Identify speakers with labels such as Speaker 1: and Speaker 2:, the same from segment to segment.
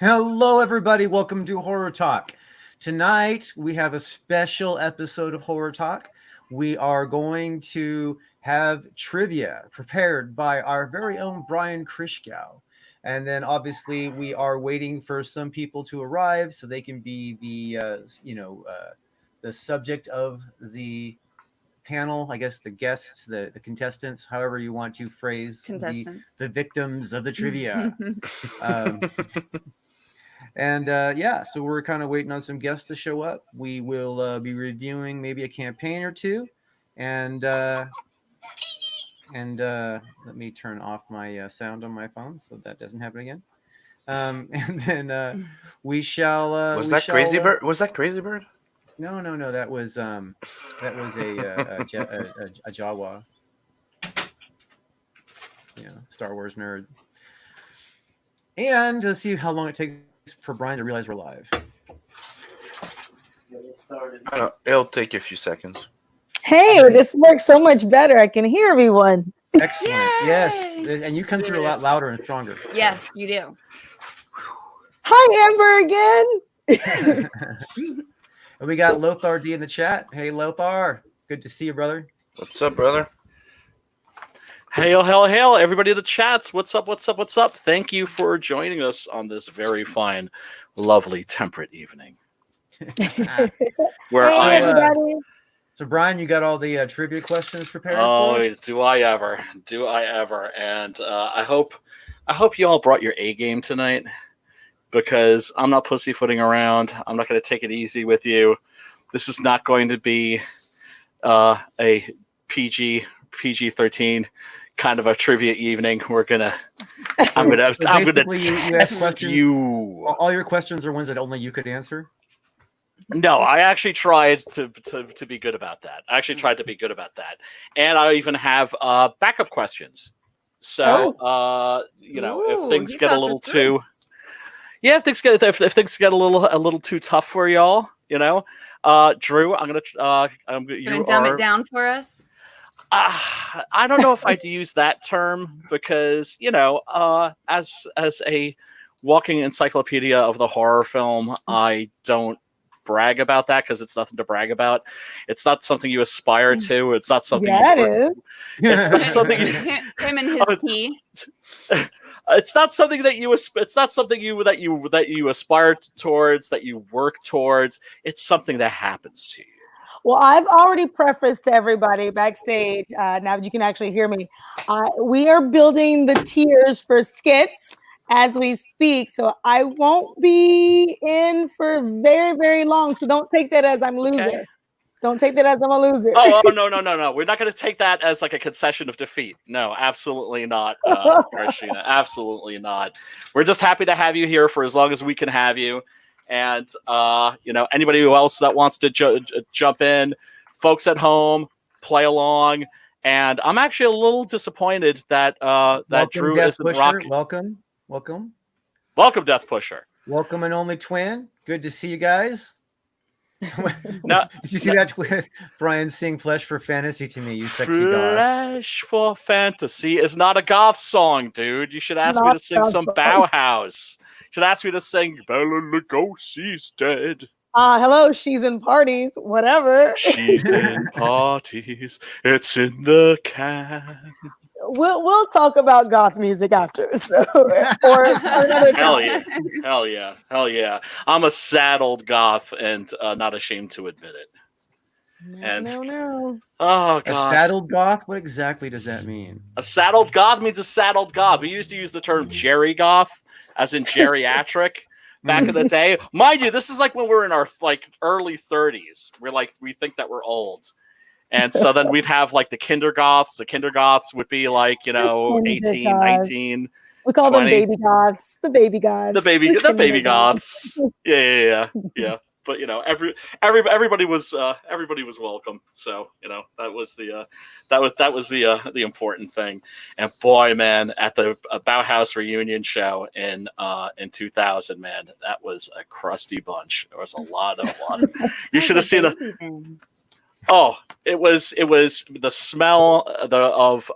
Speaker 1: Hello, everybody. Welcome to Horror Talk. Tonight, we have a special episode of Horror Talk. We are going to have trivia prepared by our very own Brian Krishkow. And then, obviously, we are waiting for some people to arrive so they can be the subject of the panel, I guess the guests, the contestants, however you want to phrase the victims of the trivia. um, And so we're kind of waiting on some guests to show up. We will be reviewing maybe a campaign or two, and let me turn off my sound on my phone so that doesn't happen again. And then we shall.
Speaker 2: Was that Crazy Bird? Was that Crazy Bird?
Speaker 1: No. That was a Jawa. Star Wars nerd. And let's see how long it takes for Brian to realize we're live.
Speaker 2: It'll take you a few seconds.
Speaker 3: Hey, this works so much better. I can hear everyone.
Speaker 1: Excellent. Yay! Yes. And you come through a lot louder and stronger.
Speaker 4: Yes, you do.
Speaker 3: Hi, Amber again.
Speaker 1: And we got Lothar D in the chat. Hey, Lothar. Good to see you, brother.
Speaker 2: What's up, brother?
Speaker 5: Hail, hail, hail, everybody in the chats. What's up, what's up, what's up? Thank you for joining us on this very fine, lovely, temperate evening.
Speaker 1: Where everybody. So, Brian, you got all the trivia questions prepared?
Speaker 5: Oh, do I ever. And I hope you all brought your A game tonight, because I'm not pussyfooting around. I'm not going to take it easy with you. This is not going to be a PG-13 kind of a trivia evening. I'm gonna test you.
Speaker 1: All your questions are ones that only you could answer.
Speaker 5: No, I actually tried to be good about that. And I even have backup questions. So if things get a little too, if things get a little too tough for y'all, Drew, I'm gonna
Speaker 4: dumb it down for us.
Speaker 5: I don't know if I'd use that term, because as a walking encyclopedia of the horror film, I don't brag about that, because it's nothing to brag about. It's not something you aspire to. It's not something. It's not something.
Speaker 4: Him and his tea.
Speaker 5: It's not something that you. It's not something that you aspire towards, that you work towards. It's something that happens to you.
Speaker 3: Well, I've already prefaced to everybody backstage, now that you can actually hear me, we are building the tiers for skits as we speak, so I won't be in for very, very long, so don't take that as I'm a loser. Okay. Don't take that as I'm a loser.
Speaker 5: Oh, no. We're not going to take that as like a concession of defeat. No, absolutely not, Christina. Absolutely not. We're just happy to have you here for as long as we can have you. And, anybody else that wants to jump in, folks at home, play along. And I'm actually a little disappointed that Drew isn't rocking.
Speaker 1: Welcome,
Speaker 5: Death Pusher.
Speaker 1: Welcome, and only twin. Good to see you guys. Did you see that with Brian sing "Flesh for Fantasy" to me? You sexy goth.
Speaker 5: Flesh for Fantasy is not a goth song, dude. You should ask me to sing some Bauhaus. Should ask me to sing Bela Lugosi's dead.
Speaker 3: Hello, she's in parties, whatever.
Speaker 5: She's in parties. It's in the can.
Speaker 3: We'll talk about goth music after. So, or another
Speaker 5: Hell yeah. I'm a saddled goth, and not ashamed to admit it.
Speaker 3: No.
Speaker 5: Oh, God.
Speaker 1: A saddled goth? What exactly does that mean?
Speaker 5: A saddled goth means a saddled goth. We used to use the term Jerry goth, as in geriatric, back in the day. Mind you, this is like when we're in our early 30s. We think that we're old. And so then we'd have the Kindergoths. The Kindergoths would be 18, 19.
Speaker 3: We call
Speaker 5: 20.
Speaker 3: them baby goths. The baby goths.
Speaker 5: The baby goths. Yeah. But everybody was welcome. So that was the important thing. And boy, man, at the Bauhaus reunion show in 2000, man, that was a crusty bunch. There was a lot of you should have seen the. Oh, it was the smell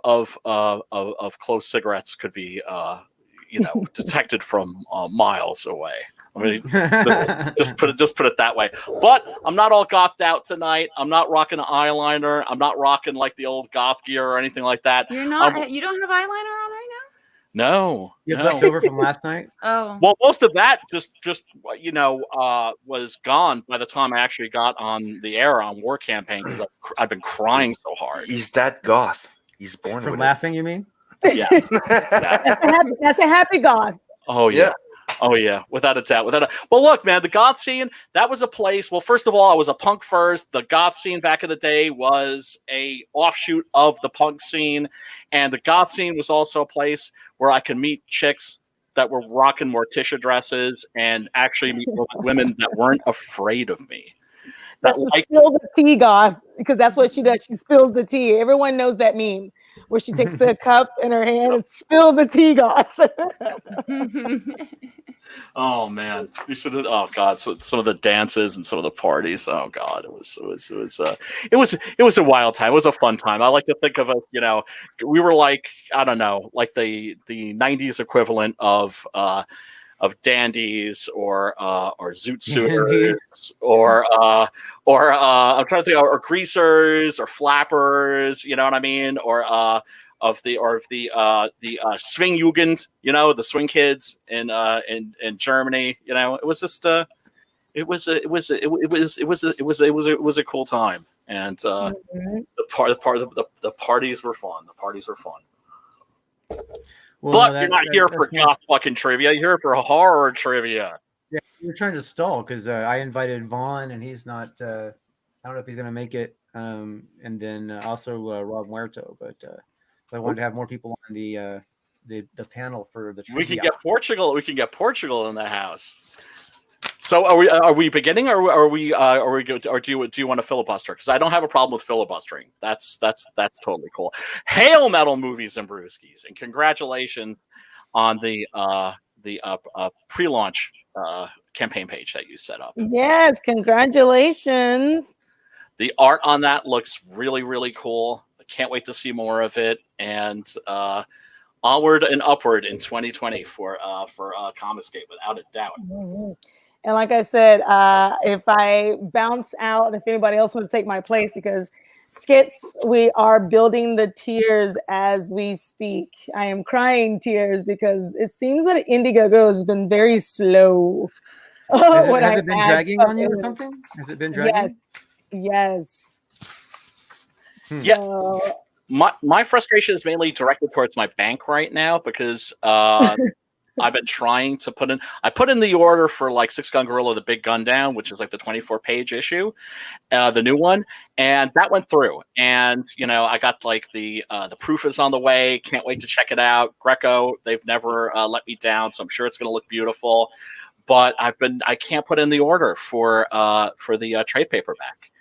Speaker 5: of closed cigarettes could be detected from miles away. I mean, just put it that way. But I'm not all gothed out tonight. I'm not rocking an eyeliner. I'm not rocking like the old goth gear or anything like that.
Speaker 4: You're not. You don't have eyeliner on right now.
Speaker 5: No,
Speaker 1: You have left over from last night.
Speaker 4: Oh,
Speaker 5: well, most of that just was gone by the time I actually got on the air on War Campaign because I've been crying so hard.
Speaker 2: He's that goth. He's born
Speaker 1: From
Speaker 2: with
Speaker 1: laughing, you mean?
Speaker 5: Yeah.
Speaker 3: That's a happy God.
Speaker 5: Oh yeah.
Speaker 2: Yeah.
Speaker 5: Oh yeah, without a doubt. Well, look, man, the goth scene, that was a place. Well, first of all, I was a punk first. The goth scene back in the day was a offshoot of the punk scene, and the goth scene was also a place where I could meet chicks that were rocking Morticia dresses and actually meet women that weren't afraid of me.
Speaker 3: That's the spill the tea goth, because that's what she does. She spills the tea. Everyone knows that meme where she takes the cup in her hand and spill the tea goth.
Speaker 5: Oh man, oh god, so some of the dances and some of the parties. Oh god, it was a wild time. It was a fun time. I like to think of it. We were like, I don't know, like the 90s equivalent of dandies or zoot suiters or I'm trying to think, or greasers or flappers. You know what I mean? Or of the swing Jugend, the swing kids in Germany. It was just it was a cool time, and the parties were fun. The parties were fun.
Speaker 1: Well,
Speaker 5: But you're not here for goth fucking trivia. You're here for horror trivia.
Speaker 1: Yeah, you're trying to stall because I invited Vaughn and he's not. I don't know if he's going to make it. And then also Rob Muerto, but I wanted to have more people on the panel for the trivia.
Speaker 5: We can get Portugal. We can get Portugal in the house. So are we beginning, or are we good, or do you want to filibuster? Because I don't have a problem with filibustering. That's totally cool. Hail metal movies and brewskis, and congratulations on the pre-launch campaign page that you set up.
Speaker 3: Yes, congratulations.
Speaker 5: The art on that looks really, really cool. I can't wait to see more of it, and onward and upward in 2020 for Comascape, without a doubt.
Speaker 3: Mm-hmm. And like I said, if I bounce out, if anybody else wants to take my place, because skits, we are building the tiers as we speak. I am crying tears because it seems that Indiegogo has been very slow.
Speaker 1: Has it been dragging on you or something? Has it been dragging?
Speaker 3: Yes.
Speaker 5: Yeah.
Speaker 3: So,
Speaker 5: my frustration is mainly directed towards my bank right now because I've been trying to put in the order for like Six Gun Gorilla, the Big Gun Down, which is like the 24-page issue, the new one, and that went through. And I got like the proof is on the way. Can't wait to check it out. Greco, they've never let me down, so I'm sure it's going to look beautiful. But I can't put in the order for the trade paperback.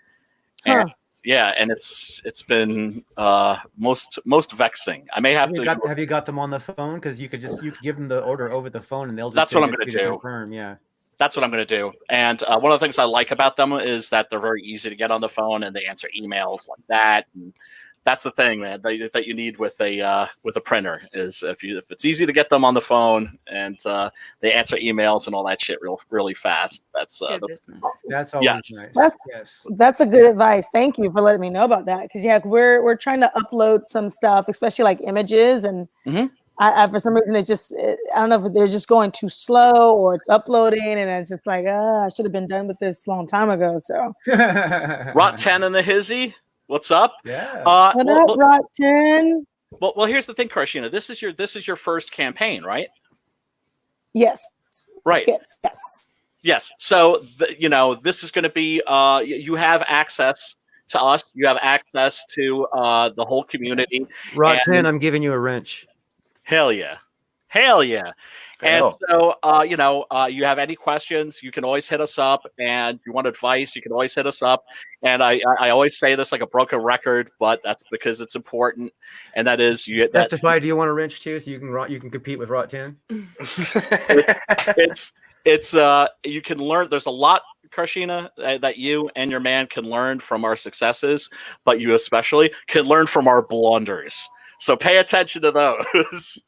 Speaker 5: And, and it's been most vexing. I may have to.
Speaker 1: Have you got them on the phone? Because you could give them the order over the phone, and they'll just.
Speaker 5: That's what I'm going to do.
Speaker 1: Confirm. Yeah.
Speaker 5: That's what I'm going to do. And one of the things I like about them is that they're very easy to get on the phone, and they answer emails like that. And that's the thing, man, that you need with a printer is if it's easy to get them on the phone and they answer emails and all that shit really fast. That's
Speaker 1: that's always nice.
Speaker 3: That's a good advice. Thank you for letting me know about that. Because we're trying to upload some stuff, especially like images, and I for some reason it's just I don't know if they're just going too slow or it's uploading, and it's just like I should have been done with this a long time ago. So
Speaker 5: Rot 10 and the Hizzy. What's up?
Speaker 1: Yeah.
Speaker 3: What up, Rot 10?
Speaker 5: Well, here's the thing, Karshina. This is your first campaign, right?
Speaker 3: Yes.
Speaker 5: Right.
Speaker 3: Yes.
Speaker 5: So this is going to be you have access to us. You have access to the whole community.
Speaker 1: Rot 10, I'm giving you a wrench.
Speaker 5: Hell yeah. And so, you have any questions, you can always hit us up. And if you want advice, you can always hit us up. And I always say this like a broken record, but that's because it's important. And that is, do
Speaker 1: you want a wrench too, so you can compete with Rot 10?
Speaker 5: It's you can learn. There's a lot, Karshina, that you and your man can learn from our successes, but you especially can learn from our blunders. So pay attention to those.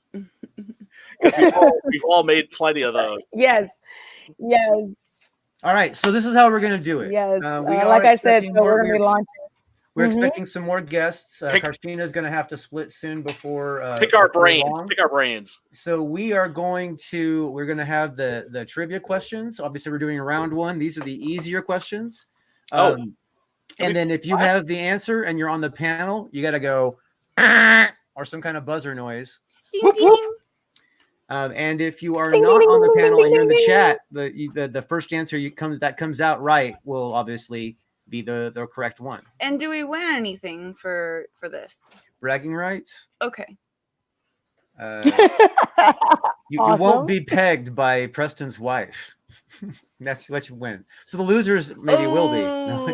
Speaker 5: because we've all made plenty of those.
Speaker 3: Yes.
Speaker 1: All right, so this is how we're gonna do it.
Speaker 3: Yes.
Speaker 1: We are
Speaker 3: like I said,
Speaker 1: expecting
Speaker 3: so
Speaker 1: more-
Speaker 3: we're going to be launching.
Speaker 1: We're
Speaker 3: Mhm.
Speaker 1: expecting some more guests.
Speaker 5: Pick-
Speaker 1: Karshina is gonna have to split soon before.
Speaker 5: Pick our
Speaker 1: before
Speaker 5: brains.
Speaker 1: long.
Speaker 5: Pick our brains.
Speaker 1: So we're gonna have the trivia questions. Obviously, we're doing round one. These are the easier questions.
Speaker 5: Oh.
Speaker 1: And then if you have the answer and you're on the panel, you got to go or some kind of buzzer noise.
Speaker 4: Ding,
Speaker 5: Whoop,
Speaker 4: ding.
Speaker 5: whoop.
Speaker 1: And if you are
Speaker 3: Ding,
Speaker 1: not
Speaker 3: ding,
Speaker 1: on the
Speaker 3: ding,
Speaker 1: panel
Speaker 3: ding,
Speaker 1: and you're in the
Speaker 3: ding,
Speaker 1: chat, the first answer that comes out right will obviously be the correct one.
Speaker 4: And do we win anything for this?
Speaker 1: Bragging rights.
Speaker 4: Okay.
Speaker 1: You
Speaker 3: Awesome.
Speaker 1: won't be pegged by Preston's wife. That's what you win. So the losers maybe will be. No,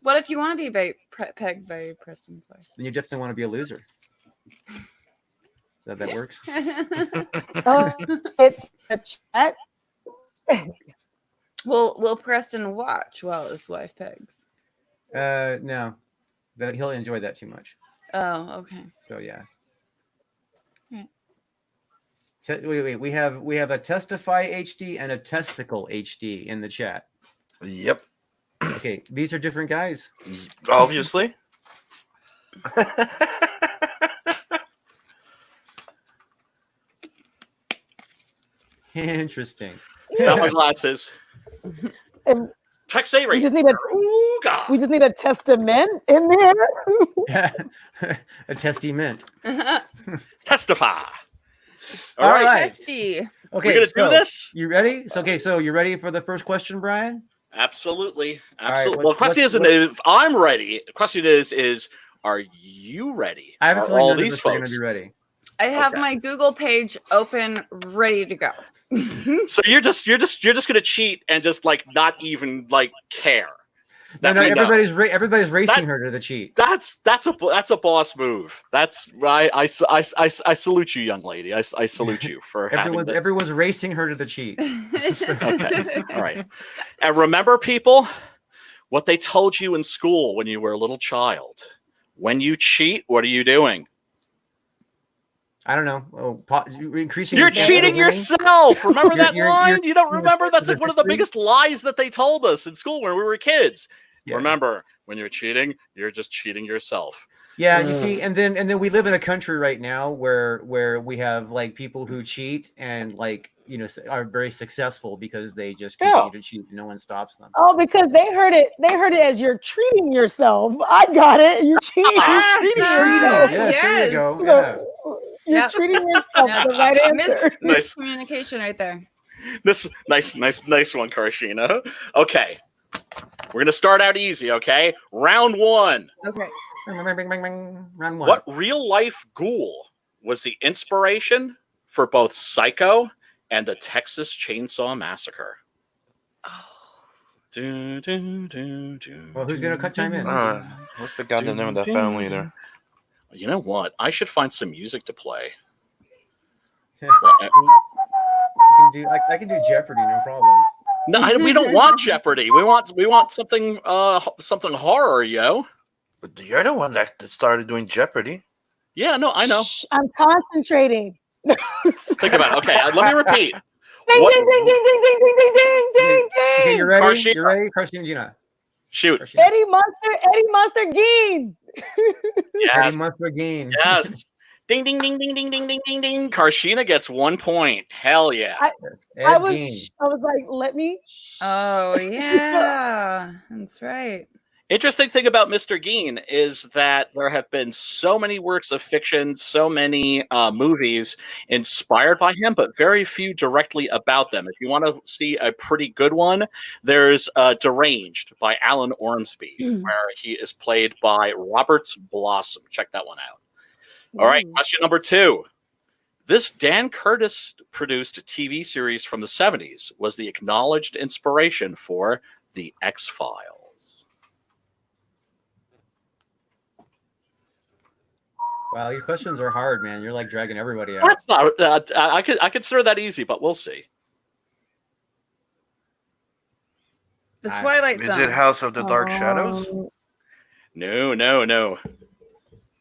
Speaker 4: What if you want to be pegged by Preston's wife?
Speaker 1: then you definitely want to be a loser. That works.
Speaker 3: Oh, it's a chat.
Speaker 4: Will Preston watch while his wife pegs?
Speaker 1: No, he'll enjoy that too much.
Speaker 4: Oh, okay.
Speaker 1: So yeah.
Speaker 4: Right.
Speaker 1: Wait. We have a Testify HD and a Testicle HD in the chat.
Speaker 2: Yep.
Speaker 1: Okay, these are different guys.
Speaker 2: Obviously.
Speaker 1: Interesting.
Speaker 5: Found my glasses.
Speaker 3: And
Speaker 5: Tex
Speaker 3: we
Speaker 5: Avery.
Speaker 3: just need a testament in there.
Speaker 1: Yeah. A testy mint.
Speaker 5: Testify.
Speaker 1: All right.
Speaker 4: Testy.
Speaker 1: Okay,
Speaker 5: We're gonna do
Speaker 1: so
Speaker 5: this.
Speaker 1: You ready? So you ready for the first question, Brian?
Speaker 5: Absolutely.
Speaker 1: right,
Speaker 5: Well, the question isn't if I'm ready. The question is are you ready?
Speaker 1: I have a
Speaker 5: Are
Speaker 1: feeling
Speaker 5: all
Speaker 1: none of
Speaker 5: these
Speaker 1: us are going to
Speaker 5: folks?
Speaker 1: be ready.
Speaker 4: I have
Speaker 5: Okay.
Speaker 4: my Google page open, ready to go.
Speaker 5: So you're just gonna cheat and just like not even like care.
Speaker 1: No,
Speaker 5: That we know.
Speaker 1: everybody's racing
Speaker 5: That-
Speaker 1: her to the cheat.
Speaker 5: That's a boss move. That's right. I salute you, young lady. I salute you for having that.
Speaker 1: Everyone's racing her to the cheat.
Speaker 5: Okay. All right. And remember, people, what they told you in school when you were a little child. When you cheat, what are you doing?
Speaker 1: I don't know. You're increasing.
Speaker 5: You're
Speaker 1: your chances
Speaker 5: cheating
Speaker 1: of winning?
Speaker 5: yourself. Remember that
Speaker 1: You're-
Speaker 5: line? You don't
Speaker 1: you're
Speaker 5: remember? That's
Speaker 1: the
Speaker 5: like one of the
Speaker 1: victory.
Speaker 5: biggest lies that they told us in school when we were kids.
Speaker 1: Yeah.
Speaker 5: Remember, when you're cheating, you're just cheating yourself.
Speaker 1: Yeah, you see, and then we live in a country right now where we have like people who cheat and like are very successful because they just continue to cheat and no one stops them.
Speaker 3: Oh, because they heard it. They heard it as you're treating yourself. I got it. You're cheating. You're treating yourself.
Speaker 1: Yes, there you go.
Speaker 3: So,
Speaker 1: Yeah.
Speaker 3: You're
Speaker 4: Yep.
Speaker 3: treating yourself.
Speaker 4: Yep.
Speaker 3: The right answer.
Speaker 5: Nice.
Speaker 4: Miscommunication right there.
Speaker 5: This nice one, Karshina. Okay. We're gonna start out easy, okay? Round one.
Speaker 4: Okay.
Speaker 1: Round one.
Speaker 5: What real life ghoul was the inspiration for both Psycho and the Texas Chainsaw Massacre? Do, do, do, do,
Speaker 1: Well, who's gonna chime in?
Speaker 2: What's the goddamn name of that family there?
Speaker 5: You know what? I should find some music to play.
Speaker 1: I can do Jeopardy, no problem.
Speaker 5: No, we don't want Jeopardy. We want something something horror, yo.
Speaker 2: But you're the one that started doing Jeopardy.
Speaker 5: Yeah, no, I know.
Speaker 3: Shh, I'm concentrating.
Speaker 5: Think about it. Okay, let me repeat.
Speaker 3: Ding,
Speaker 5: What-
Speaker 3: ding, ding, ding, ding, ding, ding, ding, ding, ding,
Speaker 1: Okay,
Speaker 3: ding.
Speaker 1: you ready?
Speaker 5: Karshina.
Speaker 1: You ready? Karshina, Gina.
Speaker 5: Shoot.
Speaker 1: Karshina.
Speaker 3: Eddie Munster Geen.
Speaker 5: Yes.
Speaker 1: Eddie Munster Geen.
Speaker 5: Yes. Ding ding ding ding ding ding ding ding ding. Karshina gets 1 point. Hell yeah.
Speaker 1: Ed
Speaker 3: I
Speaker 1: Gein.
Speaker 3: was like, let me.
Speaker 4: Oh yeah, that's right.
Speaker 5: Interesting thing about Mr. Geen is that there have been so many works of fiction, so many movies inspired by him, but very few directly about them. If you want to see a pretty good one, there's Deranged by Alan Ormsby, where he is played by Robert Blossom. Check that one out. All right, question number 2. This Dan Curtis produced TV series from the 70s was the acknowledged inspiration for The X-Files.
Speaker 1: Wow, your questions are hard, man. You're like dragging everybody out.
Speaker 5: That's not. I consider that easy, but we'll see.
Speaker 4: The
Speaker 1: I-
Speaker 4: Twilight
Speaker 2: Is
Speaker 4: Zone.
Speaker 2: it House of the Dark Shadows?
Speaker 5: No.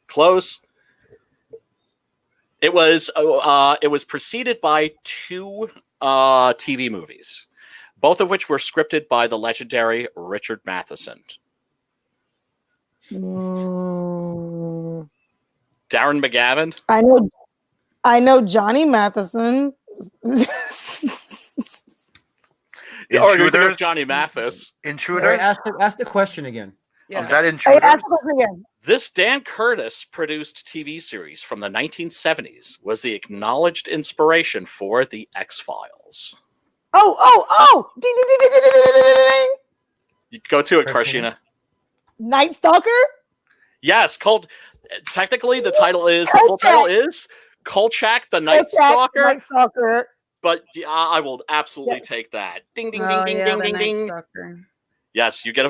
Speaker 5: Close. It was preceded by 2 TV movies, both of which were scripted by the legendary Richard Matheson.
Speaker 3: Mm,
Speaker 5: Darren McGavin.
Speaker 3: I know Johnny Matheson.
Speaker 5: Or you're thinking of Johnny Mathis.
Speaker 2: Intruder.
Speaker 1: Ask the question again.
Speaker 4: Yeah.
Speaker 2: Is that
Speaker 3: Hey,
Speaker 2: Intruder?
Speaker 3: ask the question again.
Speaker 5: This Dan Curtis produced TV series from the 1970s was the acknowledged inspiration for the X-Files.
Speaker 3: Oh! Ding, ding, ding, ding, ding, ding, ding, ding, ding.
Speaker 5: You go to it,
Speaker 1: Karshina.
Speaker 5: Karshina.
Speaker 3: Night Stalker?
Speaker 5: Yes, technically the title is the full title is Kolchak the Night Stalker.
Speaker 3: Night Stalker.
Speaker 5: But yeah, I will absolutely take that. Ding ding ding
Speaker 4: Oh,
Speaker 5: ding
Speaker 4: yeah,
Speaker 5: ding
Speaker 4: the
Speaker 5: ding
Speaker 4: Night
Speaker 5: ding.
Speaker 4: Stalker.
Speaker 5: Yes, you get the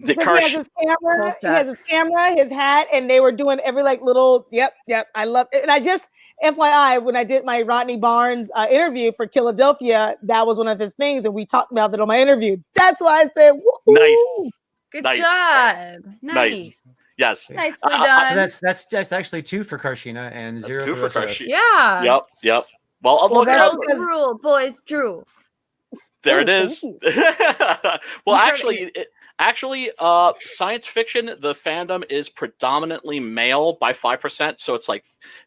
Speaker 3: Because he has his camera, he has his camera, his hat, and they were doing every little. Yep. I love it. And I just FYI, when I did my Rodney Barnes interview for Philadelphia, that was one of his things, and we talked about it on my interview. That's why I said, woo-hoo.
Speaker 5: Nice.
Speaker 4: Good
Speaker 5: Nice.
Speaker 4: job.
Speaker 5: Nice.
Speaker 4: Nice.
Speaker 5: Yes.
Speaker 4: Nicely
Speaker 1: So
Speaker 4: done.
Speaker 1: that's actually 2 for Karshina and
Speaker 5: That's
Speaker 1: 0
Speaker 5: 2
Speaker 1: for
Speaker 5: for
Speaker 1: Rosetta.
Speaker 5: Karshina.
Speaker 4: Yeah.
Speaker 5: Yep. Well,
Speaker 3: Well,
Speaker 5: look
Speaker 3: that-
Speaker 5: up.
Speaker 4: Girls rule, boys drew.
Speaker 5: There it
Speaker 3: Oh,
Speaker 5: is.
Speaker 3: thank
Speaker 5: Well,
Speaker 4: You
Speaker 5: actually, science fiction, the fandom is predominantly male by 5%. So it's like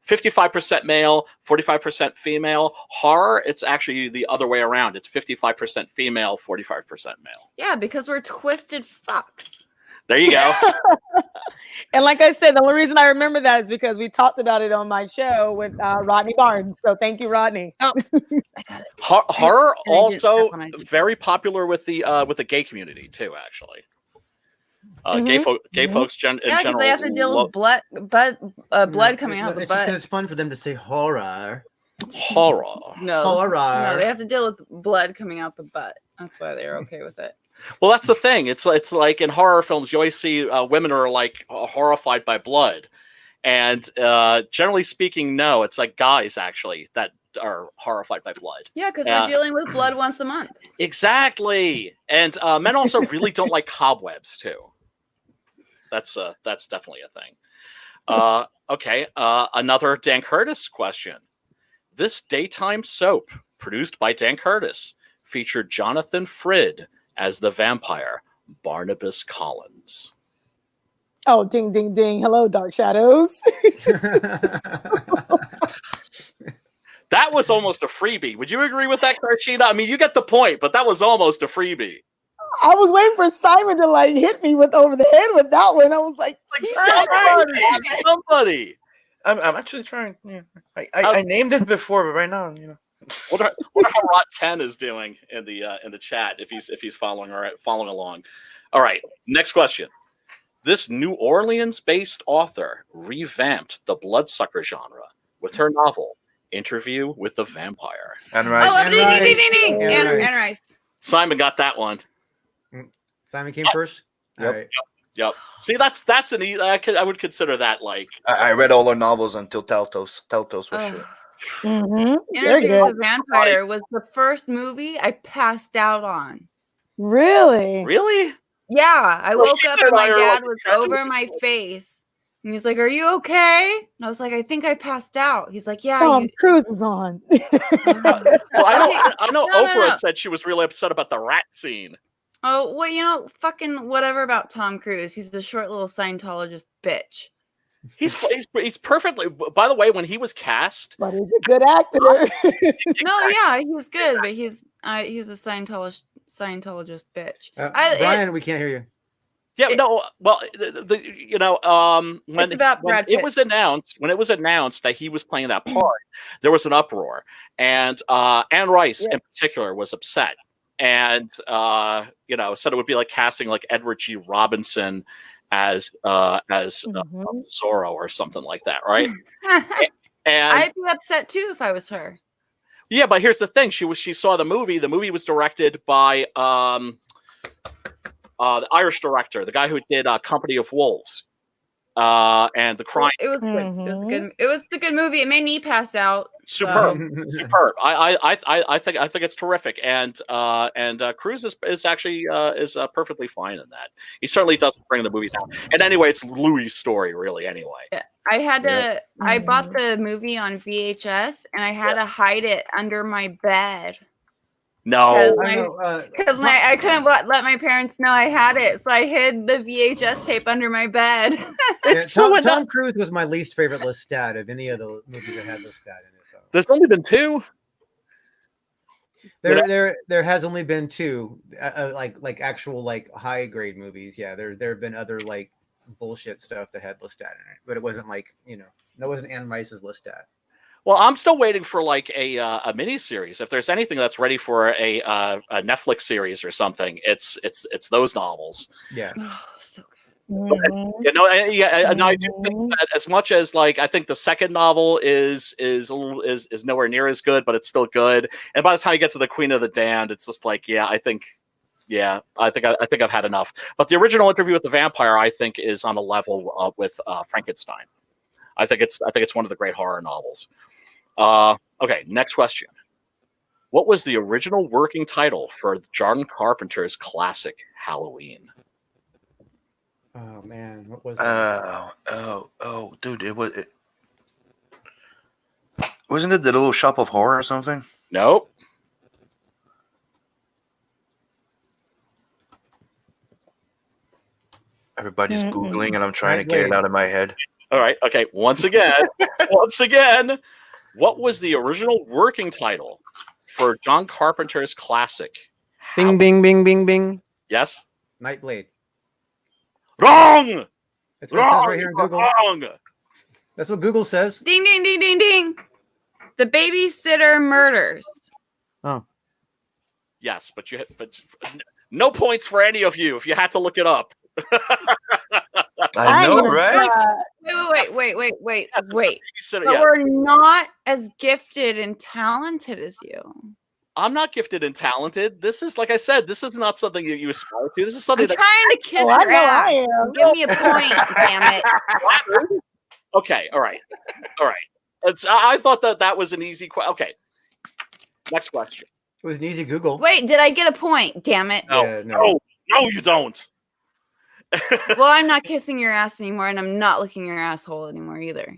Speaker 5: 55% male, 45% female. Horror, it's actually the other way around. It's 55% female, 45% male.
Speaker 4: Yeah, because we're twisted fucks.
Speaker 5: There you go.
Speaker 3: And like I said, the only reason I remember that is because we talked about it on my show with Rodney Barnes. So thank you, Rodney.
Speaker 4: I got it.
Speaker 5: Horror
Speaker 4: And I didn't step
Speaker 5: also
Speaker 4: on it.
Speaker 5: very popular with the gay community too. Actually, gay folks in
Speaker 4: Yeah, because
Speaker 5: general.
Speaker 4: they have to deal with blood coming out the
Speaker 1: It's just 'cause
Speaker 4: butt.
Speaker 1: it's fun for them to say horror.
Speaker 5: horror.
Speaker 4: No,
Speaker 1: Horror.
Speaker 4: no, they have to deal with blood coming out the butt. That's why they're okay with it.
Speaker 5: Well, that's the thing. It's like in horror films, you always see women are like horrified by blood, and generally speaking, no, it's like guys actually that are horrified by blood.
Speaker 4: Yeah, because
Speaker 5: Yeah.
Speaker 4: we're dealing with blood once a month.
Speaker 5: Exactly, and men also really don't like cobwebs too. That's definitely a thing. Okay, another Dan Curtis question. This daytime soap, produced by Dan Curtis, featured Jonathan Frid as the vampire Barnabas Collins.
Speaker 3: Oh, ding, ding, ding. Hello, Dark Shadows.
Speaker 5: That was almost a freebie. Would you agree with that, Karshina? I mean, you get the point, but that was almost a freebie.
Speaker 3: I was waiting for Simon to hit me over the head with that one. I was like,
Speaker 5: Somebody.
Speaker 2: I'm actually trying. Yeah. I named it before, but right now,
Speaker 5: Wonder how Rot 10 is doing in the chat if he's following along. All right, next question. This New Orleans-based author revamped the bloodsucker genre with her novel Interview with the Vampire.
Speaker 2: And Rice.
Speaker 4: Oh, ding, ding, ding, ding, ding.
Speaker 1: And Rice.
Speaker 4: And Rice.
Speaker 5: Simon got that one.
Speaker 1: Simon came first.
Speaker 2: Yep.
Speaker 1: All right.
Speaker 5: Yep. See, that's an easy. I would consider that like.
Speaker 2: I read all her novels until Teltos. Teltos was shit.
Speaker 3: mm-hmm.
Speaker 4: Interview with the Vampire was the first movie I passed out on.
Speaker 3: Really?
Speaker 5: Really?
Speaker 4: Yeah, I
Speaker 5: Well,
Speaker 4: woke
Speaker 5: she
Speaker 4: up
Speaker 5: did
Speaker 4: and my
Speaker 5: her,
Speaker 4: dad
Speaker 5: like,
Speaker 4: was
Speaker 5: graduate
Speaker 4: over my face. And he's like, "Are you okay?" And I was like, "I think I passed out." He's like, "Yeah."
Speaker 3: Tom Cruise is on.
Speaker 5: Well, I know
Speaker 4: No,
Speaker 5: Oprah
Speaker 4: no.
Speaker 5: said she was really upset about the rat scene.
Speaker 4: Oh, well, fucking whatever about Tom Cruise. He's the short little Scientologist bitch.
Speaker 5: He's perfectly. By the way, when he was cast,
Speaker 3: But he's a good actor.
Speaker 4: No, yeah, he's good, but he's a Scientologist bitch.
Speaker 1: Brian, we can't hear you.
Speaker 5: yeah, no, well, when
Speaker 4: It's about Brad
Speaker 5: it
Speaker 4: Pitt.
Speaker 5: was announced that he was playing that part, there was an uproar, and Anne Rice in particular was upset, and said it would be like casting like Edward G. Robinson as
Speaker 3: Mhm.
Speaker 5: Zorro or something like that, right? And
Speaker 4: I'd be upset too if I was her.
Speaker 5: yeah, but here's the thing: she saw the movie. The movie was directed by the Irish director, the guy who did Company of Wolves, and The Crime.
Speaker 4: It was good. It was good. It was a good movie. It made me pass out.
Speaker 5: superb. Superb. I think it's terrific, and Cruise is actually perfectly fine in that. He certainly doesn't bring the movie down. And anyway, it's Louis' story, really. Anyway,
Speaker 4: I had to. I bought the movie on VHS, and I had to hide it under my bed.
Speaker 5: No,
Speaker 4: because I couldn't let my parents know I had it, so I hid the VHS tape under my bed.
Speaker 1: Tom Cruise was my least favorite Lestat of any of the movies that had Lestat in it. Though.
Speaker 5: There's only been 2.
Speaker 1: There has only been 2, like actual like high grade movies. Yeah, there have been other like bullshit stuff that had Lestat in it, but it wasn't like that wasn't Anne Rice's Lestat.
Speaker 5: Well, I'm still waiting for like a mini series. If there's anything that's ready for a Netflix series or something, it's those novels.
Speaker 1: Yeah.
Speaker 4: Oh, so
Speaker 5: good. And I do think that as much as like I think the second novel is nowhere near as good, but it's still good. And by the time you get to the Queen of the Damned, it's just like I think I've had enough. But the original Interview with the Vampire, I think, is on a level with Frankenstein. I think it's one of the great horror novels. Okay, next question. What was the original working title for John Carpenter's classic Halloween?
Speaker 1: Oh man, what was that?
Speaker 2: Oh, dude, wasn't it The Little Shop of Horror or something?
Speaker 5: Nope.
Speaker 2: Everybody's Googling and I'm trying to get it out of my head.
Speaker 5: All right. Okay. Once again, what was the original working title for John Carpenter's classic?
Speaker 1: Bing, bing, bing, bing, bing.
Speaker 5: Yes.
Speaker 1: Nightblade.
Speaker 5: Wrong.
Speaker 1: That's what it says right here in Google.
Speaker 5: Wrong.
Speaker 1: That's what Google says.
Speaker 4: Ding, ding, ding, ding, ding. The Babysitter Murders.
Speaker 1: Oh.
Speaker 5: Yes, but no points for any of you if you had to look it up.
Speaker 2: I know, right?
Speaker 4: Wait.
Speaker 5: Yes,
Speaker 4: But we're not as gifted and talented as you.
Speaker 5: I'm not gifted and talented. This is, like I said, this is not something you aspire to. This is something
Speaker 4: I'm trying to kiss your ass. Give me a point, damn it.
Speaker 5: Okay, all right. I thought that was an easy question. Okay, next question.
Speaker 1: It was an easy Google.
Speaker 4: Wait, did I get a point? Damn it.
Speaker 5: No, you don't.
Speaker 4: Well, I'm not kissing your ass anymore, and I'm not licking your asshole anymore either.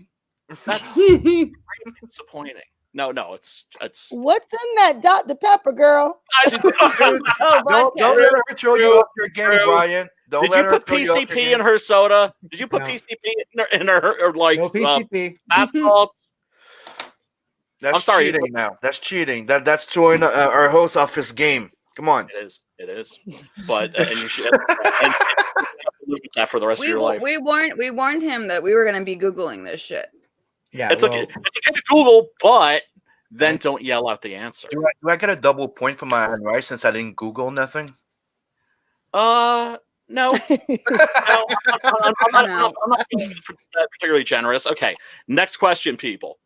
Speaker 5: That's disappointing. No, it's.
Speaker 3: What's in that Dr. Pepper, girl?
Speaker 2: Don't let her throw you off your game, Brian.
Speaker 5: Did you put PCP in her soda? Did you put PCP in her like
Speaker 1: no PCP?
Speaker 5: Bath salts?
Speaker 2: That's
Speaker 5: I'm sorry.
Speaker 2: Cheating now. That's cheating. That's throwing our host off his game. Come on.
Speaker 5: It is. But and you should and live with that for the rest of your life.
Speaker 4: We warned him that we were going to be Googling this shit.
Speaker 1: Yeah,
Speaker 5: it's okay to Google, but then don't yell out the answer.
Speaker 2: Do I get a double point for my advice since I didn't Google nothing?
Speaker 5: No. I'm not particularly generous. Okay, next question, people.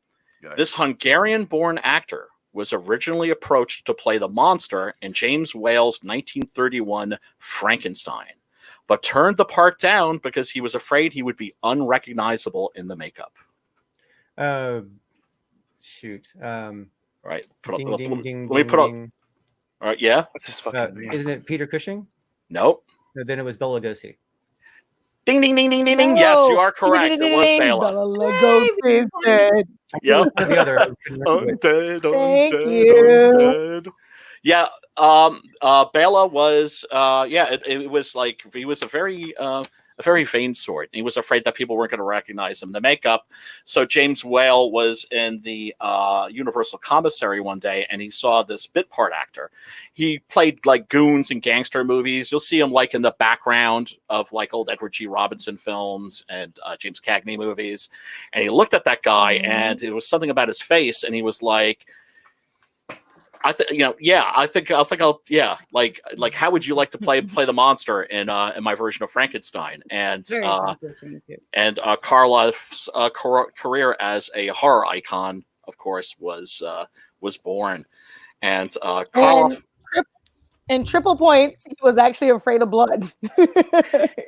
Speaker 5: This Hungarian-born actor was originally approached to play the monster in James Whale's 1931 Frankenstein, but turned the part down because he was afraid he would be unrecognizable in the makeup.
Speaker 1: Shoot.
Speaker 5: Right.
Speaker 1: Let
Speaker 5: me put up. All right. Yeah.
Speaker 2: What's this fucking name?
Speaker 1: Isn't it Peter Cushing?
Speaker 5: Nope.
Speaker 1: No, then it was Bela Lugosi.
Speaker 5: Ding, ding, ding, ding, ding, ding. Yes, you are correct. It was Bela. Yep.
Speaker 1: The other.
Speaker 3: Thank you.
Speaker 5: Yeah. Bela was. It was like he was a very vain sort. He was afraid that people weren't going to recognize him in the makeup. So James Whale was in the Universal Commissary one day, and he saw this bit part actor. He played like goons in gangster movies. You'll see him like in the background of like old Edward G. Robinson films and James Cagney movies. And he looked at that guy, and it was something about his face, and he was like, like how would you like to play the monster in my version of Frankenstein? And Karloff's career as a horror icon, of course, was born. And Karloff.
Speaker 3: In triple points, he was actually afraid of blood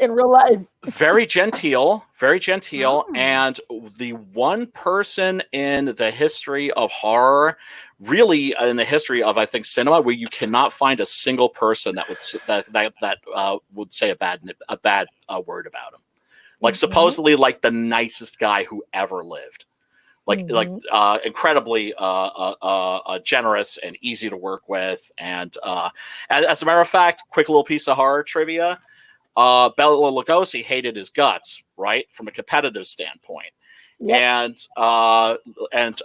Speaker 3: in real life.
Speaker 5: Very genteel,
Speaker 4: Oh.
Speaker 5: and the one person in the history of horror, really in the history of I think cinema, where you cannot find a single person that would say a bad word about him. Like supposedly like the nicest guy who ever lived. Incredibly generous and easy to work with. And as a matter of fact, quick little piece of horror trivia: Bela Lugosi hated his guts, right, from a competitive standpoint. Yep. And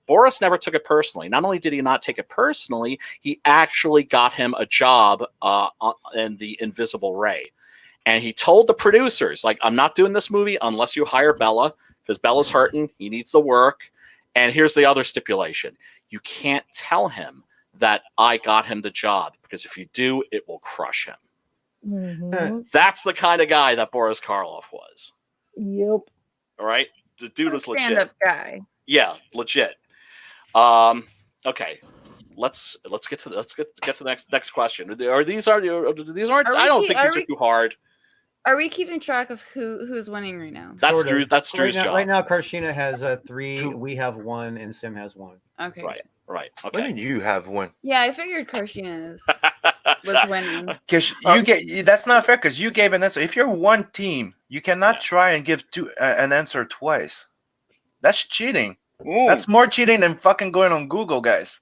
Speaker 5: Boris never took it personally. Not only did he not take it personally, he actually got him a job in the Invisible Ray. And he told the producers, like, I'm not doing this movie unless you hire Bela, because Bella's hurting. He needs the work. And here's the other stipulation. You can't tell him that I got him the job, because if you do, it will crush him.
Speaker 3: Mm-hmm.
Speaker 5: That's the kind of guy that Boris Karloff was.
Speaker 3: Yep.
Speaker 5: All right? The dude was legit.
Speaker 4: Stand-up guy.
Speaker 5: Yeah, legit. Okay. Let's get to the next question. These aren't I don't think these are too hard.
Speaker 4: Are we keeping track of who's winning right now?
Speaker 5: That's Drew's job.
Speaker 1: Right now, Karshina has 3. We have 1, and Sim has 1.
Speaker 4: Okay.
Speaker 5: Right. Okay.
Speaker 2: What do you mean you have 1?
Speaker 4: Yeah, I figured Karshina was winning.
Speaker 2: Because that's not fair. Because you gave an answer. If you're one team, you cannot try and give an answer twice. That's cheating.
Speaker 5: Ooh.
Speaker 2: That's more cheating than fucking going on Google, guys.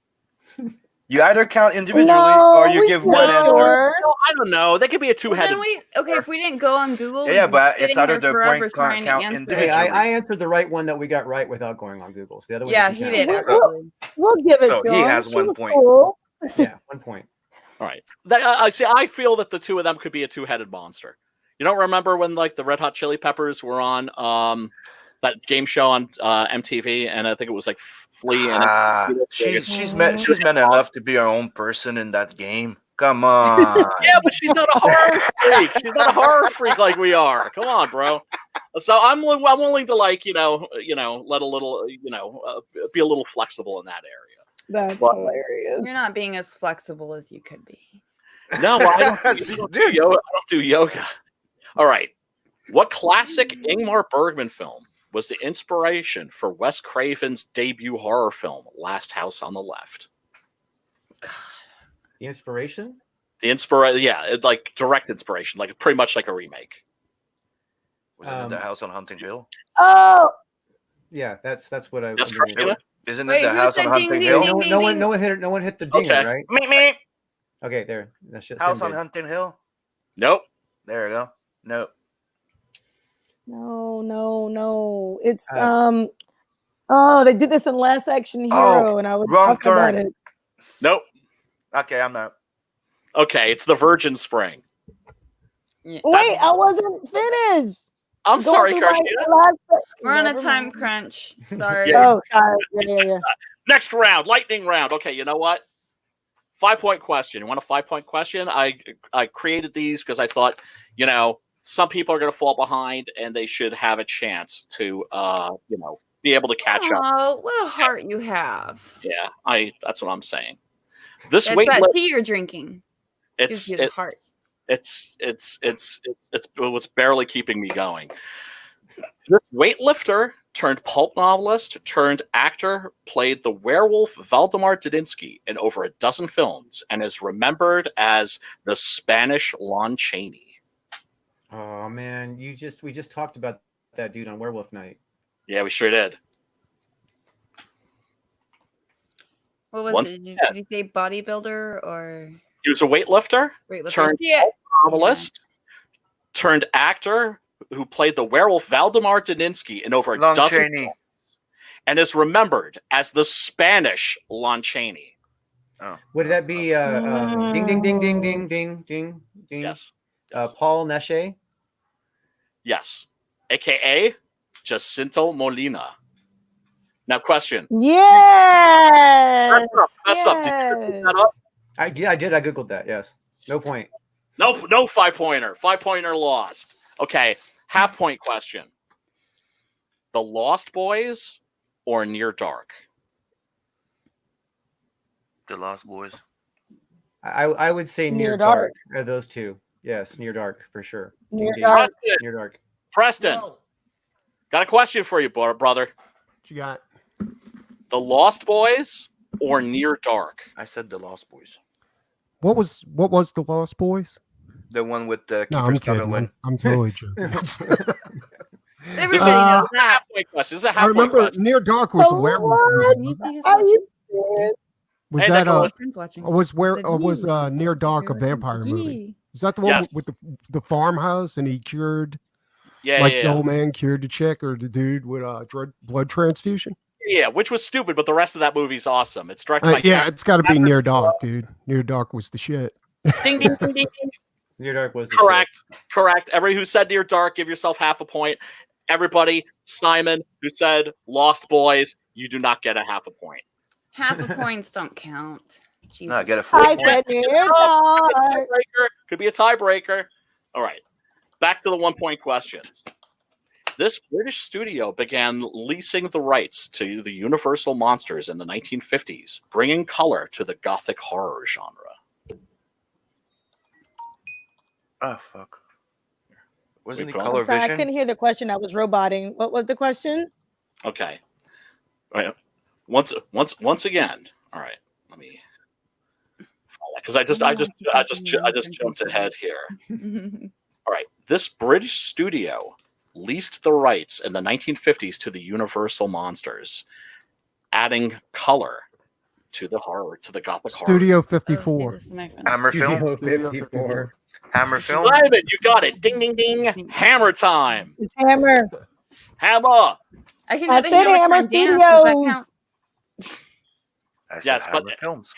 Speaker 2: You either count individually or you give one answer.
Speaker 5: I don't know. They could be a two-headed.
Speaker 4: If we didn't go on Google,
Speaker 2: Yeah, but it's either the point count individually.
Speaker 1: Hey, I answered the right one that we got right without going on Google. So the other one,
Speaker 4: yeah, he did.
Speaker 3: We'll give it to him.
Speaker 2: So he has 1 point.
Speaker 3: Cool.
Speaker 1: Yeah, 1 point.
Speaker 5: All right. I see. I feel that the two of them could be a two-headed monster. You don't remember when like the Red Hot Chili Peppers were on that game show on MTV, and I think it was like Flea. And
Speaker 2: she's meant enough to be her own person in that game. Come on.
Speaker 5: Yeah, but she's not a horror freak. She's not a horror freak like we are. Come on, bro. So I'm willing to let a little be a little flexible in that area.
Speaker 3: That's hilarious.
Speaker 4: You're not being as flexible as you could be.
Speaker 5: No, I don't do yoga. All right. What classic Ingmar Bergman film was the inspiration for Wes Craven's debut horror film, Last House on the Left?
Speaker 1: The inspiration?
Speaker 5: It's like direct inspiration, like pretty much like a remake.
Speaker 2: Was it The House on Hunting Hill?
Speaker 3: Oh,
Speaker 1: yeah, that's what I.
Speaker 5: That's correct.
Speaker 2: Isn't it The House on Hunting Hill?
Speaker 1: No one hit the dinger,
Speaker 5: Okay.
Speaker 1: right?
Speaker 2: Me.
Speaker 1: Okay, there. That's just
Speaker 2: House on Hunting Hill.
Speaker 5: Nope.
Speaker 2: There you go. Nope.
Speaker 3: No. It's they did this in Last Action Hero, and I was
Speaker 2: wrong
Speaker 3: talking about
Speaker 2: turn.
Speaker 3: it.
Speaker 5: Nope.
Speaker 2: Okay, I'm not.
Speaker 5: Okay, it's The Virgin Spring.
Speaker 4: Yeah.
Speaker 3: Wait, I wasn't finished.
Speaker 5: I'm sorry, Karshina.
Speaker 4: We're on a time crunch. Sorry.
Speaker 5: Yeah.
Speaker 3: Oh, sorry. Yeah.
Speaker 5: Next round, lightning round. Okay, you know what? 5-point question. You want a 5-point question? I created these because I thought, some people are going to fall behind and they should have a chance to, be able to catch up.
Speaker 4: Oh, what a heart you have.
Speaker 5: Yeah, that's what I'm saying.
Speaker 4: That's that tea you're drinking.
Speaker 5: It's what's barely keeping me going. This weightlifter turned pulp novelist turned actor played the werewolf Valdemar Dadinsky in over a dozen films and is remembered as the Spanish Lon Chaney.
Speaker 1: Oh man, we just talked about that dude on Werewolf Night.
Speaker 5: Yeah, we sure did.
Speaker 4: What was it? Did you say bodybuilder or?
Speaker 5: He was a weightlifter, turned novelist, turned actor who played the werewolf Valdemar Dadinsky in over a dozen films, and is remembered as the Spanish Lon Chaney.
Speaker 2: Oh.
Speaker 1: Would that be ding ding ding ding ding ding ding ding?
Speaker 5: Yes.
Speaker 1: Paul Neshe?
Speaker 5: Yes. AKA Jacinto Molina. Now, question.
Speaker 3: Yes.
Speaker 5: That's up. Did you pick that up?
Speaker 1: I did. I googled that. Yes. No point.
Speaker 5: No 5-pointer. 5-pointer lost. Okay. Half-point question. The Lost Boys or Near Dark?
Speaker 2: The Lost Boys.
Speaker 1: I would say Near
Speaker 3: Near
Speaker 1: Dark.
Speaker 3: Dark.
Speaker 1: Are those two? Yes, Near Dark for sure.
Speaker 3: Near
Speaker 1: Indeed.
Speaker 3: Dark.
Speaker 1: Near Dark.
Speaker 5: Preston, got a question for you, brother.
Speaker 6: What you got?
Speaker 5: The Lost Boys or Near Dark?
Speaker 2: I said the Lost Boys.
Speaker 6: What was the Lost Boys?
Speaker 2: The one with
Speaker 6: No,
Speaker 2: Kiefer
Speaker 6: I'm kidding.
Speaker 2: Sutherland.
Speaker 6: I'm totally joking.
Speaker 4: Everybody
Speaker 5: is
Speaker 4: knows that.
Speaker 5: Halfway question. This is a
Speaker 6: I
Speaker 5: halfway
Speaker 6: remember
Speaker 5: question.
Speaker 6: Near Dark was
Speaker 3: Oh,
Speaker 6: werewolf.
Speaker 3: what?
Speaker 6: movie, wasn't it?
Speaker 3: Are you serious?
Speaker 6: Was
Speaker 5: Hey,
Speaker 6: that
Speaker 5: Nicholas.
Speaker 7: Friends watching.
Speaker 6: was Near Dark a vampire movie? Is that the one
Speaker 5: Yes.
Speaker 6: with the farmhouse and he cured
Speaker 5: Yeah,
Speaker 6: like
Speaker 5: yeah,
Speaker 6: the
Speaker 5: yeah.
Speaker 6: old man cured the chick or the dude with blood transfusion?
Speaker 5: Yeah, which was stupid, but the rest of that movie's awesome. It's directed by
Speaker 6: Yeah, it's got to be Near Dark, dude. Near Dark was the shit.
Speaker 5: Ding, ding, ding, ding, ding.
Speaker 1: Near Dark was the
Speaker 5: Correct. Everybody who said Near Dark, give yourself half a point. Everybody, Simon, who said Lost Boys, you do not get a half a point.
Speaker 4: Half of points don't count. Jesus.
Speaker 2: No, I get a full
Speaker 3: I
Speaker 2: point.
Speaker 3: said Near
Speaker 5: Oh,
Speaker 3: Dark.
Speaker 5: could be a tiebreaker. All right. Back to the 1 point questions. This British studio began leasing the rights to the Universal monsters in the 1950s, bringing color to the gothic horror genre.
Speaker 2: Oh fuck! Wasn't he
Speaker 5: Wait,
Speaker 2: Color
Speaker 3: I'm sorry, I
Speaker 2: Vision?
Speaker 3: couldn't hear the question. I was roboting. What was the question?
Speaker 5: Okay. All right. Once again. All right. Let me because I just jumped ahead here. All right. This British studio leased the rights in the 1950s to the Universal monsters, adding color to the horror, to the gothic horror.
Speaker 6: Studio
Speaker 4: Oh,
Speaker 6: 54.
Speaker 4: this is my friend.
Speaker 2: Hammer
Speaker 1: Studio
Speaker 2: Film.
Speaker 1: 54.
Speaker 2: Hammer Film.
Speaker 5: Simon, you got it. Ding, ding, ding. Hammer time.
Speaker 3: It's Hammer.
Speaker 5: Hammer.
Speaker 4: I can
Speaker 3: I
Speaker 4: do the
Speaker 3: said Hammer
Speaker 4: Time dance. Does that
Speaker 3: Studios.
Speaker 4: count?
Speaker 2: I said
Speaker 5: Yes, but-
Speaker 2: Hammer Films.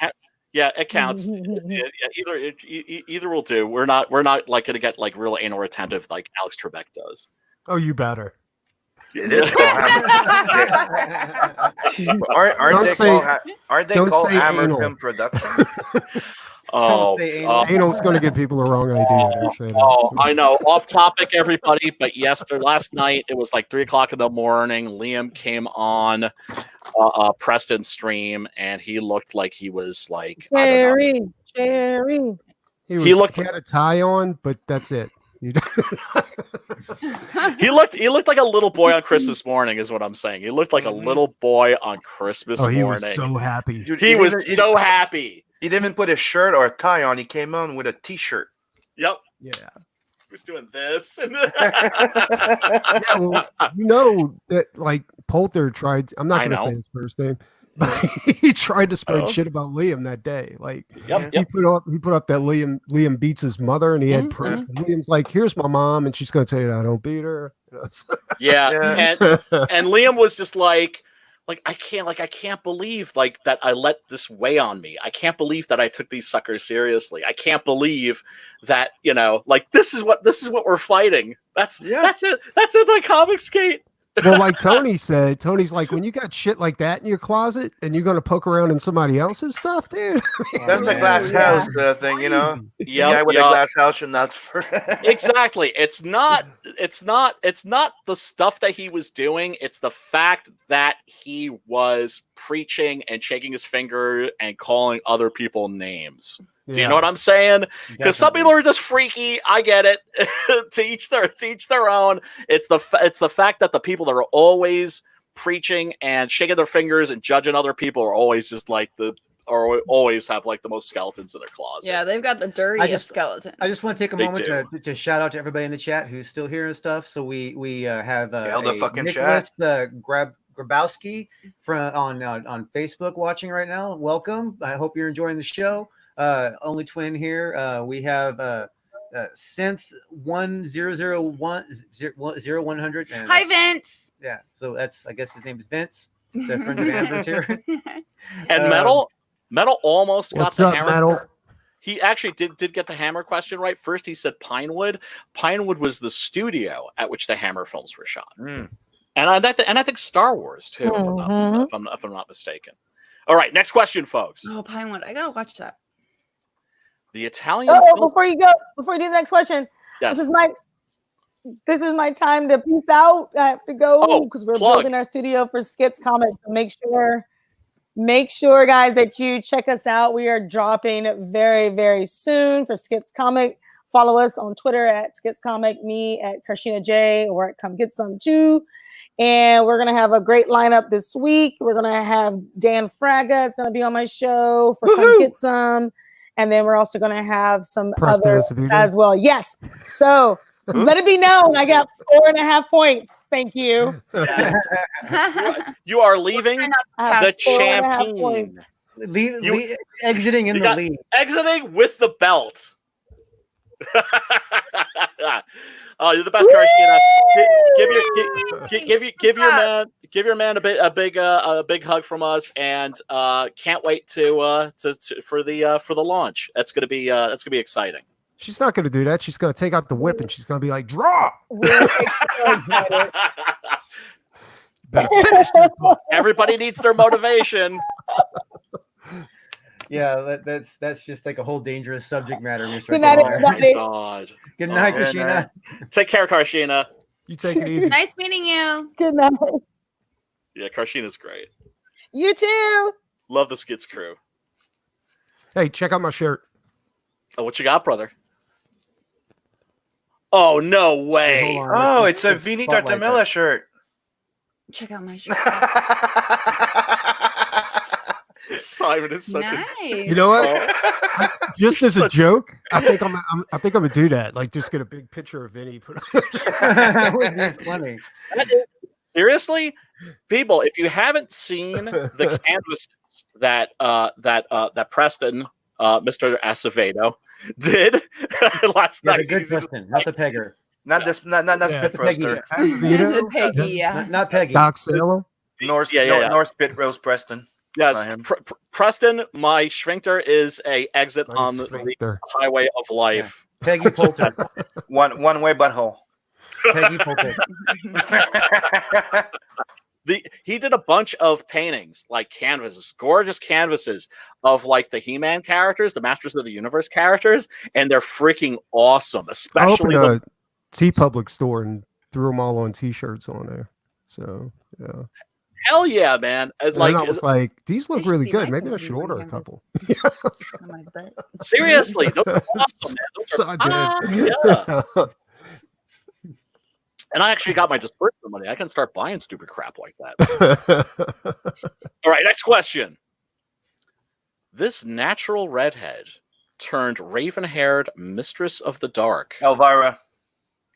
Speaker 5: Yeah, it counts. Either will do. We're not like gonna get like real anal retentive like Alex Trebek does.
Speaker 6: Oh, you better.
Speaker 2: It is called Hammer. Aren't
Speaker 6: Don't
Speaker 2: they
Speaker 6: say-
Speaker 2: called, aren't they
Speaker 6: don't
Speaker 2: called
Speaker 6: say
Speaker 2: Hammer
Speaker 6: anal.
Speaker 2: Film Productions?
Speaker 5: Oh,
Speaker 1: say anal.
Speaker 6: Anal's going to give people the wrong idea. They say that.
Speaker 5: oh, I know. Off topic, everybody. But last night it was like 3:00 in the morning. Liam came on Preston's stream, and he looked like he was like I don't know.
Speaker 3: Cherry.
Speaker 6: He
Speaker 5: looked-
Speaker 6: had a tie on, but that's it. You
Speaker 5: He looked like a little boy on Christmas morning, is what I'm saying. He looked like a little boy on Christmas
Speaker 6: oh, he
Speaker 5: morning.
Speaker 6: was so happy.
Speaker 2: Dude,
Speaker 5: He was so happy.
Speaker 2: He didn't even put a shirt or a tie on. He came on with a T-shirt.
Speaker 5: Yep.
Speaker 6: Yeah.
Speaker 5: He was doing this.
Speaker 6: Yeah, well, you know that like Poulter tried. I'm not
Speaker 5: I
Speaker 6: going to
Speaker 5: know.
Speaker 6: say his first name, but he tried to spread
Speaker 5: Oh.
Speaker 6: shit about Liam that day. Like
Speaker 5: Yep.
Speaker 6: he put up that Liam beats his mother, and he had proof. And Liam's like, "Here's my mom," and she's going to tell you that I don't beat her. You know, so-
Speaker 5: Yeah.
Speaker 2: Yeah.
Speaker 5: And Liam was just like I can't believe like that I let this weigh on me. I can't believe that I took these suckers seriously. I can't believe that, like this is what we're fighting. That's it. That's it, comic skate.
Speaker 6: well, like Tony said, Tony's like, when you got shit like that in your closet and you're going to poke around in somebody else's stuff, dude.
Speaker 2: That's the
Speaker 1: man.
Speaker 2: glass
Speaker 3: Yeah.
Speaker 2: house thing, you know. The guy
Speaker 5: Yeah,
Speaker 2: with a glass house should not.
Speaker 5: exactly. It's not the stuff that he was doing. It's the fact that he was preaching and shaking his finger and calling other people names. Do you know what I'm saying? Because some people are just freaky. I get it. to each their own. It's the fact that the people that are always preaching and shaking their fingers and judging other people are always just like always have like the most skeletons in their closet.
Speaker 4: Yeah, they've got the dirtiest skeleton.
Speaker 1: I just want to take a
Speaker 5: They
Speaker 1: moment
Speaker 5: do.
Speaker 1: to shout out to everybody in the chat who's still here and stuff. So we have
Speaker 2: Hell the fucking
Speaker 1: Nicholas Grabowski on Facebook watching right now. Welcome. I hope you're enjoying the show. Only twin here. We have Synth 1001 and
Speaker 4: Hi, Vince.
Speaker 1: yeah. So I guess his name is Vince. The friend of Amber's here.
Speaker 5: And Metal almost
Speaker 6: What's
Speaker 5: got
Speaker 6: up,
Speaker 5: the hammer.
Speaker 6: Metal?
Speaker 5: He actually did get the Hammer question right. First, he said Pinewood. Pinewood was the studio at which the Hammer films were shot, and I think Star Wars too, if I'm not mistaken. All right, next question, folks.
Speaker 4: Oh, Pinewood. I gotta watch that.
Speaker 5: The Italian.
Speaker 3: Oh,
Speaker 5: film-
Speaker 3: before you do the next question,
Speaker 5: yes.
Speaker 3: this is my time to peace out. I have to go
Speaker 5: Oh,
Speaker 3: because we're
Speaker 5: plug.
Speaker 3: building our studio for Skits Comics. So make sure Make sure, guys, that you check us out. We are dropping very, very soon for Skits Comic. Follow us on Twitter at Skits Comic, me at Karshina J, or at Come Get Some too. And we're going to have a great lineup this week. We're going to have Dan Fraga is going to be on my show for Come Get Some. And then we're also going to have some
Speaker 6: Preston
Speaker 3: other
Speaker 6: Acevedo.
Speaker 3: as well. Yes. So let it be known, I got 4.5 points. Thank you.
Speaker 5: You are leaving
Speaker 3: I have
Speaker 5: the
Speaker 3: 4.5 points.
Speaker 5: champion.
Speaker 1: Exiting in
Speaker 5: You
Speaker 1: the
Speaker 5: got-
Speaker 1: lead.
Speaker 5: Exiting with the belt. Oh, you're the best, Karshina. Give your man a big hug from us, and can't wait for the launch. That's gonna be exciting.
Speaker 6: She's not going to do that. She's going to take out the whip and she's going to be like, draw.
Speaker 3: We're so excited.
Speaker 6: Better finish this book.
Speaker 5: Everybody needs their motivation.
Speaker 1: Yeah, that's just like a whole dangerous subject matter, Mr.
Speaker 3: Good night,
Speaker 1: Collar.
Speaker 3: everybody.
Speaker 5: God.
Speaker 1: Good night,
Speaker 2: Oh, good
Speaker 1: Kashina.
Speaker 2: night.
Speaker 5: Take care, Karshina.
Speaker 6: You take it easy.
Speaker 4: Nice meeting you.
Speaker 3: Good night.
Speaker 5: Yeah, Karshina's great.
Speaker 3: You too.
Speaker 5: Love the Skits crew.
Speaker 6: Hey, check out my shirt.
Speaker 5: Oh, what you got, brother? Oh, no way.
Speaker 1: Hold on,
Speaker 2: Oh,
Speaker 1: let's-
Speaker 2: it's a
Speaker 1: let's
Speaker 2: Vini
Speaker 1: spotlight
Speaker 2: Tartamella
Speaker 1: that.
Speaker 2: shirt.
Speaker 4: Check out my shirt.
Speaker 5: Simon is such
Speaker 4: Nice.
Speaker 6: You know what?
Speaker 5: Oh.
Speaker 6: Just
Speaker 5: You're
Speaker 6: as a
Speaker 5: such-
Speaker 6: joke, I think I'm gonna do that. Like, just get a big picture of Vinny. Put
Speaker 1: That would be funny.
Speaker 5: Seriously, people, if you haven't seen the canvases that Preston, Mr. Acevedo, did last
Speaker 1: Yeah,
Speaker 5: night,
Speaker 1: the good
Speaker 5: he's-
Speaker 1: Preston, not the Pegger.
Speaker 2: Not this, not
Speaker 6: Yeah.
Speaker 2: Spit Preston.
Speaker 6: Acevedo,
Speaker 4: Peggy, yeah.
Speaker 1: Not Peggy.
Speaker 6: Doc Salem.
Speaker 2: North
Speaker 5: Yeah.
Speaker 2: Spit Rose Preston.
Speaker 5: yes,
Speaker 2: not him.
Speaker 5: Preston, my sphincter is a exit
Speaker 6: Nice
Speaker 5: on the
Speaker 6: sphincter.
Speaker 5: highway of life.
Speaker 1: Peggy Poulter.
Speaker 2: One way butthole.
Speaker 1: Peggy Poulter.
Speaker 5: He did a bunch of paintings, like canvases, gorgeous canvases of like the He-Man characters, the Masters of the Universe characters, and they're freaking awesome.
Speaker 6: I
Speaker 5: Especially
Speaker 6: opened
Speaker 5: the
Speaker 6: a T Public store and threw them all on T-shirts on there. So yeah,
Speaker 5: hell yeah, man!
Speaker 6: and
Speaker 5: Like
Speaker 6: I was like, these look
Speaker 4: should
Speaker 6: really
Speaker 4: see
Speaker 6: good.
Speaker 4: my
Speaker 6: Maybe I should
Speaker 4: pictures
Speaker 6: order a
Speaker 4: on
Speaker 6: couple.
Speaker 4: On my butt.
Speaker 5: seriously, those are awesome, man. Those
Speaker 6: So
Speaker 5: are
Speaker 6: I did.
Speaker 5: yeah. And I actually got my disbursement money. I can start buying stupid crap like that. All right, next question. This natural redhead turned raven-haired mistress of the dark.
Speaker 2: Elvira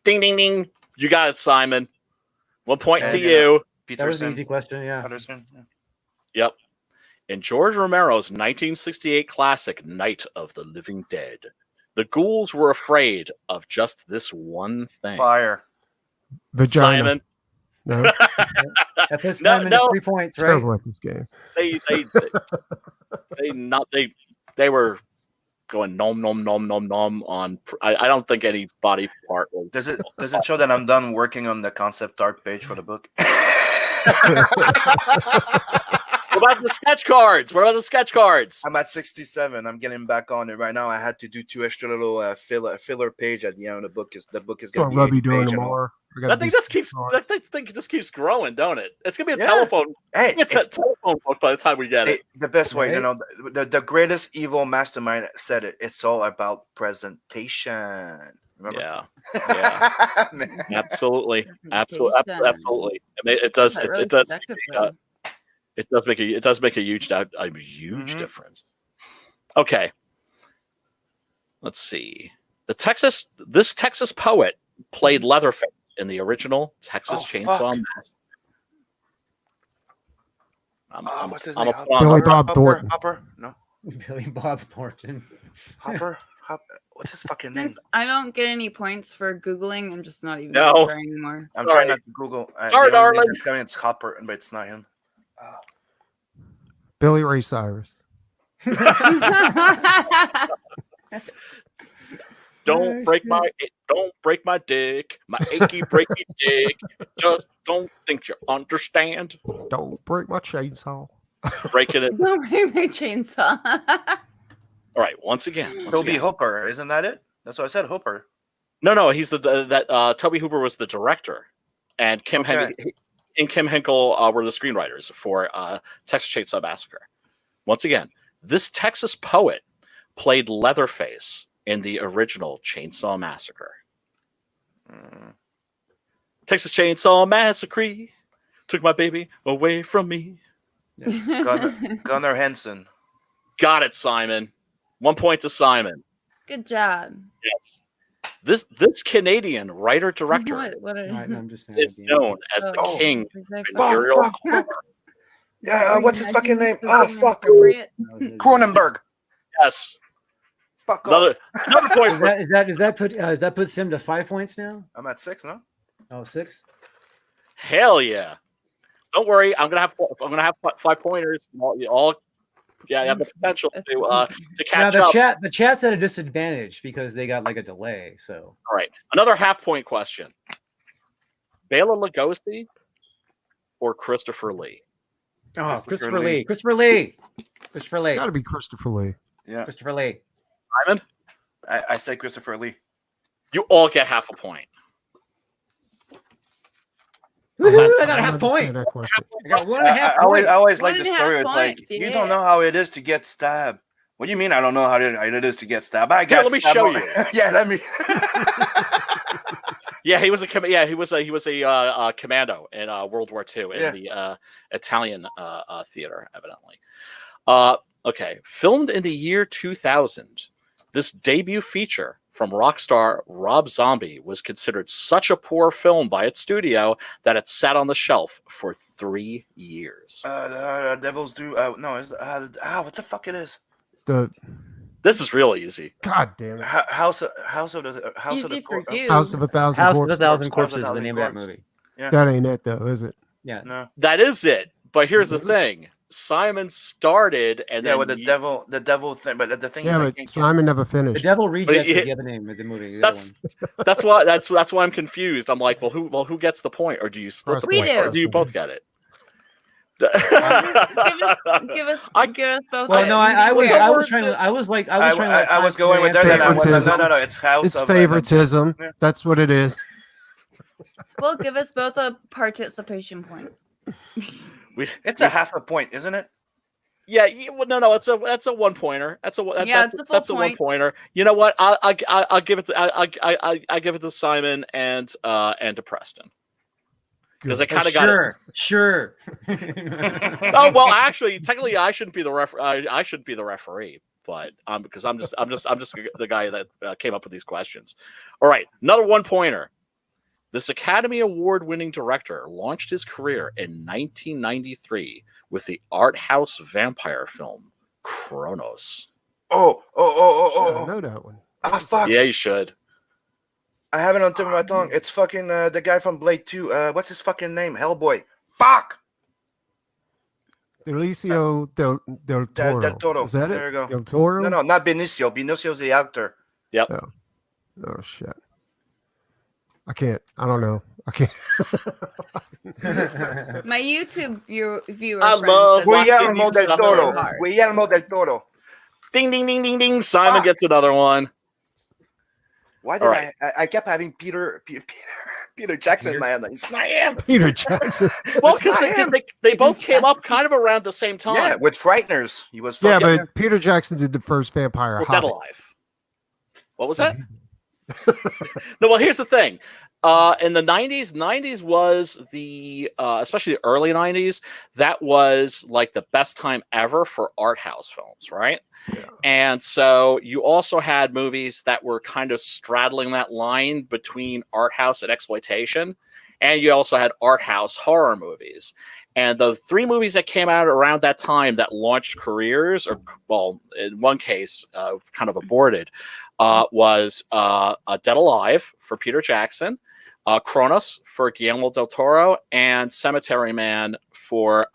Speaker 5: Ding, ding, ding. You got it, Simon. 1 point
Speaker 2: Yeah,
Speaker 5: to
Speaker 2: yeah.
Speaker 5: you.
Speaker 1: That was an
Speaker 2: Peterson.
Speaker 1: easy question, yeah.
Speaker 2: Peterson. Yeah.
Speaker 5: Yep. In George Romero's 1968 classic, Night of the Living Dead, the ghouls were afraid of just this one thing.
Speaker 2: Fire.
Speaker 6: Vagina.
Speaker 5: Simon,
Speaker 6: No,
Speaker 1: That puts
Speaker 5: No,
Speaker 1: Simon
Speaker 5: no.
Speaker 1: at 3 points, right?
Speaker 6: terrible at this game.
Speaker 5: they were going nom nom nom nom nom on. I don't think any body part was.
Speaker 2: Does it show that I'm done working on the concept art page for the book?
Speaker 5: What about the sketch cards? What about the sketch cards?
Speaker 2: I'm at 67. I'm getting back on it right now. I had to do 2 extra little filler page at the end of the book. The book is
Speaker 6: What
Speaker 2: going to
Speaker 6: Rubby
Speaker 2: be 8
Speaker 6: doing
Speaker 2: page and all.
Speaker 6: tomorrow? I gotta
Speaker 5: That thing
Speaker 6: do
Speaker 5: just keeps
Speaker 6: cards.
Speaker 5: that thing just keeps growing, don't it? It's gonna be a
Speaker 2: Yeah.
Speaker 5: telephone.
Speaker 2: Hey,
Speaker 5: It's a
Speaker 2: it's
Speaker 5: telephone book by the time we get it.
Speaker 2: the best way,
Speaker 1: Right?
Speaker 2: the greatest evil mastermind said it. It's all about presentation. Remember?
Speaker 5: Yeah, yeah,
Speaker 2: Man.
Speaker 5: absolutely,
Speaker 4: Presentation.
Speaker 5: absolutely. I mean, it does.
Speaker 4: Really
Speaker 5: It does.
Speaker 4: productive,
Speaker 5: It does make a huge
Speaker 2: Mhm.
Speaker 5: difference. Okay, let's see. This Texas poet played Leatherface in the original Texas
Speaker 2: Oh,
Speaker 5: Chainsaw
Speaker 2: fuck.
Speaker 5: Massacre.
Speaker 2: What's his
Speaker 5: I'm
Speaker 2: name?
Speaker 5: a put on-
Speaker 6: Billy Bob Thornton.
Speaker 2: Hopper? No.
Speaker 1: Billy Bob Thornton.
Speaker 2: Hopper? What's his fucking name?
Speaker 4: Since I don't get any points for Googling, I'm just not even
Speaker 5: No.
Speaker 4: gonna try anymore.
Speaker 2: I'm
Speaker 5: Sorry.
Speaker 2: trying not to Google.
Speaker 5: Sorry,
Speaker 2: the only name
Speaker 5: darling.
Speaker 2: that's coming, it's Hopper, but it's not him.
Speaker 6: Billy Ray Cyrus.
Speaker 5: Don't break my dick, my achy breaky dick. Just don't think you understand.
Speaker 6: Don't break my chainsaw.
Speaker 5: Breaking it.
Speaker 4: Don't bring my chainsaw.
Speaker 5: All right, once again.
Speaker 2: Toby Hooper, isn't that it? That's what I said, Hooper.
Speaker 5: No, he's Toby Hooper was the director, and Kim
Speaker 2: Okay.
Speaker 5: and Kim Hinkle were the screenwriters for Texas Chainsaw Massacre. Once again, this Texas poet played Leatherface in the original Chainsaw Massacre. Texas Chainsaw Massacre took my baby away from me.
Speaker 2: Gunnar Henson.
Speaker 5: Got it, Simon. 1 point to Simon.
Speaker 4: Good job.
Speaker 5: Yes. This Canadian writer-director
Speaker 1: I'm just saying
Speaker 5: is known as the king of
Speaker 2: Fuck,
Speaker 5: imperial
Speaker 2: fuck, fuck.
Speaker 5: horror.
Speaker 2: Yeah, what's his fucking name?
Speaker 4: Oh,
Speaker 2: Fuck.
Speaker 4: appropriate.
Speaker 2: Cronenberg.
Speaker 5: Yes.
Speaker 2: Fuck off.
Speaker 5: Another point for
Speaker 1: Does that put Sim to 5 points now?
Speaker 2: I'm at 6 now.
Speaker 1: Oh, 6.
Speaker 5: hell yeah. Don't worry, I'm gonna have 5 pointers. You have the potential to catch
Speaker 1: Now
Speaker 5: up.
Speaker 1: the chat's at a disadvantage because they got like a delay. So
Speaker 5: All right, another half-point question: Bela Lugosi or Christopher Lee?
Speaker 1: oh,
Speaker 2: Christopher Lee.
Speaker 1: Christopher Lee,
Speaker 6: Got to be Christopher Lee.
Speaker 2: Yeah,
Speaker 1: Christopher Lee.
Speaker 5: Simon,
Speaker 2: I say Christopher Lee.
Speaker 5: you all get half a point.
Speaker 1: Woohoo, I got a
Speaker 6: don't
Speaker 1: half
Speaker 6: understand
Speaker 1: point.
Speaker 6: that question.
Speaker 1: I got 1.5
Speaker 2: I
Speaker 1: points.
Speaker 2: always like
Speaker 4: One
Speaker 2: the
Speaker 4: and a
Speaker 2: story
Speaker 4: half
Speaker 2: with like
Speaker 4: points,
Speaker 2: you
Speaker 4: yeah.
Speaker 2: don't know how it is to get stabbed. What do you mean? I don't know how it is to get stabbed. I got
Speaker 5: let me
Speaker 2: stabbed
Speaker 5: show
Speaker 2: more-
Speaker 5: you.
Speaker 2: Yeah, let me.
Speaker 5: Yeah, he was a commando in World War II in the Italian theater, evidently. Okay, filmed in the year 2000, this debut feature from rock star Rob Zombie was considered such a poor film by its studio that it sat on the shelf for 3 years.
Speaker 2: Devils do. No, it's what the fuck it is?
Speaker 5: This is real easy.
Speaker 6: God damn it.
Speaker 2: House of the
Speaker 4: Easy for you.
Speaker 6: House of a Thousand
Speaker 1: House of a
Speaker 6: Corpses.
Speaker 1: Thousand
Speaker 2: Corpse.
Speaker 1: Corpses is the name of that
Speaker 2: Corpse.
Speaker 1: movie.
Speaker 6: That ain't it though, is it?
Speaker 1: Yeah.
Speaker 2: No.
Speaker 5: That is it. But here's the thing: Simon started, and
Speaker 2: Yeah,
Speaker 5: then
Speaker 2: with the devil thing. But the thing is,
Speaker 6: Yeah,
Speaker 2: I
Speaker 6: but
Speaker 2: can't
Speaker 6: Simon never
Speaker 1: The
Speaker 6: finished.
Speaker 1: Devil Rejects
Speaker 5: yeah,
Speaker 1: is the other name of the movie. The other
Speaker 5: That's
Speaker 1: one.
Speaker 5: that's why I'm confused. I'm like, who gets the point, or do you split the
Speaker 6: We
Speaker 5: point,
Speaker 4: do.
Speaker 5: or do you both get it?
Speaker 4: give us both.
Speaker 1: Well, no, I was
Speaker 5: words
Speaker 1: trying to.
Speaker 5: that-
Speaker 1: I was
Speaker 2: I was going with that.
Speaker 1: answer.
Speaker 2: And I went,
Speaker 6: Favoritism.
Speaker 2: no. It's House
Speaker 6: It's
Speaker 2: of
Speaker 6: favoritism.
Speaker 2: Yeah.
Speaker 6: That's what it is.
Speaker 4: Well, give us both a participation point.
Speaker 2: It's a half a point, isn't it?
Speaker 5: Yeah, well, no, that's a 1 pointer. It's a
Speaker 4: it's a full
Speaker 5: that's a 1
Speaker 4: point.
Speaker 5: pointer. You know what? I'll give it to I give it to Simon and to Preston because I kind of got it.
Speaker 1: Sure.
Speaker 5: Oh well, actually, technically, I shouldn't be the I shouldn't be the referee, but because I'm just the guy that came up with these questions. All right, another 1 pointer. This Academy Award-winning director launched his career in 1993 with the art house vampire film Kronos.
Speaker 6: I
Speaker 2: Oh.
Speaker 6: know that one.
Speaker 2: Ah, fuck.
Speaker 5: Yeah, you should.
Speaker 2: I have it on tip of my tongue. It's fucking the guy from Blade 2. What's his fucking name? Hellboy. Fuck.
Speaker 6: Delicio del Toro.
Speaker 2: Del Toro.
Speaker 6: Is that it?
Speaker 2: There you go.
Speaker 6: Del Toro?
Speaker 2: No, not Benicio. Benicio's the actor.
Speaker 5: Yep.
Speaker 6: Oh shit. I don't know. I can't.
Speaker 4: My YouTube viewer.
Speaker 5: I
Speaker 4: friend
Speaker 5: love
Speaker 4: says
Speaker 5: watching
Speaker 2: Guillermo
Speaker 5: these
Speaker 2: del
Speaker 5: stuff.
Speaker 2: Toro.
Speaker 4: Hard.
Speaker 2: Guillermo del Toro.
Speaker 5: Ding, ding, ding, ding, ding. Simon
Speaker 2: Fuck.
Speaker 5: gets another one.
Speaker 2: Why did
Speaker 5: All right.
Speaker 2: I kept having Peter Jackson in my head. Like, it's not him.
Speaker 6: Peter Jackson.
Speaker 5: Well,
Speaker 2: It's not him.
Speaker 5: because they both came up kind of around the same time.
Speaker 2: Yeah, with Frighteners. He was
Speaker 6: Yeah,
Speaker 2: fucking.
Speaker 6: but Peter Jackson did the first vampire.
Speaker 5: Well, Dead
Speaker 6: Hobbit.
Speaker 5: Alive. What was that? No, well, here's the thing. In the 90s was the especially the early 90s, that was like the best time ever for art house films, right?
Speaker 6: Yeah.
Speaker 5: And so you also had movies that were kind of straddling that line between art house and exploitation, and you also had art house horror movies. And the 3 movies that came out around that time that launched careers, or well, in one case, kind of aborted, was Dead Alive for Peter Jackson, Kronos for Guillermo del Toro, and Cemetery Man for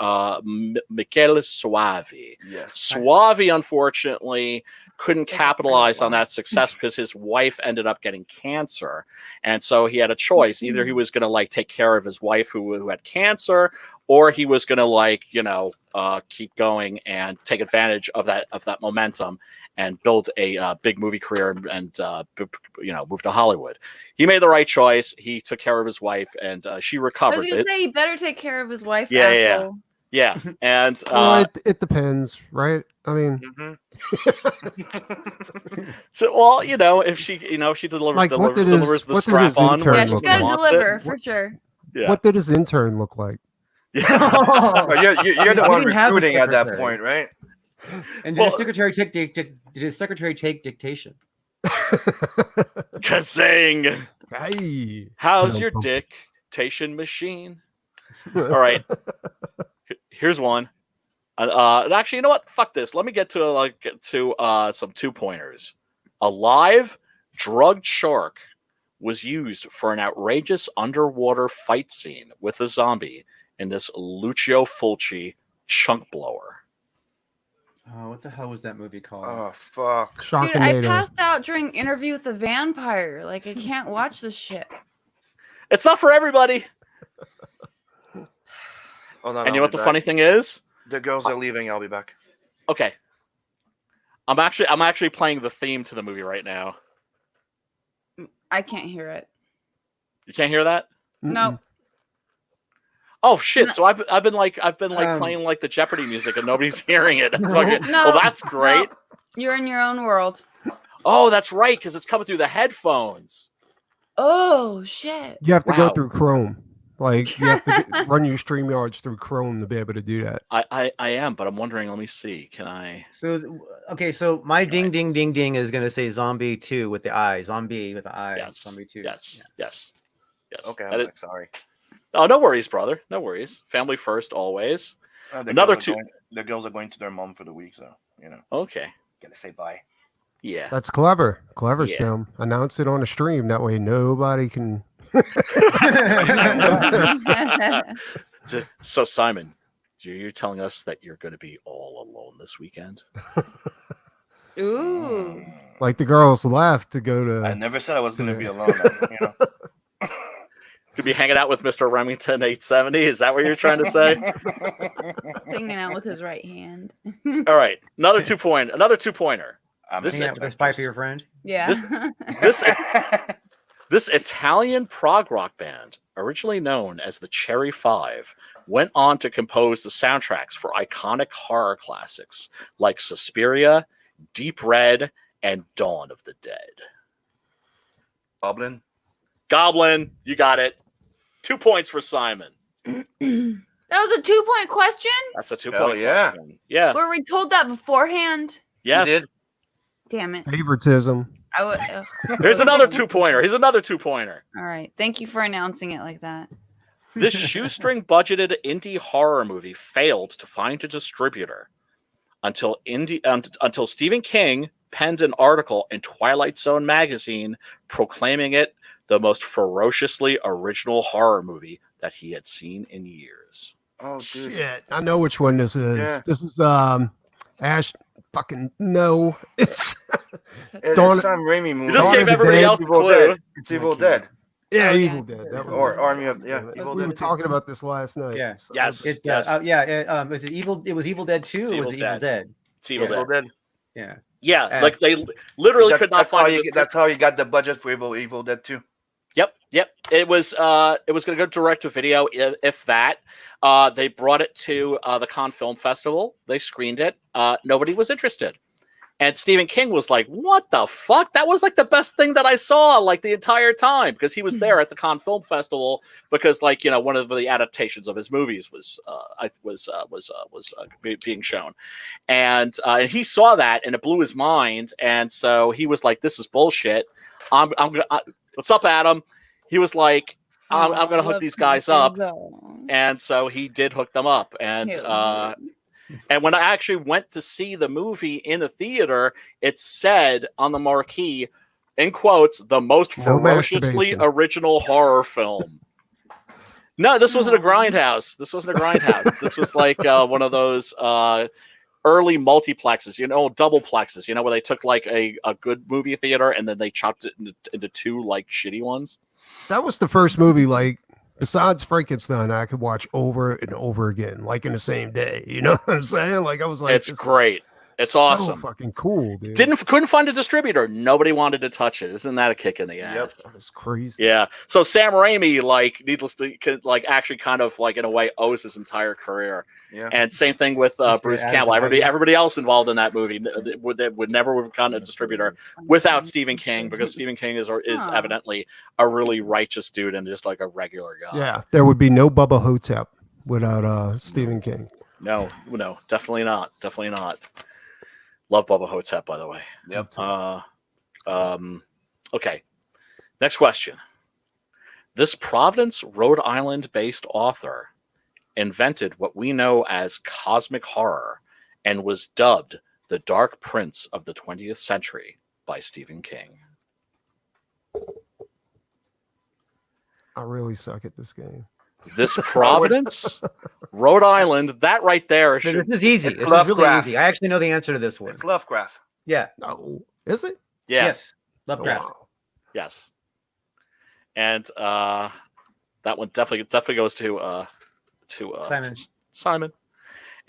Speaker 5: Michele Soavi.
Speaker 2: Yes.
Speaker 5: Soavi, unfortunately, couldn't capitalize on that success because his wife ended up getting cancer. And so he had a choice. Either he was going to like take care of his wife who had cancer, or he was going to like keep going and take advantage of that momentum and build a big movie career and move to Hollywood. He made the right choice. He took care of his wife, and she
Speaker 4: I
Speaker 5: recovered.
Speaker 4: was gonna say he better take care of his wife.
Speaker 5: Yeah,
Speaker 4: asshole.
Speaker 5: yeah. And
Speaker 6: Well, it depends, right? I mean,
Speaker 5: so well, if she delivers
Speaker 6: Like, what did his-
Speaker 5: delivers the
Speaker 6: what did his
Speaker 5: strap on,
Speaker 6: intern
Speaker 4: Yeah,
Speaker 5: when
Speaker 4: she's
Speaker 6: look
Speaker 5: she
Speaker 4: gotta
Speaker 5: wants
Speaker 4: deliver
Speaker 5: it.
Speaker 4: for sure.
Speaker 5: Yeah.
Speaker 6: what did his intern look like?
Speaker 2: But you're the
Speaker 1: We
Speaker 2: one
Speaker 1: didn't have a
Speaker 2: recruiting at that
Speaker 1: secretary.
Speaker 2: point, right?
Speaker 1: And did
Speaker 5: Well-
Speaker 1: his secretary did his secretary take dictation?
Speaker 5: Saying,
Speaker 6: Hey,
Speaker 5: how's your
Speaker 6: Dum-dum.
Speaker 5: dictation machine? All right. Here's one. Actually, you know what? Fuck this. Let me get to some 2-pointers. A live drugged shark was used for an outrageous underwater fight scene with a zombie in this Lucio Fulci chunk blower.
Speaker 1: Oh, what the hell was that movie called?
Speaker 2: Oh fuck!
Speaker 4: Dude, I
Speaker 6: Sharknado.
Speaker 4: passed out during Interview with a Vampire. Like, I can't watch this shit.
Speaker 5: It's not for everybody.
Speaker 2: Hold on,
Speaker 5: And you know what the funny thing is?
Speaker 2: The girls are leaving. I'll be back.
Speaker 5: Okay. I'm actually playing the theme to the movie right now.
Speaker 4: I can't hear it.
Speaker 5: You can't hear that?
Speaker 4: No.
Speaker 5: Oh shit!
Speaker 4: No.
Speaker 5: So I've been
Speaker 1: Um,
Speaker 5: playing like the Jeopardy music and nobody's hearing it. That's fucking,
Speaker 4: No.
Speaker 5: well, that's great.
Speaker 4: No. You're in your own world.
Speaker 5: Oh, that's right, because it's coming through the headphones.
Speaker 4: Oh shit.
Speaker 6: You have to
Speaker 5: Wow.
Speaker 6: go through Chrome. Like you have to run your StreamYards through Chrome to be able to do that.
Speaker 5: I am, but I'm wondering. Let me see. Can I?
Speaker 1: So okay, so my ding ding ding ding is gonna say zombie 2 with the eye. Zombie with the eye.
Speaker 5: Yes.
Speaker 1: Zombie 2.
Speaker 5: Yes. Yes. Yes.
Speaker 2: Okay,
Speaker 5: That
Speaker 2: I'm
Speaker 5: is-
Speaker 2: back. Sorry.
Speaker 5: oh, no worries, brother. No worries. Family first, always.
Speaker 2: The
Speaker 5: Another
Speaker 2: girls are
Speaker 5: two-
Speaker 2: going- the girls are going to their mom for the week, so
Speaker 5: Okay.
Speaker 2: gotta say bye.
Speaker 5: Yeah.
Speaker 6: That's clever. Clever,
Speaker 5: Yeah.
Speaker 6: Sam. Announce it on a stream. That way nobody can.
Speaker 5: So Simon, you're telling us that you're going to be all alone this weekend?
Speaker 4: Ooh.
Speaker 6: Like the girls left to go
Speaker 2: I
Speaker 6: to.
Speaker 2: never said I was gonna
Speaker 6: Yeah.
Speaker 2: be alone.
Speaker 5: Could be hanging out with Mr. Remington 870. Is that what you're trying to say?
Speaker 4: Hanging out with his right hand.
Speaker 5: All right. Another 2-pointer.
Speaker 2: I'm
Speaker 5: This
Speaker 1: Hang
Speaker 5: is-
Speaker 1: out with a fight for your friend.
Speaker 4: Yeah.
Speaker 5: This Italian prog rock band, originally known as the Cherry Five, went on to compose the soundtracks for iconic horror classics like Suspiria, Deep Red, and Dawn of the Dead.
Speaker 2: Goblin.
Speaker 5: Goblin, you got it. 2 points for Simon.
Speaker 4: That was a 2-point question?
Speaker 5: That's a 2
Speaker 2: Hell
Speaker 5: point.
Speaker 2: yeah.
Speaker 5: question. Yeah.
Speaker 4: Were we told that beforehand?
Speaker 5: Yes.
Speaker 2: did.
Speaker 4: Damn it.
Speaker 6: Favoritism.
Speaker 4: I would.
Speaker 5: Here's another 2-pointer. Here's another 2-pointer.
Speaker 4: All right. Thank you for announcing it like that.
Speaker 5: This shoestring budgeted indie horror movie failed to find a distributor until Stephen King penned an article in Twilight Zone magazine proclaiming it the most ferociously original horror movie that he had seen in years.
Speaker 2: Oh, dude.
Speaker 6: Shit, I know which one this is.
Speaker 2: Yeah.
Speaker 6: This is Ash. Fucking no, it's
Speaker 2: It's
Speaker 6: Dawn-
Speaker 2: Sam Raimi movie.
Speaker 5: You just
Speaker 6: Dawn
Speaker 5: gave
Speaker 6: of the
Speaker 5: everybody
Speaker 6: Dead.
Speaker 5: else a
Speaker 2: Evil
Speaker 5: clue.
Speaker 2: Dead. It's Evil Dead.
Speaker 6: yeah,
Speaker 4: Oh, yeah.
Speaker 6: Evil Dead. That was
Speaker 2: Or Army of
Speaker 6: Evil
Speaker 2: Evil
Speaker 6: We were
Speaker 2: Dead.
Speaker 6: talking about this last night.
Speaker 1: Yeah.
Speaker 6: So
Speaker 5: Yes.
Speaker 1: It,
Speaker 5: Yes.
Speaker 1: was it Evil? It was Evil Dead 2
Speaker 5: It's
Speaker 1: or was
Speaker 5: Evil
Speaker 1: it Evil
Speaker 5: Dead.
Speaker 1: Dead?
Speaker 5: It's Evil
Speaker 2: Evil
Speaker 5: Dead.
Speaker 2: Dead.
Speaker 1: Yeah.
Speaker 5: Yeah, like they literally could not
Speaker 2: That's how
Speaker 5: find
Speaker 2: you that's how you got the budget for Evil Dead 2.
Speaker 5: Yep. It was going to go direct to video, if that. They brought it to the Cannes Film Festival. They screened it. Nobody was interested. And Stephen King was like, "What the fuck? That was like the best thing that I saw like the entire time," because he was there at the Cannes Film Festival because one of the adaptations of his movies was being shown, and he saw that and it blew his mind, and so he was like, "This is bullshit. I'm gonna what's up, Adam?" He was like, I'm going to hook these guys up. And so he did hook them up. And when I actually went to see the movie in the theater, it said on the marquee, in quotes, the most ferociously original horror film. No, this wasn't a grindhouse. This was like one of those early multiplexes, doubleplexes, where they took like a good movie theater and then they chopped it into two like shitty ones.
Speaker 6: That was the first movie, like besides Frankenstein, I could watch over and over again, like in the same day. You know what I'm saying? Like I was like,
Speaker 5: It's great. It's
Speaker 6: so
Speaker 5: awesome.
Speaker 6: fucking cool, dude.
Speaker 5: Couldn't find a distributor. Nobody wanted to touch it. Isn't that a kick in the ass?
Speaker 6: That was crazy.
Speaker 5: Yeah. So Sam Raimi, like, needless to, actually kind of like in a way owes his entire career.
Speaker 2: Yeah.
Speaker 5: And same thing with Bruce Campbell. Everybody else involved in that movie would never have gotten a distributor without Stephen King, because Stephen King is evidently a really righteous dude and just like a regular guy.
Speaker 6: Yeah, there would be no Bubba Hotep without Stephen King.
Speaker 5: No, definitely not. Definitely not. Love Bubba Hotep, by the way.
Speaker 2: Yep.
Speaker 5: Okay. Next question. This Providence, Rhode Island-based author invented what we know as cosmic horror and was dubbed the Dark Prince of the 20th century by Stephen King.
Speaker 6: I really suck at this game.
Speaker 5: This Providence, Rhode Island, that right there.
Speaker 1: This is easy.
Speaker 2: It's
Speaker 1: This is really
Speaker 2: Lovecraft.
Speaker 1: easy. I actually know the answer to this one.
Speaker 2: It's Lovecraft.
Speaker 1: Yeah.
Speaker 6: No, is it?
Speaker 5: Yeah.
Speaker 1: Yes. Lovecraft.
Speaker 6: Wow.
Speaker 5: Yes. And that one definitely goes to
Speaker 1: Simon.
Speaker 5: Simon.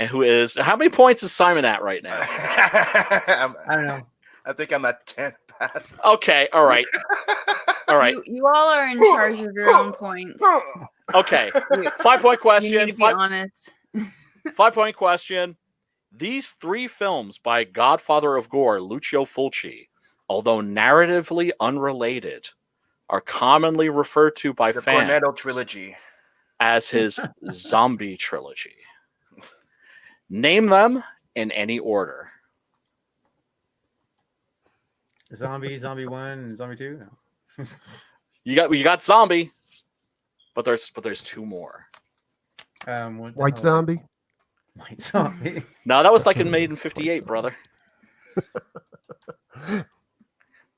Speaker 5: And who is, how many points is Simon at right now?
Speaker 1: I don't know.
Speaker 2: I think I'm at 10 pass.
Speaker 5: Okay, all right. All right.
Speaker 4: You all are in charge of your own points.
Speaker 5: Okay. 5-point question.
Speaker 4: You need to be honest.
Speaker 5: 5-point question. These 3 films by Godfather of Gore, Lucio Fulci, although narratively unrelated, are commonly referred to by
Speaker 2: The
Speaker 5: fans
Speaker 2: Cornetto trilogy.
Speaker 5: as his zombie trilogy. Name them in any order.
Speaker 1: Zombie 1, and Zombie 2? No.
Speaker 5: You got zombie, but there's 2 more.
Speaker 1: What the
Speaker 6: White
Speaker 1: hell?
Speaker 6: Zombie.
Speaker 1: White Zombie.
Speaker 5: No, that was like in Made in 58, brother.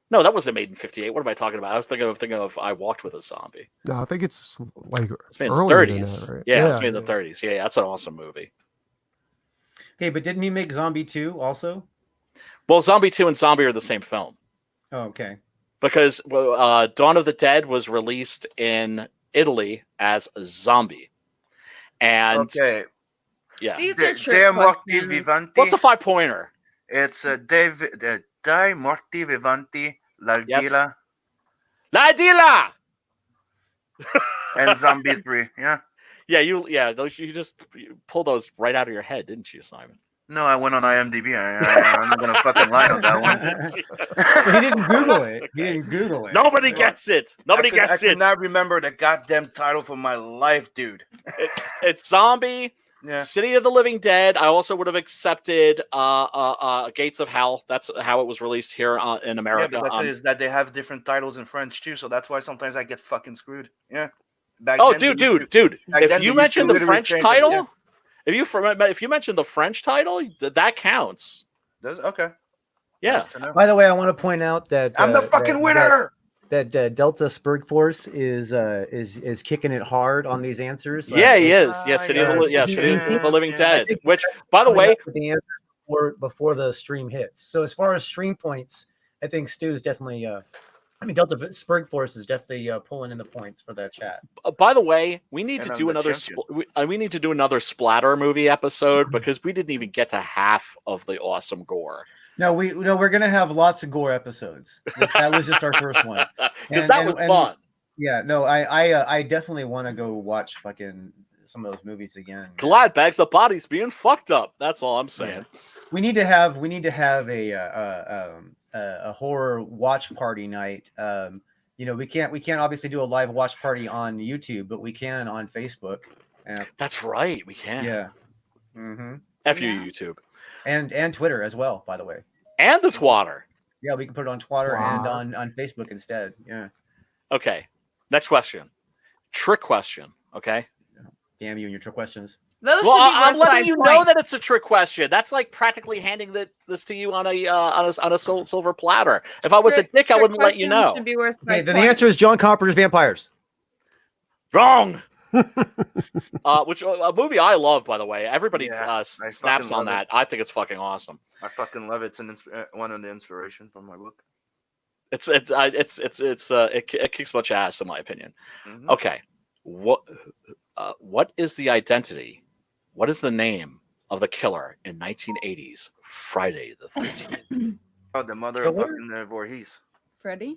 Speaker 5: No, that wasn't Made in 58. What am I talking about? I was thinking of I Walked with a Zombie.
Speaker 6: No, I think it's like
Speaker 5: It's made in the
Speaker 6: earlier than
Speaker 5: 30s.
Speaker 6: that, right?
Speaker 5: Yeah, it's made in the 30s. Yeah, that's an awesome movie.
Speaker 1: Okay, but didn't he make Zombie 2 also?
Speaker 5: Well, Zombie 2 and Zombie are the same film.
Speaker 1: Oh, okay.
Speaker 5: Because Dawn of the Dead was released in Italy as Zombie. And
Speaker 2: Okay.
Speaker 5: yeah.
Speaker 4: These are
Speaker 2: De
Speaker 4: trick
Speaker 2: Morti
Speaker 4: questions.
Speaker 2: Vivanti.
Speaker 5: What's a 5-pointer?
Speaker 2: It's Dai Morti Vivanti, L'Aldila,
Speaker 5: La Dila!
Speaker 2: and Zombie 3. Yeah.
Speaker 5: Yeah, you just pull those right out of your head, didn't you, Simon?
Speaker 2: No, I went on IMDb. I'm not going to fucking lie on that one.
Speaker 1: So he didn't Google it. He didn't Google it.
Speaker 5: Nobody gets it. Nobody
Speaker 2: I
Speaker 5: gets
Speaker 2: could
Speaker 5: it.
Speaker 2: not remember the goddamn title for my life, dude.
Speaker 5: It's Zombie,
Speaker 2: Yeah.
Speaker 5: City of the Living Dead. I also would have accepted Gates of Hell. That's how it was released here in
Speaker 2: Yeah,
Speaker 5: America.
Speaker 2: but that's is that they have different titles in French too, so that's why sometimes I get fucking screwed. Yeah. Back
Speaker 5: Oh,
Speaker 2: then, they
Speaker 5: dude!
Speaker 2: used to- back
Speaker 5: If
Speaker 2: then
Speaker 5: you
Speaker 2: they used to
Speaker 5: mention the
Speaker 2: literally
Speaker 5: French
Speaker 2: change it,
Speaker 5: title,
Speaker 2: yeah.
Speaker 5: if you mention the French title, that counts.
Speaker 2: Okay.
Speaker 5: Yeah.
Speaker 2: Nice to know.
Speaker 1: By the way, I want to point out that
Speaker 2: I'm the fucking winner.
Speaker 1: That Delta Spurg Force is kicking it hard on these answers.
Speaker 5: Yeah, he is. Yeah, City of the Living Dead. Which, by the way,
Speaker 1: the answer before the stream hits. So as far as stream points, I think Stu is definitely. Delta Spurg Force is definitely pulling in the points for that chat.
Speaker 5: by the way, we need
Speaker 2: And
Speaker 5: to
Speaker 2: I'm
Speaker 5: do
Speaker 2: the
Speaker 5: another.
Speaker 2: champion.
Speaker 5: We need to do another splatter movie episode because we didn't even get to half of the awesome gore.
Speaker 1: No, we're gonna have lots of gore episodes. That was just our first one.
Speaker 5: Because that was fun.
Speaker 1: Yeah, no, I definitely want to go watch fucking some of those movies again.
Speaker 5: Glad bags of bodies being fucked up. That's all I'm saying.
Speaker 1: We need to have a horror watch party night. We can't obviously do a live watch party on YouTube, but we can on Facebook.
Speaker 5: That's right. We can.
Speaker 1: Yeah. Mm-hmm.
Speaker 5: F you,
Speaker 4: Yeah.
Speaker 5: YouTube.
Speaker 1: And Twitter as well, by the way.
Speaker 5: And the Twatter.
Speaker 1: Yeah, we can put it on Twitter and
Speaker 6: Wow.
Speaker 1: on Facebook instead. Yeah.
Speaker 5: Okay. Next question. Trick question. Okay.
Speaker 1: Damn you and your trick questions.
Speaker 4: Those
Speaker 5: Well,
Speaker 4: should be
Speaker 5: I'm
Speaker 4: worth
Speaker 5: letting
Speaker 4: 5
Speaker 5: you know
Speaker 4: points.
Speaker 5: that it's a trick question. That's like practically handing this to you on a silver platter. If I was a dick, I
Speaker 4: Trick
Speaker 5: wouldn't let you
Speaker 4: questions
Speaker 5: know.
Speaker 4: Should be worth 5
Speaker 1: Okay, then the
Speaker 4: points.
Speaker 1: answer is John Carpenter's Vampires.
Speaker 5: Wrong. Which a movie I love, by the way. Everybody
Speaker 2: Yeah, I
Speaker 5: snaps
Speaker 2: fucking
Speaker 5: on
Speaker 2: love
Speaker 5: that.
Speaker 2: it.
Speaker 5: I think it's fucking awesome.
Speaker 2: I fucking love it. It's one of the inspiration from my book.
Speaker 5: It kicks much ass in my opinion.
Speaker 2: Mhm.
Speaker 5: Okay, What is the identity? What is the name of the killer in 1980s Friday the 13th?
Speaker 2: Oh, the mother of
Speaker 1: Killer?
Speaker 2: fucking Voorhees.
Speaker 4: Freddy?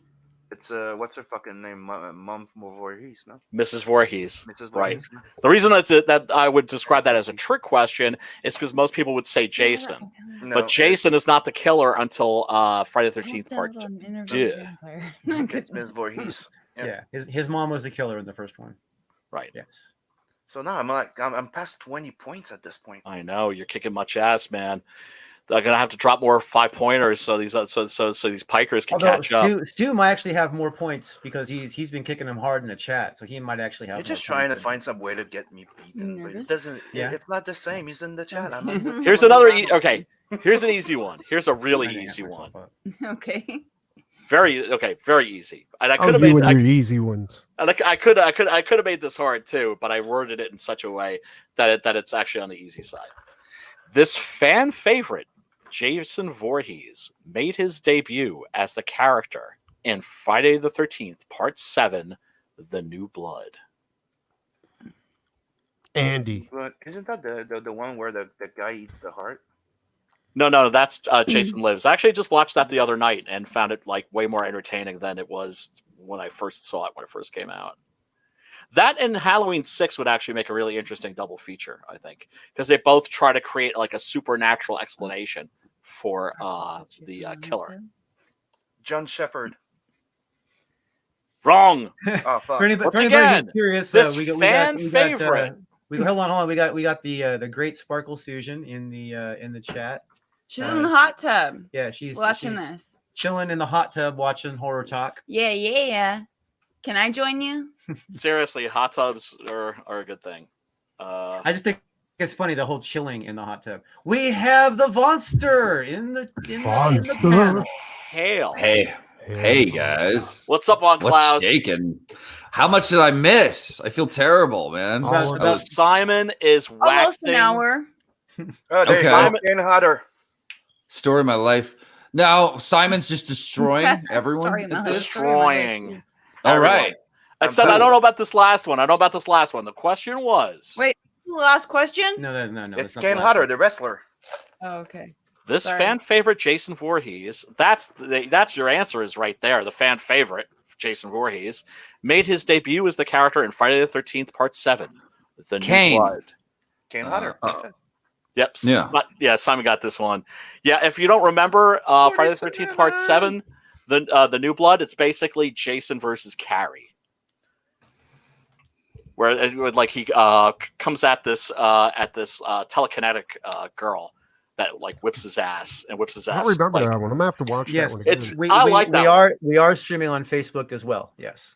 Speaker 2: It's what's her fucking name? Mom Voorhees, no?
Speaker 5: Mrs. Voorhees.
Speaker 2: Mrs.
Speaker 5: Right.
Speaker 2: Voorhees. Yeah.
Speaker 5: The reason that I would describe that as a trick question is because most people would say Jason,
Speaker 2: No,
Speaker 5: but Jason is not the killer until Friday the 13th Part
Speaker 4: Two.
Speaker 5: 2.
Speaker 2: it's Miss Voorhees.
Speaker 1: Yeah, his mom was the killer in the first one.
Speaker 5: Right.
Speaker 1: Yes.
Speaker 2: So now I'm past 20 points at this point.
Speaker 5: I know you're kicking much ass, man. They're gonna have to drop more 5-pointers so these pikers can
Speaker 1: Although
Speaker 5: catch up.
Speaker 1: Stu might actually have more points because he's been kicking them hard in the chat, so he might actually have.
Speaker 2: You're
Speaker 1: more
Speaker 2: just trying to
Speaker 1: points.
Speaker 2: find some way to get me beaten, but it
Speaker 4: Nervous?
Speaker 2: doesn't.
Speaker 1: Yeah.
Speaker 2: It's not the same. He's in the chat. I'm not,
Speaker 5: Here's another. Okay, here's an easy one. Here's a really
Speaker 1: I can't
Speaker 5: easy
Speaker 1: amp
Speaker 5: one.
Speaker 1: myself up.
Speaker 4: Okay.
Speaker 5: Very easy. And I could have
Speaker 6: you
Speaker 5: made.
Speaker 6: and your easy ones.
Speaker 5: I could have made this hard too, but I worded it in such a way that it's actually on the easy side. This fan favorite, Jason Voorhees, made his debut as the character in Friday the 13th, Part 7, The New Blood.
Speaker 6: Andy.
Speaker 2: but isn't that the one where the guy eats the heart?
Speaker 5: No, that's Jason Lives. I actually just watched that the other night and found it like way more entertaining than it was when I first saw it when it first came out. That and Halloween 6 would actually make a really interesting double feature, I think, because they both try to create like a supernatural explanation for the killer.
Speaker 2: John Shepherd.
Speaker 5: Wrong.
Speaker 2: Oh fuck.
Speaker 1: For anybody,
Speaker 5: Once
Speaker 1: for anybody who's
Speaker 5: again,
Speaker 1: curious,
Speaker 5: this
Speaker 1: we got
Speaker 5: favorite.
Speaker 1: hold on. We got the great Sparkle Susan in the chat.
Speaker 4: She's in the hot tub
Speaker 1: Yeah, she's
Speaker 4: watching
Speaker 1: she's
Speaker 4: this.
Speaker 1: chilling in the hot tub watching Horror Talk.
Speaker 4: Yeah. Can I join you?
Speaker 5: Seriously, hot tubs are a good thing.
Speaker 1: I just think it's funny the whole chilling in the hot tub. We have the Vonster in the
Speaker 6: Vonster.
Speaker 1: panel.
Speaker 5: Hail.
Speaker 7: Hey guys,
Speaker 5: What's up on
Speaker 7: what's
Speaker 5: Clouds?
Speaker 7: shaking? How much did I miss? I feel terrible, man.
Speaker 1: Oh,
Speaker 7: I was-
Speaker 5: Simon is
Speaker 4: Almost
Speaker 5: waxing.
Speaker 4: an hour.
Speaker 2: Oh, there you
Speaker 7: Okay.
Speaker 2: go. Getting hotter.
Speaker 7: story of my life. Now Simon's just destroying everyone.
Speaker 4: Sorry,
Speaker 7: at
Speaker 4: Mel.
Speaker 7: this-
Speaker 5: Destroying.
Speaker 7: All
Speaker 5: everyone.
Speaker 7: right.
Speaker 5: Except I don't know about this last one. The question was
Speaker 4: Wait, the last question?
Speaker 1: No.
Speaker 2: It's
Speaker 1: not the
Speaker 2: getting
Speaker 1: last
Speaker 2: hotter.
Speaker 1: one.
Speaker 2: The wrestler.
Speaker 4: Oh, okay.
Speaker 5: this
Speaker 4: Sorry.
Speaker 5: fan favorite Jason Voorhees. That's your answer is right there. The fan favorite Jason Voorhees made his debut as the character in Friday the 13th Part 7, The New
Speaker 7: Kane.
Speaker 5: Blood.
Speaker 2: Getting hotter.
Speaker 5: Yep.
Speaker 7: Yeah.
Speaker 5: Simon got this one. Yeah. If you don't remember, Friday the 13th Part 7, the New Blood. It's basically Jason versus Carrie, where it would like he comes at this telekinetic girl that like whips his ass.
Speaker 6: I don't remember
Speaker 5: like-
Speaker 6: that one. I'm gonna have to watch
Speaker 1: Yes,
Speaker 6: that one again.
Speaker 5: it's-
Speaker 1: We,
Speaker 5: I
Speaker 1: we,
Speaker 5: like that
Speaker 1: we
Speaker 5: one.
Speaker 1: are streaming on Facebook as well. Yes.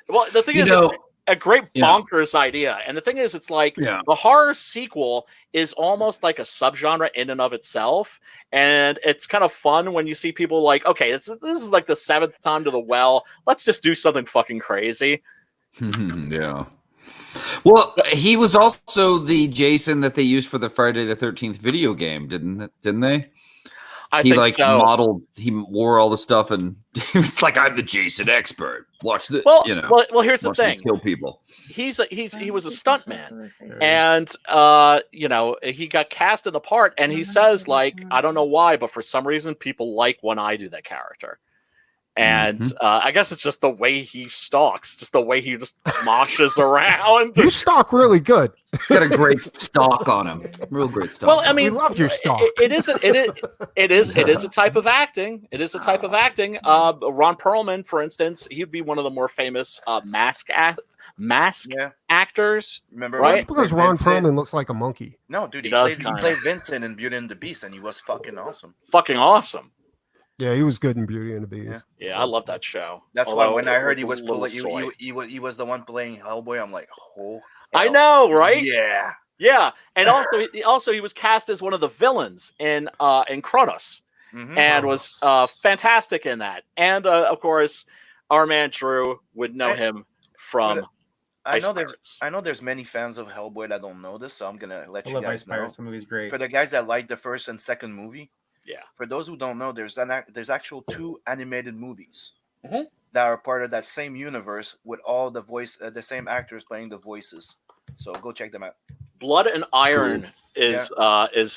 Speaker 5: Well, the thing
Speaker 7: You
Speaker 5: is,
Speaker 7: know-
Speaker 5: it's a great
Speaker 7: Yeah.
Speaker 5: bonkers idea, and the thing is, it's like
Speaker 7: Yeah.
Speaker 5: the horror sequel is almost like a subgenre in and of itself, and it's kind of fun when you see people like, okay, this is like the 7th time to the well. Let's just do something fucking crazy.
Speaker 7: Yeah. Well, he was also the Jason that they used for the Friday the 13th video game, didn't they?
Speaker 5: I
Speaker 7: He
Speaker 5: think
Speaker 7: like
Speaker 5: so.
Speaker 7: modeled. He wore all the stuff, and he was like, "I'm the Jason expert. Watch the,
Speaker 5: Well,
Speaker 7: you know,
Speaker 5: well, here's the
Speaker 7: watch me
Speaker 5: thing.
Speaker 7: kill people."
Speaker 5: He was a stuntman.
Speaker 1: Sure.
Speaker 5: And he got cast in the part, and he says like, I don't know why, but for some reason people like when I do that character. And I guess it's just the way he stalks, just the way he just moshes around.
Speaker 6: You stalk really good.
Speaker 7: He's got a great stock on him. Real great stock.
Speaker 5: Well, I
Speaker 7: on him.
Speaker 5: mean,
Speaker 6: We love your stalk.
Speaker 5: It is a type of acting. It is a type of acting. Ron Perlman, for instance, he'd be one of the more famous mask
Speaker 2: Yeah.
Speaker 5: actors.
Speaker 2: Remember?
Speaker 5: Right.
Speaker 2: when
Speaker 6: That's
Speaker 2: he
Speaker 6: because
Speaker 2: played
Speaker 6: Ron
Speaker 2: Vincent?
Speaker 6: Perlman looks like a monkey.
Speaker 2: No, dude,
Speaker 5: He
Speaker 2: he,
Speaker 5: does
Speaker 2: played, he
Speaker 5: kinda.
Speaker 2: played Vincent in Beauty and the Beast, and he was fucking awesome.
Speaker 5: Fucking awesome.
Speaker 6: Yeah, he was good in Beauty and the Beast.
Speaker 5: Yeah, I love that show.
Speaker 2: That's why
Speaker 5: Although
Speaker 2: when I heard
Speaker 5: with
Speaker 2: he
Speaker 5: a
Speaker 2: was
Speaker 5: little
Speaker 2: playing,
Speaker 5: soy.
Speaker 2: he was the one playing Hellboy. I'm like, oh,
Speaker 5: I
Speaker 2: hell.
Speaker 5: know, right?
Speaker 2: Yeah.
Speaker 5: Yeah, and also he was cast as one of the villains in Kronos,
Speaker 2: Mhm.
Speaker 5: and was fantastic in that. And of course, our man Drew would know him from
Speaker 2: I
Speaker 5: Ice
Speaker 2: know
Speaker 5: Pirates.
Speaker 2: there's many fans of Hellboy that don't know this, so I'm gonna let
Speaker 1: I
Speaker 2: you
Speaker 1: love
Speaker 2: guys
Speaker 1: Ice
Speaker 2: know.
Speaker 1: Pirates. The movie's great.
Speaker 2: For the guys that like the first and second movie,
Speaker 5: Yeah.
Speaker 2: For those who don't know, there's actual 2 animated movies that are part of that same universe with all the same actors playing the voices. So go check them out.
Speaker 5: Blood and Iron is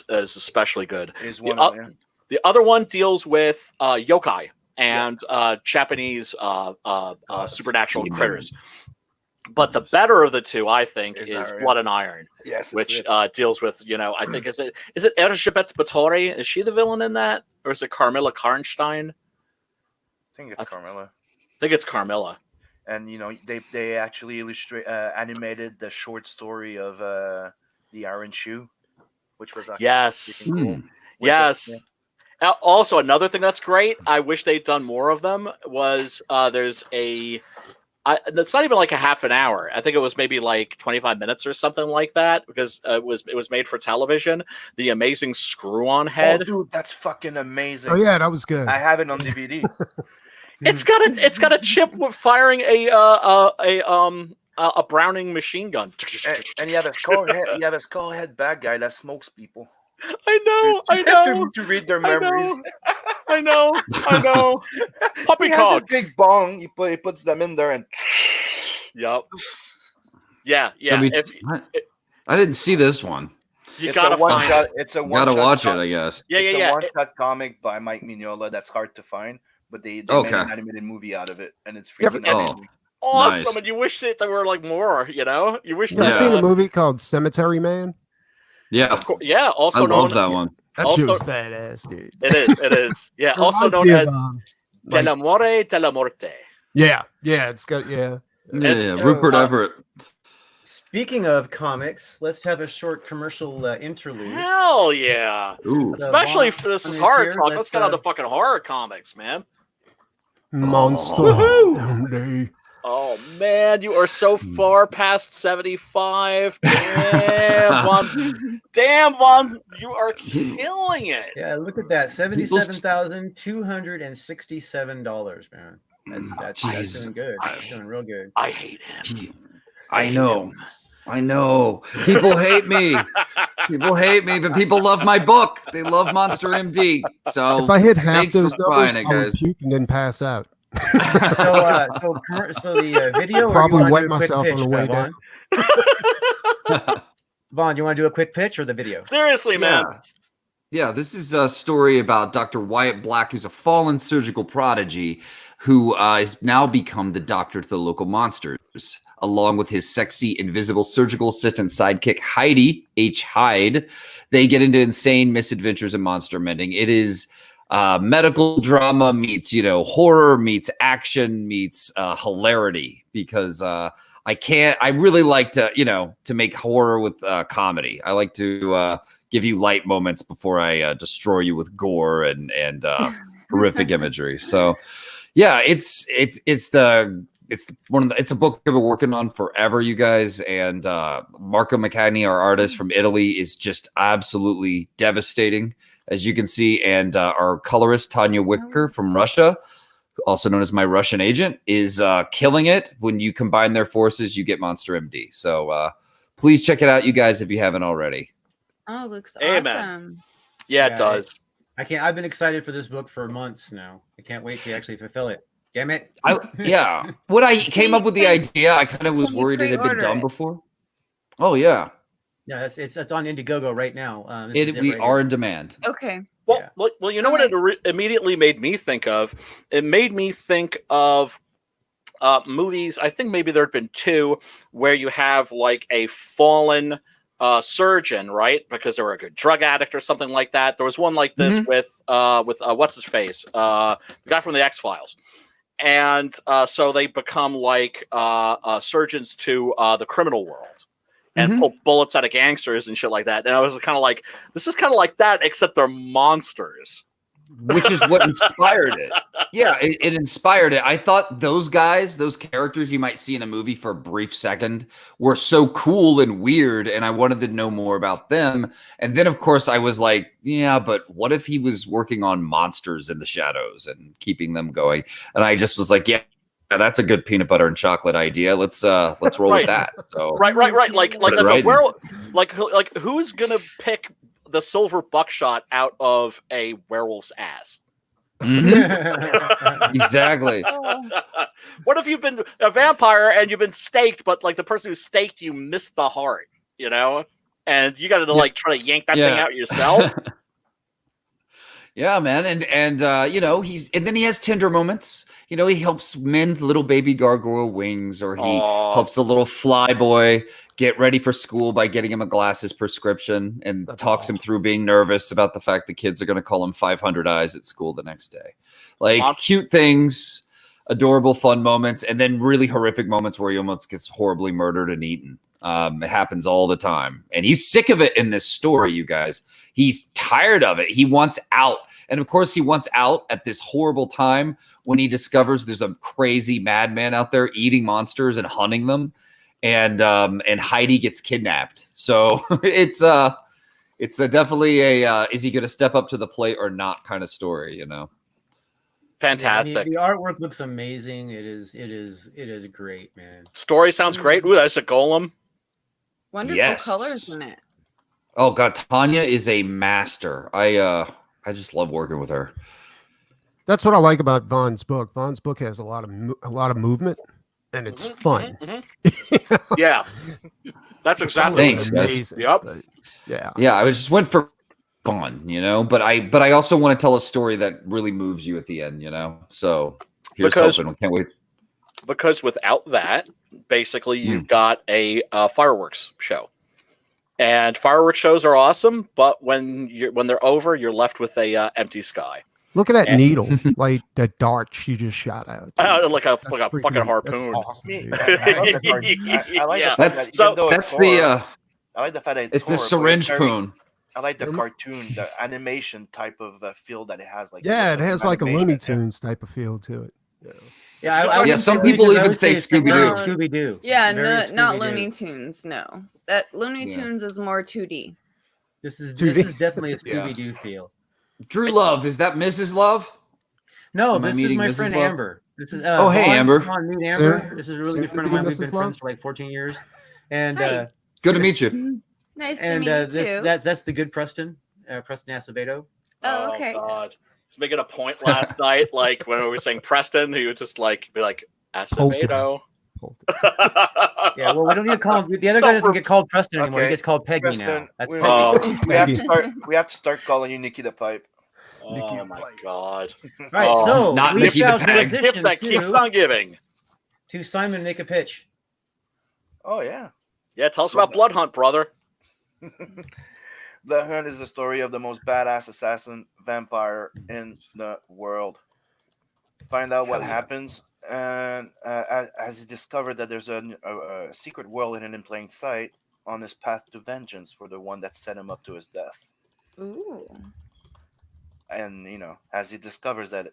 Speaker 5: especially good.
Speaker 2: Is one of them.
Speaker 5: The other one deals with yokai and Japanese supernatural critters. But the better of the two, I think, is Blood and Iron.
Speaker 2: Yes,
Speaker 5: which deals with, I think is it Erzsébet Báthory? Is she the villain in that, or is it Carmilla Karnstein?
Speaker 2: I think it's Carmilla.
Speaker 5: I think it's Carmilla.
Speaker 2: And they actually animated the short story of the Iron Shoe, which was cool.
Speaker 5: Yes. Also, another thing that's great, I wish they'd done more of them, was there's it's not even like a half an hour. I think it was maybe like 25 minutes or something like that, because it was made for television. The Amazing Screw-On Head.
Speaker 2: Oh, dude, that's fucking amazing.
Speaker 6: Oh yeah, that was good.
Speaker 2: I have it on DVD.
Speaker 5: It's got a chip with firing a Browning machine gun.
Speaker 2: And you have a skull head bad guy that smokes people.
Speaker 5: I know.
Speaker 2: To read their memories.
Speaker 5: I know. Puppy
Speaker 2: he has a big bong. He puts them in there and.
Speaker 5: Yep. Yeah.
Speaker 7: I didn't see this one.
Speaker 5: You gotta find it.
Speaker 2: It's a one.
Speaker 7: Gotta watch it, I guess.
Speaker 2: It's a one-shot comic by Mike Mignola that's hard to find, but they made an animated movie out of it, and it's freaking
Speaker 5: awesome. Nice. And you wish that there were like more. You wish.
Speaker 6: You've seen a movie called Cemetery Man?
Speaker 5: Yeah. Yeah. Also,
Speaker 7: I love that one.
Speaker 6: That shit was badass, dude.
Speaker 5: It is. Yeah. Also known as Dell'amore della morte.
Speaker 6: Yeah. It's got
Speaker 7: Rupert Everett.
Speaker 1: Speaking of comics, let's have a short commercial interlude.
Speaker 5: Hell yeah!
Speaker 7: Ooh.
Speaker 5: Especially if this is horror talk. Let's get on the fucking horror comics, man.
Speaker 6: Monster.
Speaker 5: Oh man, you are so far past 75. Damn, Vaughn, you are killing it.
Speaker 1: Yeah, look at that. $77,267, man. That's doing good. That's doing real good.
Speaker 5: I hate him.
Speaker 7: I know. People hate me. But people love my book. They love Monster MD. So
Speaker 6: if I hit half those numbers,
Speaker 7: it,
Speaker 6: I would puke and then pass out.
Speaker 1: So the video.
Speaker 6: Probably wet myself on the way down.
Speaker 1: Vaughn, do you want to do a quick pitch or the video?
Speaker 5: Seriously, man.
Speaker 7: Yeah, this is a story about Dr. Wyatt Black, who's a fallen surgical prodigy who has now become the doctor to the local monsters, along with his sexy, invisible surgical assistant sidekick, Heidi, H. Hyde. They get into insane misadventures and monster mending. It is medical drama meets, horror meets action meets hilarity, because I really like to make horror with comedy. I like to give you light moments before I destroy you with gore and horrific imagery. So yeah, it's a book I've been working on forever, you guys. And Marco Meccani, our artist from Italy, is just absolutely devastating, as you can see. And our colorist, Tanya Wicker from Russia, also known as my Russian agent, is killing it. When you combine their forces, you get Monster MD. So please check it out, you guys, if you haven't already.
Speaker 4: Oh, looks
Speaker 5: Amen.
Speaker 4: awesome.
Speaker 5: Yeah, it does.
Speaker 1: I've been excited for this book for months now. I can't wait to actually fulfill it. Damn it.
Speaker 7: When I came up with the idea, I kind of was worried it had been done before. Oh, yeah.
Speaker 1: Yeah, it's on Indiegogo right now.
Speaker 7: We are in demand.
Speaker 4: Okay.
Speaker 5: Well, you know what it immediately made me think of? It made me think of movies. I think maybe there had been two where you have like a fallen surgeon, right? Because they were a good drug addict or something like that. There was one like this with what's his face, the guy from the X-Files, and so they become like surgeons to the criminal world and pull bullets out of gangsters and shit like that. And I was kind of like, this is kind of like that, except they're monsters.
Speaker 7: Which is what inspired it. Yeah, it inspired it. I thought those guys, those characters you might see in a movie for a brief second, were so cool and weird, and I wanted to know more about them. And then, of course, I was like, yeah, but what if he was working on monsters in the shadows and keeping them going? And I just was like, yeah, that's a good peanut butter and chocolate idea. Let's roll with that. So
Speaker 5: right. Like if a werewolf, like who's gonna pick the silver buckshot out of a werewolf's ass?
Speaker 7: Mm-hmm. Exactly.
Speaker 5: What if you've been a vampire and you've been staked, but like the person who staked you missed the heart, you know, and you got to like try to yank that thing out yourself.
Speaker 7: Yeah, man, and you know, then he has tender moments. You know, he helps mend little baby gargoyle wings, or he helps the little fly boy get ready for school by getting him a glasses prescription, and talks him through being nervous about the fact the kids are going to call him 500 eyes at school the next day. Like cute things, adorable fun moments, and then really horrific moments where he almost gets horribly murdered and eaten. It happens all the time, and he's sick of it in this story, you guys. He's tired of it. He wants out, and of course he wants out at this horrible time when he discovers there's a crazy madman out there eating monsters and hunting them, and Heidi gets kidnapped. So it's definitely a is he going to step up to the plate or not kind of story, you know.
Speaker 5: Fantastic.
Speaker 1: Yeah, the artwork looks amazing. It is great, man.
Speaker 5: Story sounds great. Ooh, that's a golem.
Speaker 4: Wonderful colors in it.
Speaker 7: Oh God, Tanya is a master. I just love working with her.
Speaker 6: That's what I like about Vaughn's book. Vaughn's book has a lot of movement, and it's fun.
Speaker 5: Yeah, that's exactly.
Speaker 7: Thanks.
Speaker 5: Yep.
Speaker 6: Yeah.
Speaker 7: I just went for fun, you know, but I also want to tell a story that really moves you at the end, you know. So here's hoping. We can't wait.
Speaker 5: Because without that, basically, you've got a fireworks show, and fireworks shows are awesome. But when they're over, you're left with a empty sky.
Speaker 6: Look at that needle, like that dart she just shot out.
Speaker 5: Like a fucking harpoon.
Speaker 6: Awesome,
Speaker 2: I like the fact that
Speaker 7: so
Speaker 2: even though
Speaker 7: that's
Speaker 2: horror,
Speaker 7: the
Speaker 2: I like the fact that
Speaker 7: it's a syringe poon.
Speaker 2: I like the cartoon, the animation type of feel that it has. Like
Speaker 6: it has like a Looney Tunes type of feel to it.
Speaker 1: Yeah,
Speaker 7: some people even say Scooby-Doo.
Speaker 1: Scooby-Doo.
Speaker 4: Yeah,
Speaker 1: Very
Speaker 4: not
Speaker 1: Scooby-Doo.
Speaker 4: Looney Tunes. No, that Looney Tunes is more 2D.
Speaker 1: This is
Speaker 6: 2D.
Speaker 1: definitely a Scooby-Doo feel.
Speaker 7: Drew Love, is that Mrs. Love?
Speaker 1: No,
Speaker 7: Am I
Speaker 1: this is
Speaker 7: meeting
Speaker 1: my
Speaker 7: Mrs.
Speaker 1: friend
Speaker 7: Love?
Speaker 1: Amber. This is
Speaker 7: hey,
Speaker 1: Vaughn,
Speaker 7: Amber.
Speaker 1: Meet Amber.
Speaker 6: Soon-
Speaker 1: This is a really good
Speaker 6: soon
Speaker 1: friend of
Speaker 6: to be
Speaker 1: mine. We've been
Speaker 6: Mrs.
Speaker 1: friends
Speaker 6: Love?
Speaker 1: for like 14 years, and
Speaker 4: Hi.
Speaker 7: Good to meet you.
Speaker 4: Nice to
Speaker 1: and
Speaker 4: meet you
Speaker 1: this
Speaker 4: too.
Speaker 1: that's the good Preston Acevedo.
Speaker 4: Oh, okay.
Speaker 5: God. He's making a point last night, like when we were saying Preston, he would just like be like Acevedo.
Speaker 1: Yeah, well, we don't need to call him. The other guy doesn't get called Preston anymore. He gets called Peggy
Speaker 2: Preston,
Speaker 1: now. That's
Speaker 2: we
Speaker 1: Peggy.
Speaker 2: we have to start calling you Nikki the Pipe.
Speaker 5: Oh my God!
Speaker 1: Right, so
Speaker 7: not
Speaker 1: we
Speaker 7: Nikki the
Speaker 1: shall do
Speaker 7: Peg.
Speaker 1: addition
Speaker 5: Gift that keeps on giving.
Speaker 1: to Simon make a pitch.
Speaker 2: Oh yeah.
Speaker 5: Yeah, tell us about Blood Hunt, brother.
Speaker 2: Blood Hunt is the story of the most badass assassin vampire in the world. Find out what happens, and as he discovered that there's a secret world hidden in plain sight on his path to vengeance for the one that set him up to his death.
Speaker 4: Ooh.
Speaker 2: And as he discovers that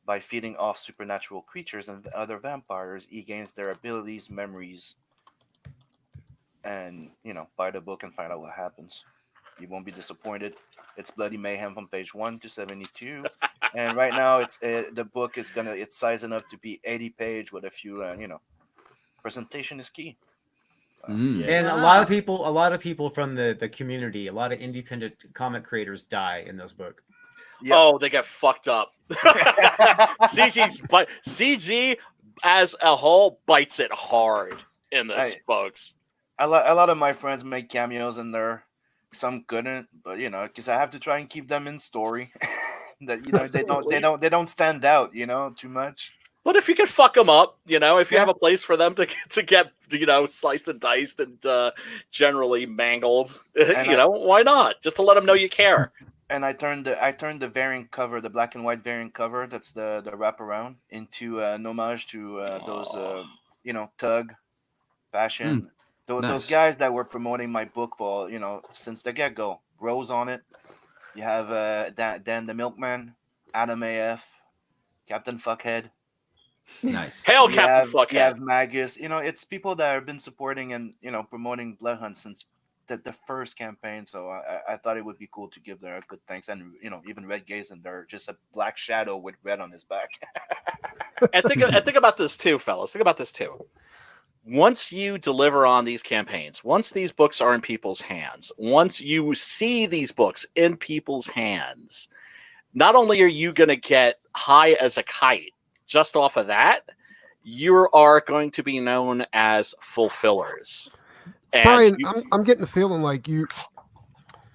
Speaker 2: by feeding off supernatural creatures and other vampires, he gains their abilities, memories, and buy the book and find out what happens. You won't be disappointed. It's Bloody Mayhem from page 1 to 72, and right now the book is it's sizing up to be 80-page with a few presentation is key.
Speaker 1: And a lot of people from the community, a lot of independent comic creators die in those books.
Speaker 2: Yep.
Speaker 5: Oh, they get fucked up. CG as a whole bites it hard in this, folks.
Speaker 2: A lot of my friends make cameos in there. Some couldn't, but because I have to try and keep them in story. That they don't stand out, too much.
Speaker 5: But if you can fuck them up, if you have a place for them to get sliced and diced and generally mangled, why not? Just to let them know you care.
Speaker 2: And I turned the variant cover, the black and white variant cover, that's the wraparound, into an homage to those Tug, Passion, those guys that were promoting my book for since the get go. Rose on it. You have Dan the Milkman, Adam AF, Captain Fuckhead.
Speaker 7: Nice.
Speaker 5: Hail Captain Fuckhead.
Speaker 2: You have Magus. It's people that have been supporting and promoting Blood Hunt since the first campaign. So I thought it would be cool to give their good thanks, and even Red Gaze, and they're just a black shadow with red on his back.
Speaker 5: And think about this too, fellas. Think about this too. Once you deliver on these campaigns, once these books are in people's hands, once you see these books in people's hands, not only are you going to get high as a kite. Just off of that, you are going to be known as fulfillers. And
Speaker 6: Brian,
Speaker 5: you,
Speaker 6: I'm getting the feeling like you,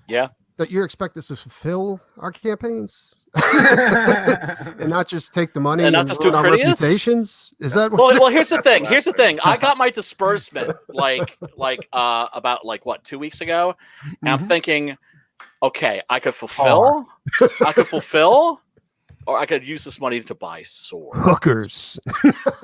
Speaker 5: yeah,
Speaker 6: that you expect us to fulfill our campaigns. And not just take the money
Speaker 5: And
Speaker 6: and
Speaker 5: not just do
Speaker 6: ruin our
Speaker 5: Critias?
Speaker 6: reputations. Is that what?
Speaker 5: well, here's the thing. Here's the thing. I got my disbursement about what 2 weeks ago, and I'm thinking, okay, I could fulfill, or I could use this money to buy swords.
Speaker 6: Hookers.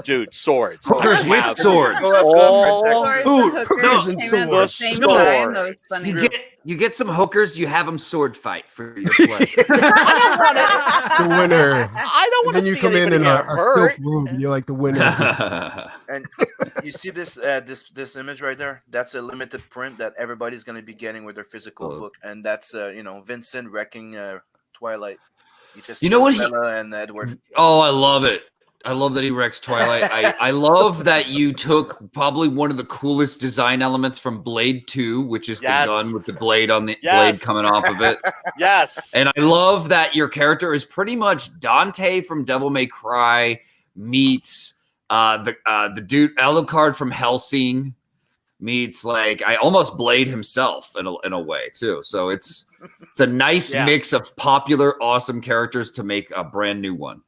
Speaker 5: Dude, swords.
Speaker 7: Hookers
Speaker 5: I
Speaker 7: with
Speaker 5: have
Speaker 7: swords.
Speaker 5: all-
Speaker 4: Swords
Speaker 7: Ooh,
Speaker 4: and hookers
Speaker 6: hookers and
Speaker 4: came at the
Speaker 6: swords.
Speaker 4: same
Speaker 5: Swords.
Speaker 4: time. That was funny.
Speaker 7: You get some hookers, you have them sword fight for your pleasure.
Speaker 6: The winner.
Speaker 5: I don't want
Speaker 6: And then
Speaker 5: to
Speaker 6: you
Speaker 5: see
Speaker 6: come in
Speaker 5: anybody
Speaker 6: a
Speaker 5: get
Speaker 6: silk
Speaker 5: hurt.
Speaker 6: robe and you're like the winner.
Speaker 2: And you see this this image right there? That's a limited print that everybody's going to be getting with their physical
Speaker 7: Oh.
Speaker 2: book, and that's Vincent wrecking Twilight.
Speaker 7: You know what he-
Speaker 2: Bella and Edward.
Speaker 7: Oh, I love it. I love that he wrecks Twilight. I love that you took probably one of the coolest design elements from Blade 2, which is
Speaker 5: Yes.
Speaker 7: the gun with the blade on the
Speaker 5: Yes.
Speaker 7: blade coming off of it.
Speaker 5: Yes.
Speaker 7: And I love that your character is pretty much Dante from Devil May Cry meets the dude Alucard from Hellsing meets like I almost Blade himself in a way too. So it's a nice
Speaker 5: Yeah.
Speaker 7: mix of popular, awesome characters to make a brand new one.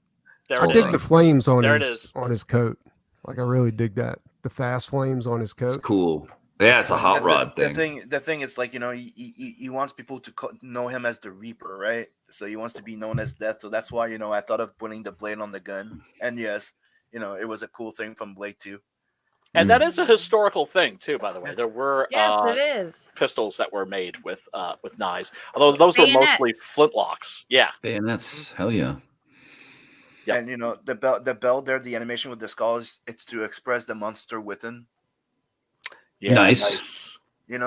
Speaker 5: There
Speaker 6: I
Speaker 5: it
Speaker 6: dig
Speaker 5: is.
Speaker 6: the flames on
Speaker 5: There it
Speaker 6: his
Speaker 5: is.
Speaker 6: on his coat. Like I really dig that. The fast flames on his
Speaker 7: It's
Speaker 6: coat.
Speaker 7: cool. Yeah, it's a hot
Speaker 2: And
Speaker 7: rod
Speaker 2: the
Speaker 7: thing.
Speaker 2: The thing is like he wants people to know him as the Reaper, right? So he wants to be known as Death. So that's why I thought of putting the blade on the gun. And yes, it was a cool thing from Blade 2.
Speaker 5: And that is a historical thing too, by the way. There were
Speaker 4: Yes, it is.
Speaker 5: pistols that were made with knives, although those were
Speaker 4: Bayonets.
Speaker 5: mostly flintlocks. Yeah,
Speaker 7: Bayonets, hell yeah.
Speaker 5: Yeah.
Speaker 2: And the bell there, the animation with the skulls, it's to express the monster within.
Speaker 5: yeah,
Speaker 7: Nice.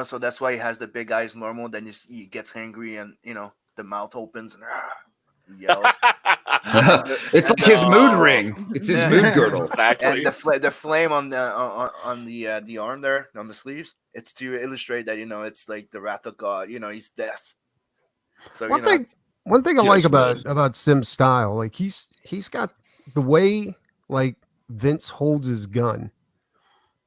Speaker 2: So that's why he has the big eyes normal. Then he gets angry and the mouth opens and he yells.
Speaker 7: It's like his mood ring. It's his
Speaker 2: Yeah.
Speaker 7: mood girdle.
Speaker 5: Exactly.
Speaker 2: And the flame on the arm there on the sleeves, it's to illustrate that it's like the wrath of God. He's death. So
Speaker 6: One thing I like
Speaker 7: Judgment.
Speaker 6: about Sim's style, like he's got the way like Vince holds his gun.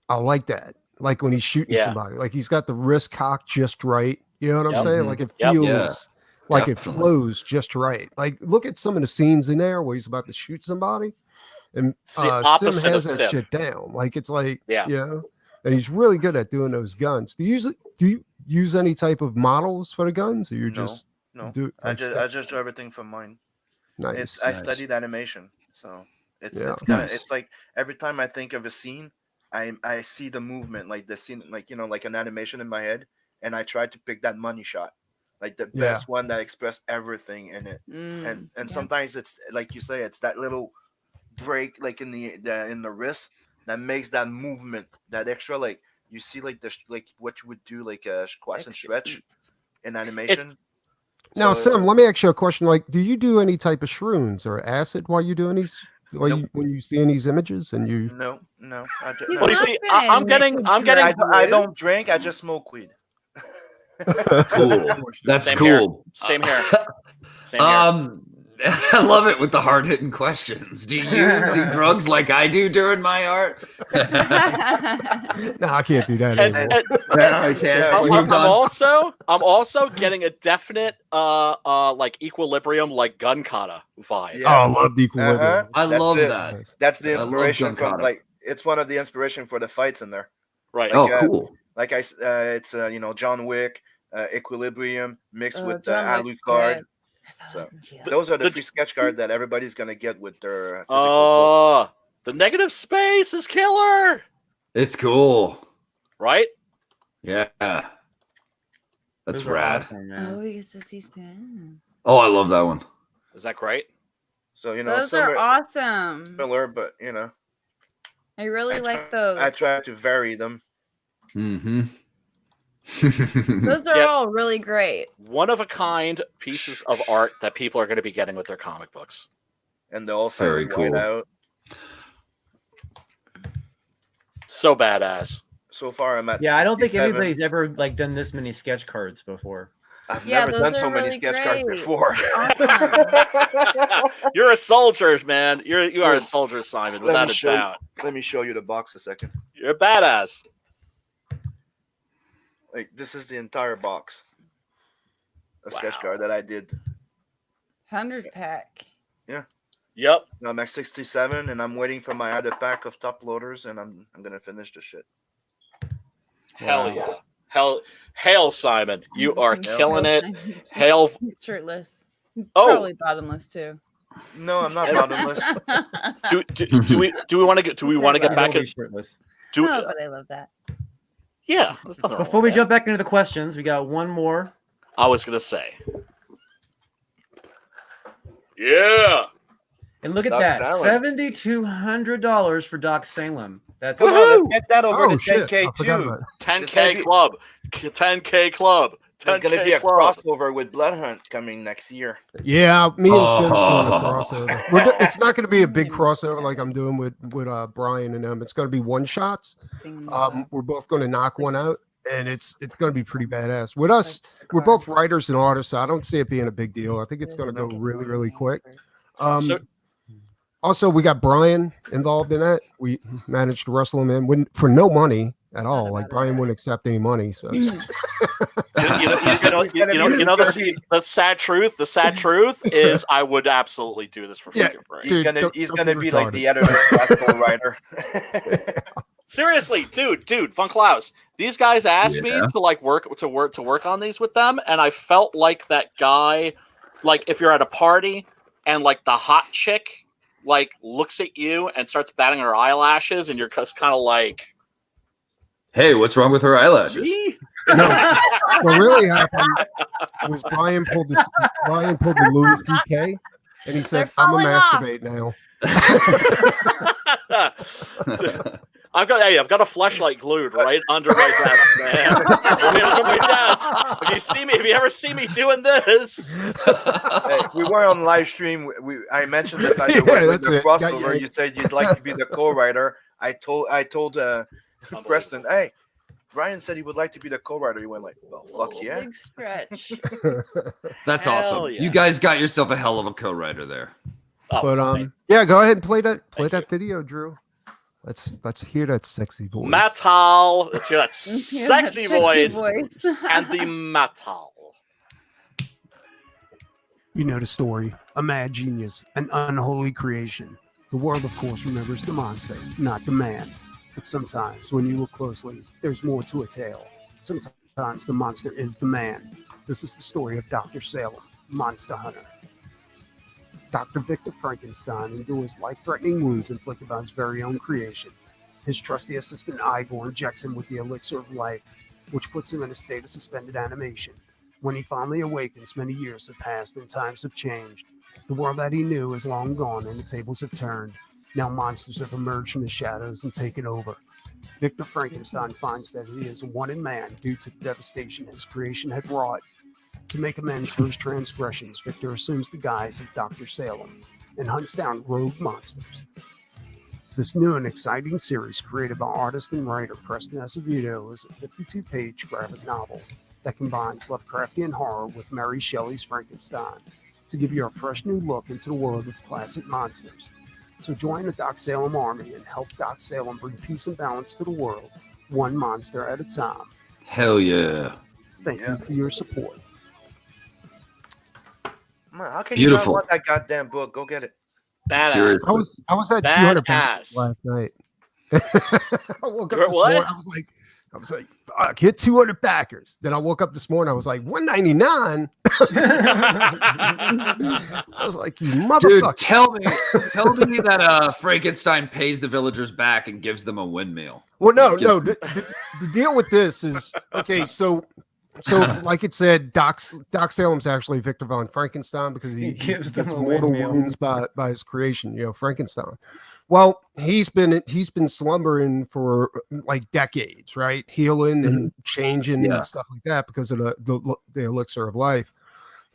Speaker 6: I like that. Like when he's shooting
Speaker 5: Yeah.
Speaker 6: somebody, like he's got the wrist cocked just right. You know what I'm
Speaker 5: Yep.
Speaker 6: saying? Like it
Speaker 5: Yep.
Speaker 6: feels
Speaker 7: Yeah,
Speaker 6: like it
Speaker 7: definitely.
Speaker 6: flows just right. Like look at some of the scenes in there where he's about to shoot somebody, and
Speaker 5: It's the
Speaker 6: Sim
Speaker 5: opposite
Speaker 6: has
Speaker 5: of
Speaker 6: that
Speaker 5: stiff.
Speaker 6: shit down. Like it's like
Speaker 5: Yeah.
Speaker 6: and he's really good at doing those guns. Do you use any type of models for the guns, or you're
Speaker 2: No.
Speaker 6: just
Speaker 2: no,
Speaker 6: do
Speaker 2: I
Speaker 6: like
Speaker 2: just
Speaker 6: stuff?
Speaker 2: I just do everything from mine.
Speaker 6: Nice.
Speaker 2: I
Speaker 7: Nice.
Speaker 2: studied animation, so it's
Speaker 6: Yeah.
Speaker 2: it's kind
Speaker 7: Nice.
Speaker 2: of it's like every time I think of a scene, I see the movement, like the scene, like like an animation in my head, and I try to pick that money shot, like the
Speaker 6: Yeah.
Speaker 2: best one that express everything in it. And
Speaker 4: Yeah.
Speaker 2: sometimes it's like you say, it's that little break, like in the wrist, that makes that movement, that extra, like you see, like like what you would do, like a squash and stretch in animation.
Speaker 6: Now,
Speaker 2: So-
Speaker 6: Sim, let me ask you a question. Like, do you do any type of shrooms or acid while you're doing these?
Speaker 2: Nope.
Speaker 6: When you see these images and you
Speaker 2: No. I just,
Speaker 4: He's
Speaker 5: Well, you
Speaker 4: not
Speaker 5: see,
Speaker 4: been
Speaker 5: I'm getting,
Speaker 4: to
Speaker 5: I'm getting.
Speaker 2: I don't drink. I just smoke weed.
Speaker 7: Cool. That's
Speaker 5: Same here.
Speaker 7: cool.
Speaker 5: Same here. Same here.
Speaker 7: I love it with the hard hitting questions. Do you do drugs like I do during my art?
Speaker 6: No, I can't do that
Speaker 5: And,
Speaker 6: anymore.
Speaker 7: Yeah, I can't. We moved on.
Speaker 5: I'm also getting a definite like equilibrium, like gun kata vibe.
Speaker 6: Oh, I love the equilibrium.
Speaker 2: Uh-huh.
Speaker 7: I
Speaker 2: That's
Speaker 7: love
Speaker 2: it.
Speaker 7: that.
Speaker 6: Nice.
Speaker 2: That's the
Speaker 7: I love
Speaker 2: inspiration from
Speaker 7: Gunkata.
Speaker 2: like it's one of the inspiration for the fights in there.
Speaker 5: Right.
Speaker 7: Oh,
Speaker 2: Like,
Speaker 7: cool.
Speaker 2: Like it's John Wick, Equilibrium mixed with
Speaker 4: John Wick's
Speaker 2: Alucard.
Speaker 4: good. I saw
Speaker 2: So,
Speaker 4: that movie.
Speaker 2: Those are the
Speaker 5: The-
Speaker 2: free sketch cards that everybody's gonna get with their physical. book.
Speaker 5: Oh, the negative space is killer.
Speaker 7: It's cool.
Speaker 5: Right.
Speaker 7: Yeah. That's
Speaker 1: Those are
Speaker 7: rad.
Speaker 1: awesome, man.
Speaker 4: Oh, he gets to see Stan.
Speaker 7: Oh, I love that one.
Speaker 5: Is that great?
Speaker 2: So
Speaker 4: Those are awesome.
Speaker 2: similar, but
Speaker 4: I really
Speaker 2: I
Speaker 4: like
Speaker 2: try-
Speaker 4: those.
Speaker 2: I try to vary them.
Speaker 7: Mm-hmm.
Speaker 4: Those are
Speaker 5: Yep.
Speaker 4: all really great.
Speaker 5: One of a kind pieces of art that people are going to be getting with their comic books.
Speaker 2: And they all
Speaker 7: Very
Speaker 2: sound
Speaker 7: cool.
Speaker 2: white out.
Speaker 5: So badass.
Speaker 2: So far, I'm at.
Speaker 1: Yeah, I don't think
Speaker 2: 67.
Speaker 1: anybody's ever like done this many sketch cards before.
Speaker 2: I've
Speaker 4: Yeah,
Speaker 2: never
Speaker 4: those
Speaker 2: done
Speaker 4: are
Speaker 2: so many
Speaker 4: really
Speaker 2: sketch cards
Speaker 4: great.
Speaker 2: before.
Speaker 5: You're a soldier, man. You are
Speaker 2: Oh,
Speaker 5: a soldier, Simon,
Speaker 2: let
Speaker 5: without
Speaker 2: me
Speaker 5: a
Speaker 2: show you-
Speaker 5: doubt.
Speaker 2: Let me show you the box a second.
Speaker 5: You're a badass.
Speaker 2: Like this is the entire box. A sketch
Speaker 5: Wow.
Speaker 2: card that I did.
Speaker 4: 100 pack.
Speaker 5: Yep.
Speaker 2: Now I'm at 67, and I'm waiting for my other pack of top loaders, and I'm gonna finish the shit.
Speaker 5: Hell yeah. Hail, Simon. You are killing it. Hail.
Speaker 4: He's shirtless. He's
Speaker 5: Oh.
Speaker 4: probably bottomless too.
Speaker 2: No, I'm not bottomless.
Speaker 5: Do we want to get
Speaker 1: I
Speaker 5: back
Speaker 1: will be
Speaker 5: in?
Speaker 1: shirtless.
Speaker 4: Oh, but I love that.
Speaker 5: Yeah. there's nothing wrong
Speaker 1: Before we
Speaker 5: with
Speaker 1: jump back into the questions, we got one more.
Speaker 5: that. I was gonna say. Yeah.
Speaker 1: And look at
Speaker 2: Doc
Speaker 1: that,
Speaker 2: Salem.
Speaker 1: $7,200 for Doc Salem. That's
Speaker 2: Come on, let's get that over
Speaker 6: Oh
Speaker 2: to
Speaker 6: shit!
Speaker 2: 10K
Speaker 6: I forgot
Speaker 2: too.
Speaker 6: about it.
Speaker 5: 10K
Speaker 2: be-
Speaker 5: club. 10K club.
Speaker 2: There's gonna be
Speaker 5: 10K
Speaker 2: a
Speaker 5: club.
Speaker 2: crossover with Blood Hunt coming next year.
Speaker 6: Yeah, me and Sim's doing a
Speaker 7: Oh.
Speaker 6: crossover. It's not going to be a big crossover like I'm doing with Brian and them. It's going to be one shots. We're both going to knock one out, and it's going to be pretty badass. With us, we're both writers and artists, so I don't see it being a big deal. I think it's going to go really, really quick.
Speaker 5: So-
Speaker 6: Also, we got Brian involved in that. We managed to wrestle him in for no money at all. Like Brian wouldn't accept any money, so
Speaker 5: You know the sad truth. The sad truth is, I would absolutely do this for
Speaker 6: Yeah,
Speaker 5: freaking free.
Speaker 2: He's
Speaker 6: Dude,
Speaker 2: gonna
Speaker 6: don't
Speaker 2: be
Speaker 6: be
Speaker 2: like the editor / writer.
Speaker 5: Seriously, dude, Von Klaus. These guys asked me
Speaker 7: Yeah.
Speaker 5: to work on these with them, and I felt like that guy, like if you're at a party and like the hot chick like looks at you and starts batting her eyelashes, and you're just kind of like,
Speaker 7: Hey, what's wrong with her eyelashes?
Speaker 5: "Me?"
Speaker 6: what really happened was Brian pulled the Louis C.K. and he said,
Speaker 4: They're
Speaker 6: "I'm a
Speaker 4: falling off."
Speaker 6: masturbate now."
Speaker 5: I've got a flashlight glued right under my desk, man. Under my desk. If you ever see me doing this,
Speaker 2: Hey, we were on live stream. I mentioned the fact that
Speaker 6: Yeah,
Speaker 2: with
Speaker 6: that's
Speaker 2: the
Speaker 6: it. Got your-
Speaker 2: crossover, you said you'd like to be the co-writer. I told Preston, hey, Brian said he would like to be the co-writer. He went like, well, fuck yeah.
Speaker 4: Big stretch.
Speaker 7: That's
Speaker 5: Hell
Speaker 7: awesome.
Speaker 5: yeah.
Speaker 7: You guys got yourself a hell of a co-writer there.
Speaker 5: oh,
Speaker 6: But yeah, go ahead and play
Speaker 5: Thank
Speaker 6: that video, Drew. Let's hear that sexy voice.
Speaker 5: Metal. Let's hear that
Speaker 4: Yeah,
Speaker 5: sexy voice
Speaker 4: voice.
Speaker 5: and the metal.
Speaker 8: You know the story. A mad genius, an unholy creation. The world, of course, remembers the monster, not the man. But sometimes, when you look closely, there's more to a tale. Sometimes the monster is the man. This is the story of Dr. Salem, Monster Hunter. Dr. Victor Frankenstein endures life-threatening wounds inflicted by his very own creation. His trusty assistant Igor injects him with the elixir of life, which puts him in a state of suspended animation. When he finally awakens, many years have passed and times have changed. The world that he knew is long gone and the tables have turned. Now monsters have emerged from the shadows and taken over. Victor Frankenstein finds that he is one in man due to the devastation his creation had wrought. To make amends for his transgressions, Victor assumes the guise of Dr. Salem and hunts down rogue monsters. This new and exciting series, created by artist and writer Preston Acevedo, is a 52-page graphic novel that combines Lovecraftian horror with Mary Shelley's Frankenstein to give you a fresh new look into the world of classic monsters. So join the Doc Salem army and help Doc Salem bring peace and balance to the world, one monster at a time.
Speaker 7: Hell yeah.
Speaker 8: Thank you for your support.
Speaker 2: Man, how can
Speaker 7: Beautiful.
Speaker 2: you not want that goddamn book? Go get it.
Speaker 5: Badass.
Speaker 7: Seriously.
Speaker 6: I was at 200
Speaker 5: Badass.
Speaker 6: last night. I woke up
Speaker 5: You're
Speaker 6: this
Speaker 5: what?
Speaker 6: morning. I was like, fuck, hit 200 backers. Then I woke up this morning. I was like, 199. I was like, you
Speaker 7: Dude,
Speaker 6: motherfucker.
Speaker 7: tell me that Frankenstein pays the villagers back and gives them a windmill.
Speaker 6: Well, no.
Speaker 7: Gives-
Speaker 6: The deal with this is okay. So like it said, Doc Salem's actually Victor von Frankenstein because he
Speaker 1: gives
Speaker 6: gets
Speaker 1: them a
Speaker 6: mortal
Speaker 1: windmill.
Speaker 6: wounds by his creation, Frankenstein. Well, he's been slumbering for like decades, right? Healing and changing
Speaker 7: Yeah.
Speaker 6: and stuff like that because of the elixir of life.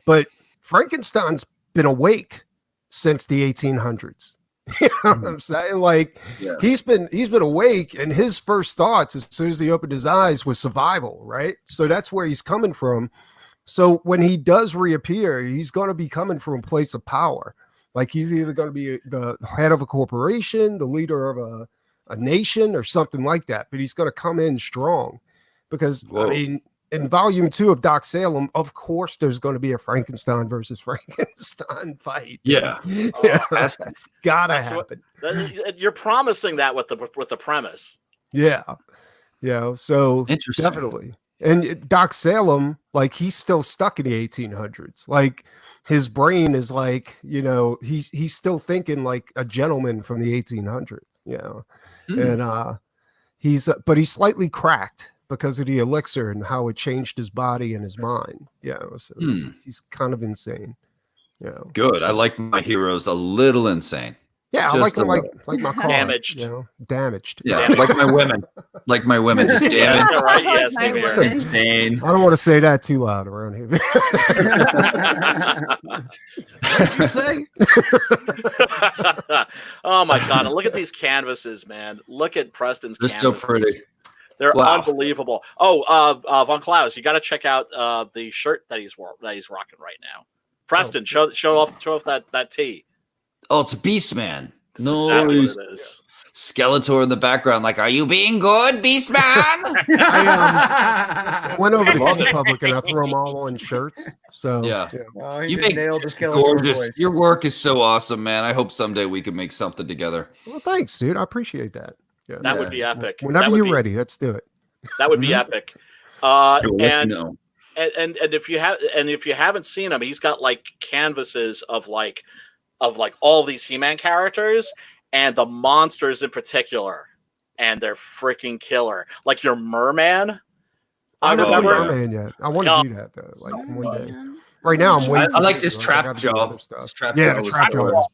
Speaker 6: But Frankenstein's been awake since the 1800s. You know what I'm saying? Like
Speaker 7: Yeah.
Speaker 6: he's been awake, and his first thoughts as soon as he opened his eyes was survival, right? So that's where he's coming from. So when he does reappear, he's going to be coming from a place of power. Like he's either going to be the head of a corporation, the leader of a nation, or something like that. But he's going to come in strong because I mean, in volume 2 of Doc Salem, of course, there's going to be a Frankenstein versus Frankenstein fight.
Speaker 7: Yeah,
Speaker 6: that's gotta happen.
Speaker 5: You're promising that with the premise.
Speaker 6: Yeah. So definitely. And Doc Salem, like he's still stuck in the 1800s. Like his brain is like, he's still thinking like a gentleman from the 1800s. And he's slightly cracked because of the elixir and how it changed his body and his mind. So he's kind of insane.
Speaker 7: Good. I like my heroes a little insane.
Speaker 6: Yeah, I like my car.
Speaker 5: Damaged.
Speaker 6: Damaged.
Speaker 7: Yeah, like my women. Like my women. Just damaged.
Speaker 5: Yeah, right? Yes,
Speaker 7: insane.
Speaker 6: I don't want to say that too loud around here. What did you say?
Speaker 5: Oh my god! Look at these canvases, man. Look at Preston's
Speaker 7: They're
Speaker 5: canvases.
Speaker 7: so pretty.
Speaker 5: They're unbelievable. Oh, Von Klaus, you got to check out the shirt that he's rocking right now. Preston, show off that tee.
Speaker 7: Oh, it's a Beast Man.
Speaker 5: No, exactly what it is.
Speaker 7: Skeletor in the background, like, are you being good, Beast Man?
Speaker 6: I went over to TeePublic and I threw them all on shirts. So
Speaker 7: yeah.
Speaker 1: Oh,
Speaker 7: you make
Speaker 1: nailed the Skeletor
Speaker 7: gorgeous.
Speaker 1: voice.
Speaker 7: Your work is so awesome, man. I hope someday we can make something together.
Speaker 6: Well, thanks, dude. I appreciate that.
Speaker 5: That would be epic.
Speaker 6: Whenever you're ready, let's do it.
Speaker 5: That would be epic. And if you haven't seen him, he's got like canvases of all these He-Man characters and the monsters in particular, and they're freaking killer. Like your Merman.
Speaker 6: I never done Merman yet. I want to do that though. Like one day. Right now, I'm waiting.
Speaker 7: I like this Trap Jaw.
Speaker 6: The Trap Jaw.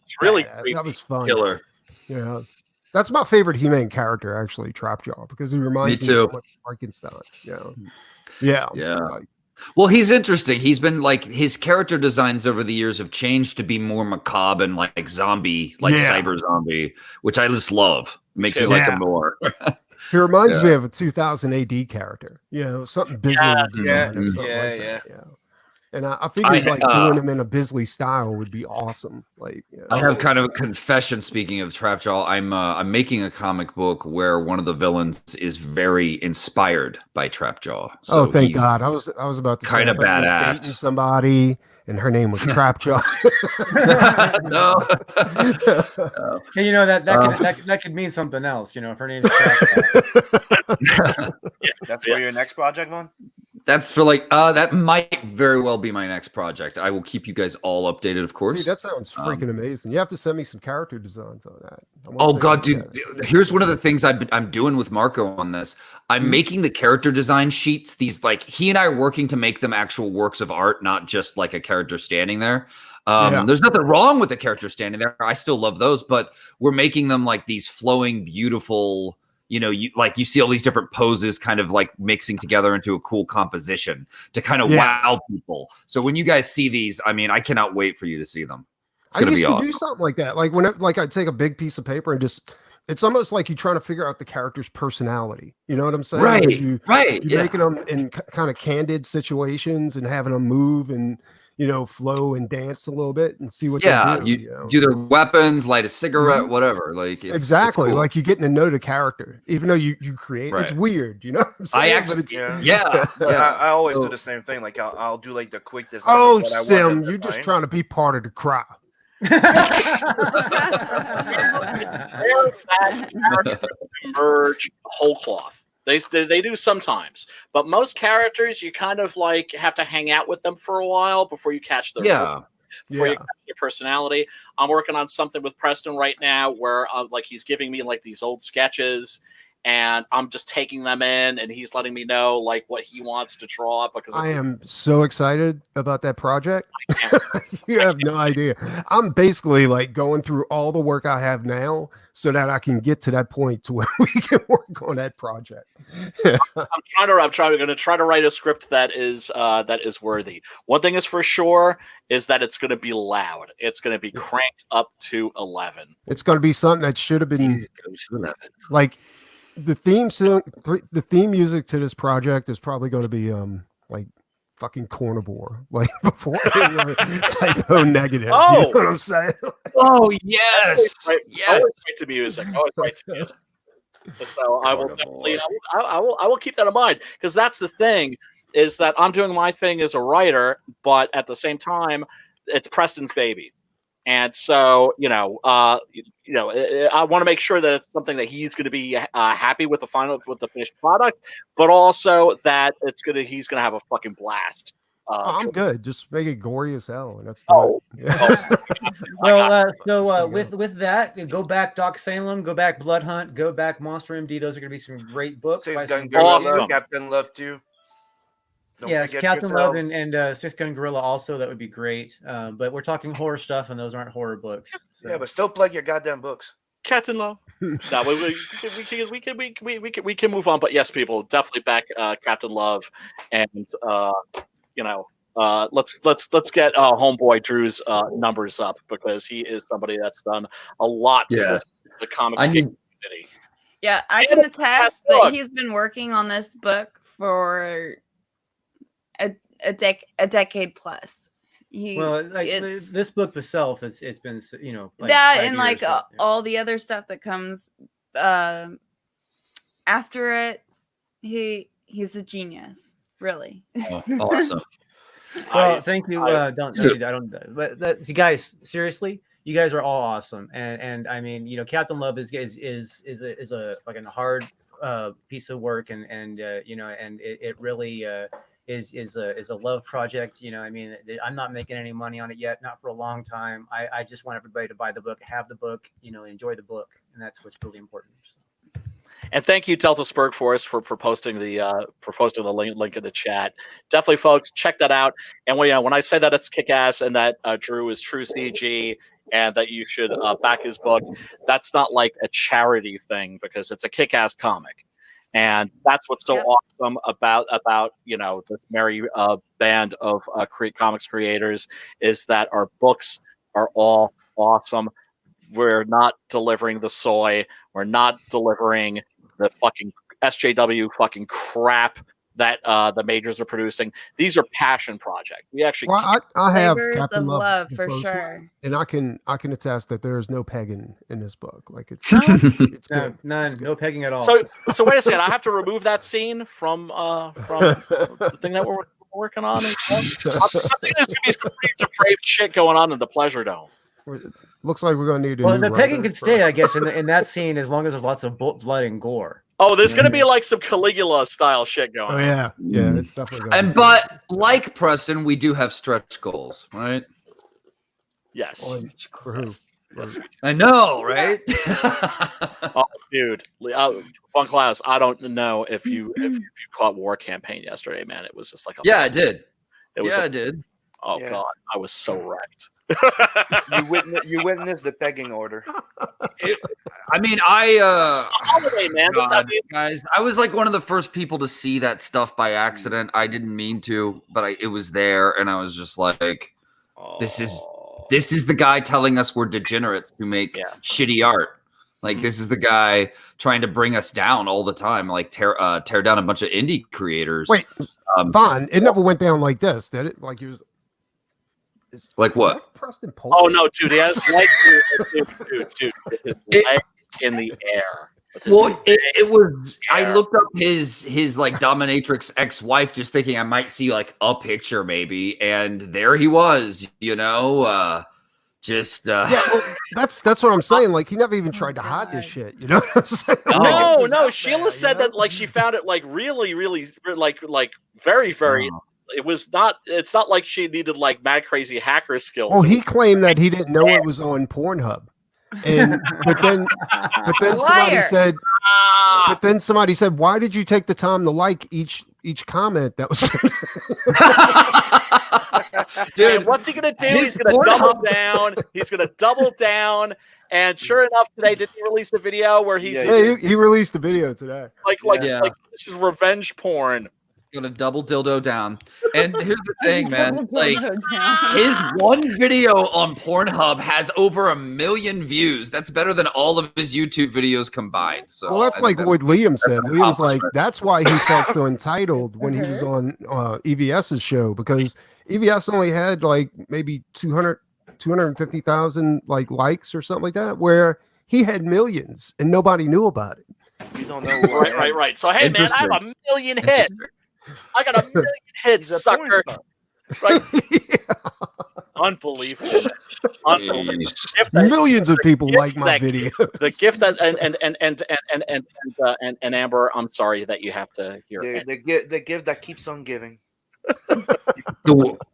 Speaker 5: It's really creepy.
Speaker 6: That was fun.
Speaker 7: Killer.
Speaker 6: Yeah. That's my favorite He-Man character, actually, Trapjaw, because he reminds me so much of Frankenstein. Yeah.
Speaker 7: Well, he's interesting. He's been like his character designs over the years have changed to be more macabre and like zombie, cyber zombie, which I just love. It makes me like him more.
Speaker 6: He reminds me of a 2000 AD character. Something Bisley.
Speaker 2: Yeah.
Speaker 6: And I figured doing him in a Bisley style would be awesome.
Speaker 7: I have kind of a confession. Speaking of Trapjaw, I'm making a comic book where one of the villains is very inspired by Trapjaw. So
Speaker 6: thank God! I was about to
Speaker 7: kind of badass.
Speaker 6: Dating somebody, and her name was Trapjaw.
Speaker 7: No.
Speaker 1: Hey, that could mean something else. If her name's Trapjaw.
Speaker 2: That's for your next project, Vaughn?
Speaker 7: That's for that might very well be my next project. I will keep you guys all updated, of course.
Speaker 6: Dude, that sounds freaking amazing. You have to send me some character designs on that.
Speaker 7: Oh God, dude! Here's one of the things I'm doing with Marco on this. I'm making the character design sheets. These he and I are working to make them actual works of art, not just like a character standing there. There's nothing wrong with the character standing there. I still love those, but we're making them like these flowing, beautiful. You see all these different poses kind of like mixing together into a cool composition to kind of wow people. So when you guys see these, I mean, I cannot wait for you to see them.
Speaker 6: I used to do something like that. Like I'd take a big piece of paper and it's almost like you're trying to figure out the character's personality. You know what I'm saying?
Speaker 7: Right.
Speaker 6: You're making them in kind of candid situations and having them move and, flow and dance a little bit and see what they do.
Speaker 7: You do their weapons, light a cigarette, whatever. Like
Speaker 6: exactly.
Speaker 7: It's cool.
Speaker 6: Like you're getting to know the character, even though you create. It's weird, you know what I'm saying?
Speaker 2: I always do the same thing. Like I'll do like the quick design.
Speaker 6: Oh, Sim, you're just trying to be part of the crowd.
Speaker 5: Merge whole cloth. They do sometimes, but most characters you kind of like have to hang out with them for a while before you catch their you catch their personality. I'm working on something with Preston right now where he's giving me like these old sketches and I'm just taking them in and he's letting me know like what he wants to draw because
Speaker 6: I am so excited about that project. You have no idea. I'm basically like going through all the work I have now so that I can get to that point to where we can work on that project.
Speaker 5: I'm going to try to write a script that is worthy. One thing is for sure is that it's going to be loud. It's going to be cranked up to 11.
Speaker 6: It's going to be something that should have been like the theme music to this project is probably going to be like fucking carnivore, like before they were typo negative.
Speaker 5: Oh.
Speaker 6: You know what I'm saying?
Speaker 7: Oh yes,
Speaker 5: Right.
Speaker 7: yes.
Speaker 5: Always right to music. Always right to music. So I will definitely, I will keep that in mind, because that's the thing, is that I'm doing my thing as a writer, but at the same time, it's Preston's baby, and so I want to make sure that it's something that he's going to be happy with the finished product, but also that he's going to have a fucking blast.
Speaker 6: I'm good. Just make it gory as hell, and that's
Speaker 1: Well, with that, go back Doc Salem, go back Blood Hunt, go back Monster MD. Those are going to be some great books.
Speaker 2: Six Gun
Speaker 1: Gorilla,
Speaker 2: Gorilla, Captain Love too.
Speaker 1: Yes, Captain Love and Six Gun Gorilla also. That would be great. But we're talking horror stuff, and those aren't horror books. So.
Speaker 2: Yeah, but still plug your goddamn books.
Speaker 5: Captain Love. No, we can move on. But yes, people, definitely back Captain Love, and let's get homeboy Drew's numbers up, because he is somebody that's done a lot for the comics community.
Speaker 4: Yeah, I can attest that he's been working on this book for a decade plus.
Speaker 1: This book itself, it's been
Speaker 4: that and like all the other stuff that comes after it. He's a genius, really.
Speaker 7: Oh, awesome.
Speaker 1: Well, thank you. But you guys, seriously, you guys are all awesome, and I mean, Captain Love is a fucking hard piece of work, and it really is a love project. I mean, I'm not making any money on it yet, not for a long time. I just want everybody to buy the book, have the book, enjoy the book, and that's what's really important.
Speaker 5: And thank you, Delta Spurg, for posting the link in the chat. Definitely, folks, check that out. And when I say that it's kick-ass and that Drew is true CG and that you should back his book, that's not like a charity thing, because it's a kick-ass comic. And that's what's so awesome about this merry band of comics creators, is that our books are all awesome. We're not delivering the soy. We're not delivering the fucking SJW fucking crap that the majors are producing. These are passion projects. We actually,
Speaker 6: I have
Speaker 4: Flavors
Speaker 6: Captain
Speaker 4: of
Speaker 6: Love
Speaker 4: for sure,
Speaker 6: and I can attest that there is no pegging in this book. Like it's good.
Speaker 1: None, no pegging at all.
Speaker 5: So wait a second. I have to remove that scene from the thing that we're working on. I think there's gonna be some pretty depraved shit going on in the Pleasure Dome.
Speaker 6: Looks like we're gonna need
Speaker 1: the pegging can stay, I guess, in that scene, as long as there's lots of blood and gore.
Speaker 5: Oh, there's gonna be like some Caligula style shit going on.
Speaker 6: Oh yeah, it's definitely.
Speaker 7: But like Preston, we do have stretch goals, right?
Speaker 5: Yes.
Speaker 7: Yes. I know, right?
Speaker 5: Oh, dude, Fun Class. I don't know if you caught War Campaign yesterday, man. It was just like
Speaker 7: I did.
Speaker 5: I
Speaker 7: did.
Speaker 5: Oh God, I was so wrecked.
Speaker 2: You witnessed the pegging order.
Speaker 5: Holiday, man.
Speaker 7: Guys, I was like one of the first people to see that stuff by accident. I didn't mean to, but it was there, and I was just like, this is the guy telling us we're degenerates who make shitty art. Like this is the guy trying to bring us down all the time, like tear down a bunch of indie creators.
Speaker 6: Wait, Vaughn, it never went down like this, did it? Like it was.
Speaker 7: Like what?
Speaker 6: Preston
Speaker 5: Polk? Oh no, dude! He has legs, dude, his legs in the air.
Speaker 7: Well, it was. I looked up his like dominatrix ex-wife, just thinking I might see like a picture maybe, and there he was.
Speaker 6: Yeah, well, that's what I'm saying. Like he never even tried to hide this shit. You know what I'm saying?
Speaker 5: No. Sheila said that like she found it like really, really like very, very. It was not. It's not like she needed like mad crazy hacker skills.
Speaker 6: Oh, he claimed that he didn't know it was on Pornhub, but then somebody said, "Why did you take the time to like each comment that was?"
Speaker 5: Dude, and what's he gonna do? He's gonna double down. He's gonna double down. And sure enough, today did he release a video where he
Speaker 6: released the video today.
Speaker 5: Like this is revenge porn.
Speaker 7: Got a double dildo down. And here's the thing, man.
Speaker 4: Double
Speaker 7: Like
Speaker 4: dildo down.
Speaker 7: his one video on Pornhub has over 1 million views. That's better than all of his YouTube videos combined. So
Speaker 6: Well, that's
Speaker 7: I
Speaker 6: like
Speaker 7: think
Speaker 6: what Liam said.
Speaker 7: an
Speaker 6: Liam's like,
Speaker 7: accomplishment.
Speaker 6: that's why he felt so entitled when he was on EVS's show, because EVS only had like maybe 250,000 like likes or something like that, where he had millions and nobody knew about it.
Speaker 2: You don't know who I am.
Speaker 5: Right. So hey, man, I have a million hits. I got a million hits,
Speaker 2: He's a porn
Speaker 5: sucker.
Speaker 2: star.
Speaker 5: Right? Unbelievable. Unbelievable. Gift that-
Speaker 6: Millions of people
Speaker 5: gift
Speaker 6: like my
Speaker 5: that-
Speaker 6: video.
Speaker 5: The gift that and Amber, I'm sorry that you have to hear.
Speaker 2: The gift that keeps on giving.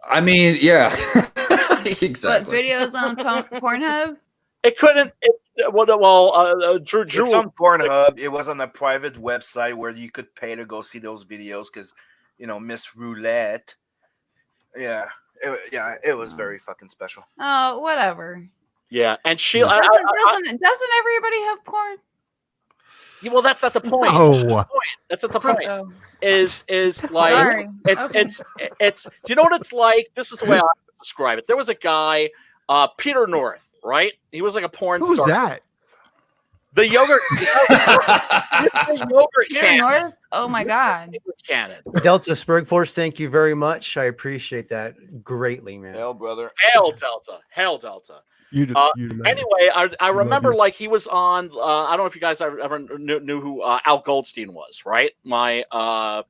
Speaker 7: I mean, yeah.
Speaker 4: What
Speaker 7: Exactly.
Speaker 4: videos on Pornhub?
Speaker 5: It couldn't. Drew.
Speaker 2: It's on Pornhub. It was on a private website where you could pay to go see those videos because, Miss Roulette. Yeah, it was very fucking special.
Speaker 4: Oh, whatever.
Speaker 5: Yeah, and she.
Speaker 4: Doesn't everybody have porn?
Speaker 5: Well, that's not the point.
Speaker 6: No.
Speaker 5: That's not the point.
Speaker 4: Oh.
Speaker 5: Is like
Speaker 4: Sorry.
Speaker 5: it's do you know what it's like? This is the way I describe it. There was a guy, Peter North, right? He was like a porn
Speaker 6: Who's
Speaker 5: star.
Speaker 6: that?
Speaker 5: The yogurt
Speaker 4: Peter
Speaker 5: cannon.
Speaker 4: North? Oh my God.
Speaker 5: Cannon.
Speaker 1: Delta Spurgforce, thank you very much. I appreciate that greatly, man.
Speaker 2: Hell, brother.
Speaker 5: Hail Delta. Hail Delta. Anyway, I remember like he was on. I don't know if you guys ever knew who Al Goldstein was, right? The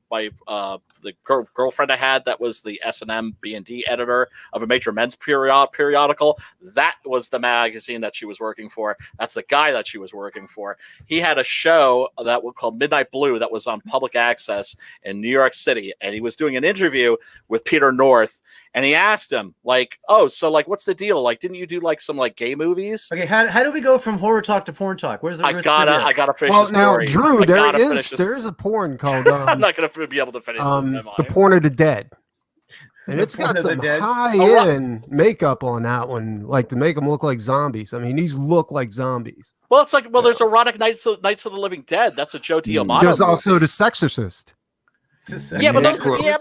Speaker 5: girlfriend I had that was the S&M B&D editor of a major men's periodical. That was the magazine that she was working for. That's the guy that she was working for. He had a show that was called Midnight Blue that was on public access in New York City, and he was doing an interview with Peter North. And he asked him, like, oh, so, like, what's the deal? Like, didn't you do, like, some, like, gay movies?
Speaker 1: Okay, how do we go from horror talk to porn talk? Where's the
Speaker 5: I gotta finish
Speaker 6: Well,
Speaker 5: the
Speaker 6: now,
Speaker 5: story.
Speaker 6: Drew,
Speaker 5: I gotta
Speaker 6: there
Speaker 5: finish this.
Speaker 6: is a porn called
Speaker 5: I'm not gonna be able to finish this. Am
Speaker 6: The
Speaker 5: I?
Speaker 6: Porn of the Dead. And
Speaker 1: The
Speaker 6: it's got
Speaker 1: Porn of the
Speaker 6: some
Speaker 1: Dead?
Speaker 6: high-end makeup on that one, like to make them look like zombies. I mean, these look like zombies.
Speaker 5: Well, it's like, there's erotic Nights of the Living Dead. That's a Joe Diamante.
Speaker 6: There's
Speaker 5: movie.
Speaker 6: also The Sexorcist.
Speaker 5: Yeah, but that's the
Speaker 6: Yeah.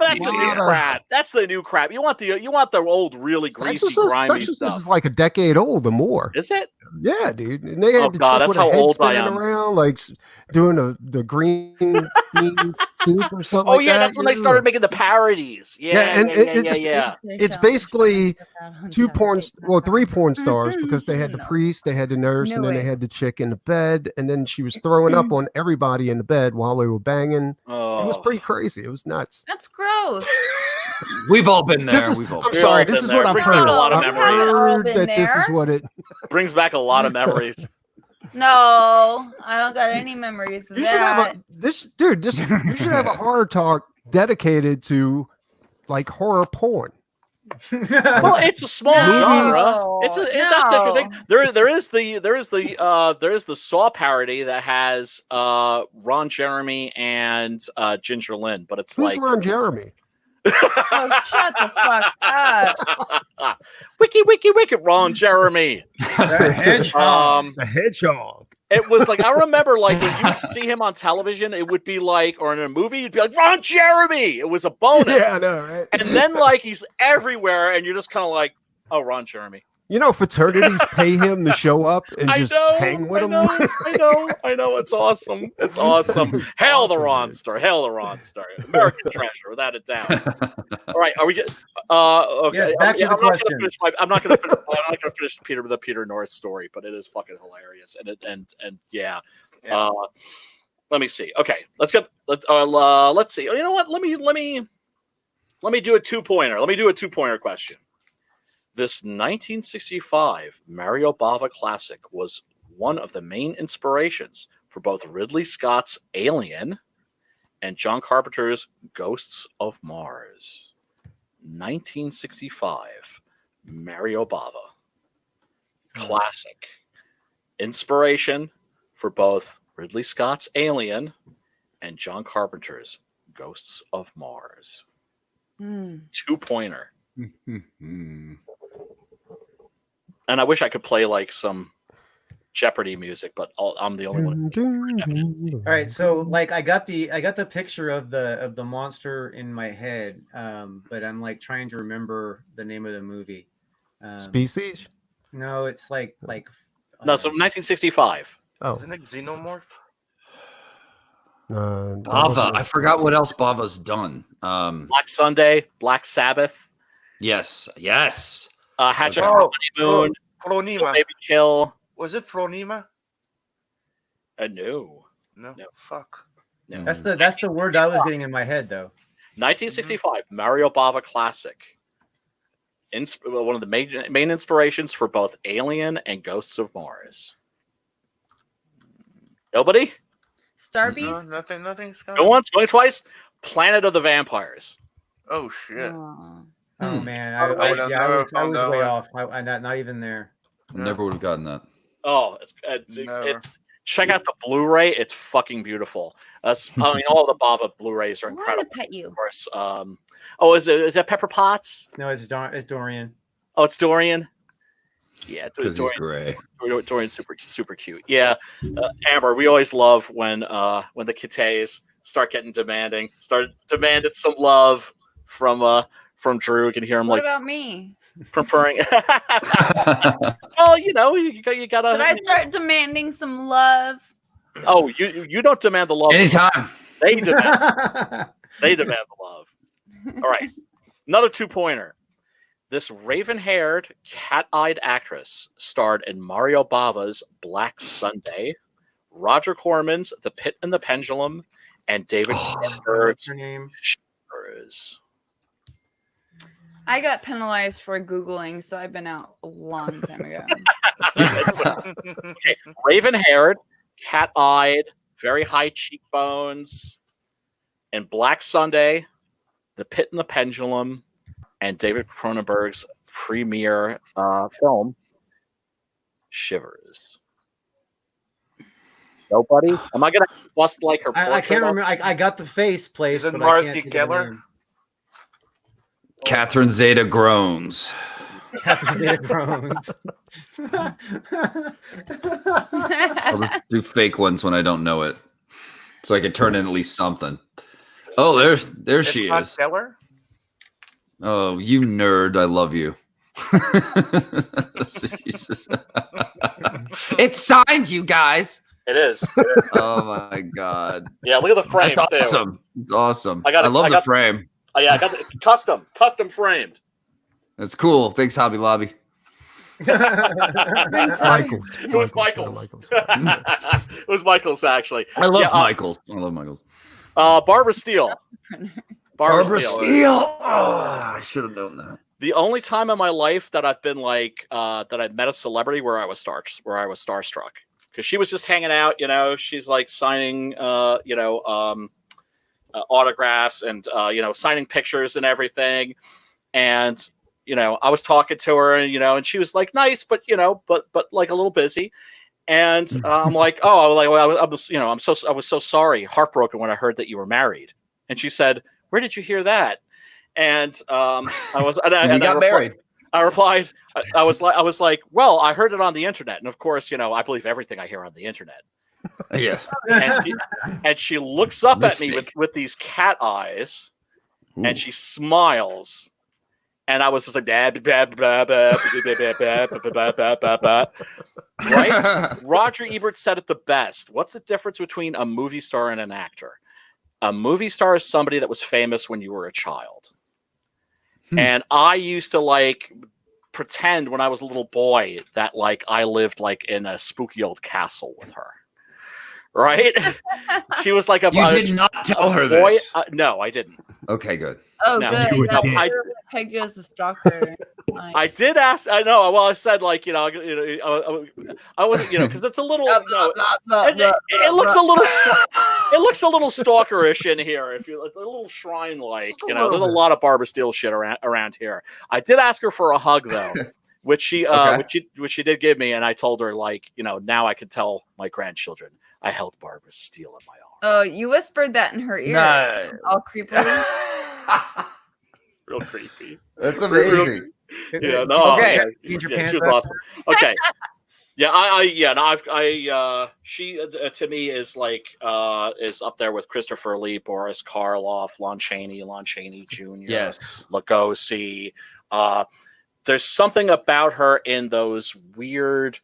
Speaker 5: new crap. That's the new crap. You want the old, really greasy, grimy
Speaker 6: Sexorcist
Speaker 5: stuff.
Speaker 6: is like a decade old or more.
Speaker 5: Is it?
Speaker 6: Yeah, dude. And they had
Speaker 5: Oh,
Speaker 6: the
Speaker 5: God,
Speaker 6: chick
Speaker 5: that's
Speaker 6: with a
Speaker 5: how
Speaker 6: head
Speaker 5: old I
Speaker 6: spinning
Speaker 5: am.
Speaker 6: around, like doing the green bean soup or something
Speaker 5: Oh
Speaker 6: like
Speaker 5: yeah,
Speaker 6: that.
Speaker 5: that's when they started making the parodies. Yeah.
Speaker 6: It's basically three porn stars because they had the priest, they had the nurse, and then they had the chick in the bed, and then she was throwing up on everybody in the bed while they were banging.
Speaker 5: Oh.
Speaker 6: It was pretty crazy. It was nuts.
Speaker 4: That's gross.
Speaker 7: We've all been there.
Speaker 6: This is,
Speaker 7: We've all
Speaker 6: I'm
Speaker 7: been
Speaker 6: sorry.
Speaker 5: been
Speaker 6: This is
Speaker 5: there.
Speaker 6: what I've
Speaker 5: Brings back
Speaker 6: heard.
Speaker 5: a lot of
Speaker 6: I've
Speaker 5: memories.
Speaker 6: heard
Speaker 4: Been
Speaker 6: that this is
Speaker 4: there?
Speaker 6: what it.
Speaker 5: Brings back a lot of memories.
Speaker 4: No, I don't got any memories of
Speaker 6: You should have
Speaker 4: that.
Speaker 6: you should have a horror talk dedicated to like horror porn.
Speaker 5: Well, it's a small
Speaker 6: Movies.
Speaker 5: genre. That's
Speaker 4: No.
Speaker 5: interesting. There is the Saw parody that has Ron Jeremy and Ginger Lynn, but it's
Speaker 6: Who's
Speaker 5: like
Speaker 6: Ron Jeremy?
Speaker 4: Oh, shut the fuck up.
Speaker 5: wiki Ron Jeremy.
Speaker 1: The hedgehog.
Speaker 6: The hedgehog.
Speaker 5: It was like I remember like when you would see him on television, it would be like, or in a movie, you'd be like Ron Jeremy. It was a bonus.
Speaker 6: Yeah, I know, right?
Speaker 5: And then like he's everywhere, and you're just kind of like, oh, Ron Jeremy.
Speaker 6: You know, fraternities pay him to show up and
Speaker 5: I
Speaker 6: just
Speaker 5: know,
Speaker 6: hang with
Speaker 5: I
Speaker 6: him.
Speaker 5: know. It's awesome. It's awesome. Hail the Ron Star. Hail the Ron Star. American treasure, without a doubt. All right, are we good? Okay.
Speaker 1: Yes, back to the question.
Speaker 5: I'm not going to finish the Peter North story, but it is fucking hilarious. And yeah. Let me see. Okay, let's see. You know what? Let me do a 2-pointer. Let me do a 2-pointer question. This 1965 Mario Bava classic was one of the main inspirations for both Ridley Scott's Alien and John Carpenter's Ghosts of Mars. 1965 Mario Bava classic. Inspiration for both Ridley Scott's Alien and John Carpenter's Ghosts of Mars. 2-pointer. And I wish I could play like some Jeopardy music, but I'm the only one.
Speaker 1: All right, so like I got the picture of the monster in my head, but I'm like trying to remember the name of the movie.
Speaker 6: Species?
Speaker 1: No, it's like
Speaker 5: No, so 1965.
Speaker 6: Oh,
Speaker 2: Isn't it Xenomorph?
Speaker 7: Bava. I forgot what else Bava's done.
Speaker 5: Black Sunday, Black Sabbath.
Speaker 7: Yes.
Speaker 5: Hatchet
Speaker 2: Oh,
Speaker 5: Honeymoon,
Speaker 2: Phronema.
Speaker 5: Baby Kill.
Speaker 2: Was it Phronema?
Speaker 5: No.
Speaker 2: No. Fuck.
Speaker 5: No.
Speaker 1: that's the word I was getting in my head though.
Speaker 5: 1965, Mario Bava classic. One of the main inspirations for both Alien and Ghosts of Mars. Nobody?
Speaker 4: Star
Speaker 2: No,
Speaker 4: Beast.
Speaker 2: nothing's
Speaker 5: Go
Speaker 2: coming.
Speaker 5: once, going twice. Planet of the Vampires.
Speaker 2: Oh shit.
Speaker 1: Oh man,
Speaker 2: I
Speaker 1: I
Speaker 2: would've
Speaker 1: was
Speaker 2: never found that
Speaker 1: way
Speaker 2: one.
Speaker 1: off. I not even there.
Speaker 7: Never would have gotten that.
Speaker 5: Oh,
Speaker 2: Never.
Speaker 5: check out the Blu-ray. It's fucking beautiful. I mean, all the Bava Blu-rays are
Speaker 4: I want
Speaker 5: incredible.
Speaker 4: to pet you.
Speaker 5: Of course. Is that Pepper Potts?
Speaker 1: No, it's Dorian.
Speaker 5: Oh, it's Dorian. Yeah,
Speaker 7: Because he's gray.
Speaker 5: Dorian's super cute. Yeah, Amber, we always love when the Kittays start demanding some love from Drew. You can hear him
Speaker 4: What
Speaker 5: like
Speaker 4: about me?
Speaker 5: preferring. Well, you gotta.
Speaker 4: Did I start demanding some love?
Speaker 5: Oh, you don't demand the love.
Speaker 7: Anytime.
Speaker 5: They demand. They demand the love. All right, another 2-pointer. This raven-haired, cat-eyed actress starred in Mario Bava's Black Sunday, Roger Corman's The Pit and the Pendulum, and David
Speaker 1: What's
Speaker 5: Cronenberg's
Speaker 1: her name?
Speaker 5: Shivers.
Speaker 4: I got penalized for Googling, so I've been out a long time ago.
Speaker 5: Okay, raven-haired, cat-eyed, very high cheekbones, and Black Sunday, The Pit and the Pendulum, and David Cronenberg's premiere film, Shivers. Nobody? Am I gonna bust like her?
Speaker 1: I can't remember. I got the face place.
Speaker 2: Is it
Speaker 1: but I
Speaker 2: Marcy
Speaker 1: can't think of the
Speaker 2: Keller?
Speaker 1: name.
Speaker 7: Catherine Zeta groans.
Speaker 1: Catherine Zeta-Jones.
Speaker 7: I'll just do fake ones when I don't know it, so I can turn in at least something. Oh, there
Speaker 2: It's
Speaker 7: she
Speaker 2: not
Speaker 7: is.
Speaker 2: Keller?
Speaker 7: Oh, you nerd! I love you. It's signed, you guys.
Speaker 5: It is.
Speaker 7: Oh my god!
Speaker 5: Yeah, look at the frame.
Speaker 7: That's
Speaker 5: too.
Speaker 7: awesome. It's awesome.
Speaker 5: I
Speaker 7: love the frame.
Speaker 5: Oh yeah, I got the custom framed.
Speaker 7: That's cool. Thanks, Hobby Lobby.
Speaker 6: Michaels.
Speaker 5: It was Michaels. It was Michaels actually.
Speaker 7: I love
Speaker 5: Yeah,
Speaker 7: Michaels. I love Michaels.
Speaker 5: Barbara Steele.
Speaker 7: Barbara Steele. Oh, I should have known that.
Speaker 5: The only time in my life that I've been like that I've met a celebrity where I was starstruck, because she was just hanging out. She's like signing autographs and signing pictures and everything. And I was talking to her, and and she was like nice, but like a little busy. And I'm like, oh, I was so sorry, heartbroken when I heard that you were married. And she said, "Where did you hear that?" And I got
Speaker 7: married.
Speaker 5: I replied, I was like, well, I heard it on the internet, and of course, I believe everything I hear on the internet.
Speaker 7: Yeah.
Speaker 5: And she looks up at me with these cat eyes, and she smiles. And I was just like, right? Roger Ebert said it the best. What's the difference between a movie star and an actor? A movie star is somebody that was famous when you were a child. And I used to pretend when I was a little boy that I lived in a spooky old castle with her. Right? She was like
Speaker 7: You did not tell her this.
Speaker 5: No, I didn't.
Speaker 7: Okay, good.
Speaker 4: Oh,
Speaker 5: No,
Speaker 4: good.
Speaker 6: you
Speaker 4: Yeah,
Speaker 6: did.
Speaker 4: I pegged you as a stalker. Nice.
Speaker 5: I did ask. I know. Well, I said I wasn't, because it's a little. It looks a little. It looks a little stalkerish in here. If you a little shrine there's a lot of Barbara Steele shit around here. I did ask her for a hug though, which she did give me, and I told her now I can tell my grandchildren I held Barbara Steele in my arms.
Speaker 4: Oh, you whispered that in her ear.
Speaker 7: No.
Speaker 4: All creepily.
Speaker 5: Real creepy.
Speaker 7: That's amazing.
Speaker 5: Yeah. No.
Speaker 7: Okay.
Speaker 5: Yeah,
Speaker 1: Get your
Speaker 5: yeah,
Speaker 1: pants
Speaker 5: she was
Speaker 1: up.
Speaker 5: awesome. Okay. Yeah, she to me is like is up there with Christopher Lee, Boris Karloff, Lon Chaney Jr.,
Speaker 7: Yes.
Speaker 5: Lugosi. There's something about her in those weird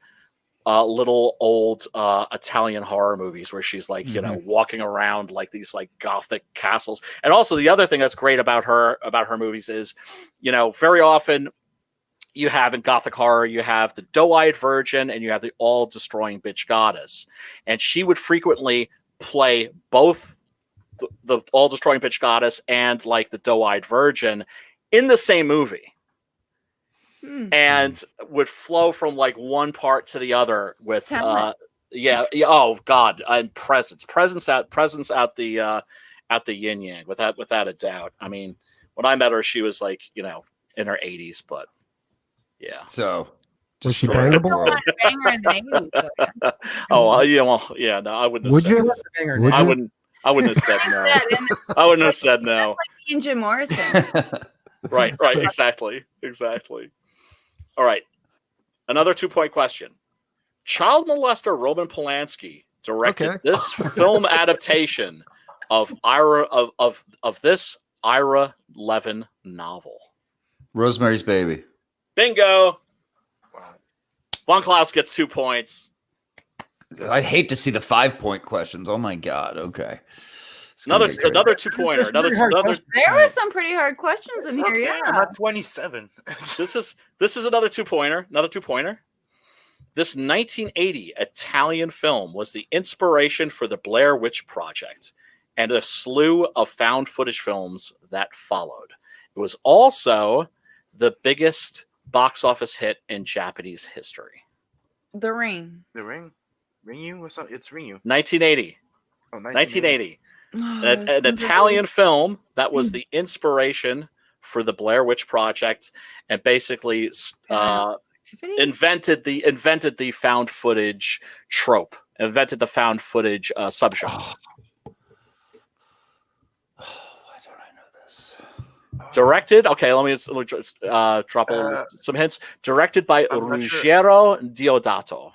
Speaker 5: little old Italian horror movies where she's like, walking around like these like gothic castles. And also the other thing that's great about her movies is, very often you have in gothic horror, you have the doe-eyed virgin and you have the all-destroying bitch goddess. And she would frequently play both the all-destroying bitch goddess and like the doe-eyed virgin in the same movie. And would flow from like one part to the other with oh god, and presence out the yin yang without a doubt. I mean, when I met her, she was like, in her 80s, but yeah.
Speaker 6: So was she bangable?
Speaker 5: No, I wouldn't have said I wouldn't have said no. I wouldn't have said no.
Speaker 4: Like me and Jim Morrison.
Speaker 5: Right, exactly. All right. Another 2-point question. Child molester Roman Polanski directed this film adaptation of this Ira Levin novel.
Speaker 7: Rosemary's Baby.
Speaker 5: Bingo. Von Klaus gets 2 points.
Speaker 7: I'd hate to see the 5-point questions. Oh my god. Okay.
Speaker 5: Another 2-pointer.
Speaker 4: There were some pretty hard questions in here. Yeah,
Speaker 2: about 27.
Speaker 5: This is another 2-pointer. This 1980 Italian film was the inspiration for the Blair Witch Project and a slew of found footage films that followed. It was also the biggest box office hit in Japanese history.
Speaker 4: The Ring.
Speaker 2: The Ring? Ringu? What's up? It's Ringu.
Speaker 5: 1980.
Speaker 2: Oh, 1980.
Speaker 5: An Italian film that was the inspiration for the Blair Witch Project and basically invented the found footage trope, invented the found footage subgenre.
Speaker 7: Why don't I know this?
Speaker 5: Directed, okay, let me drop some hints. Directed by Ruggero Deodato.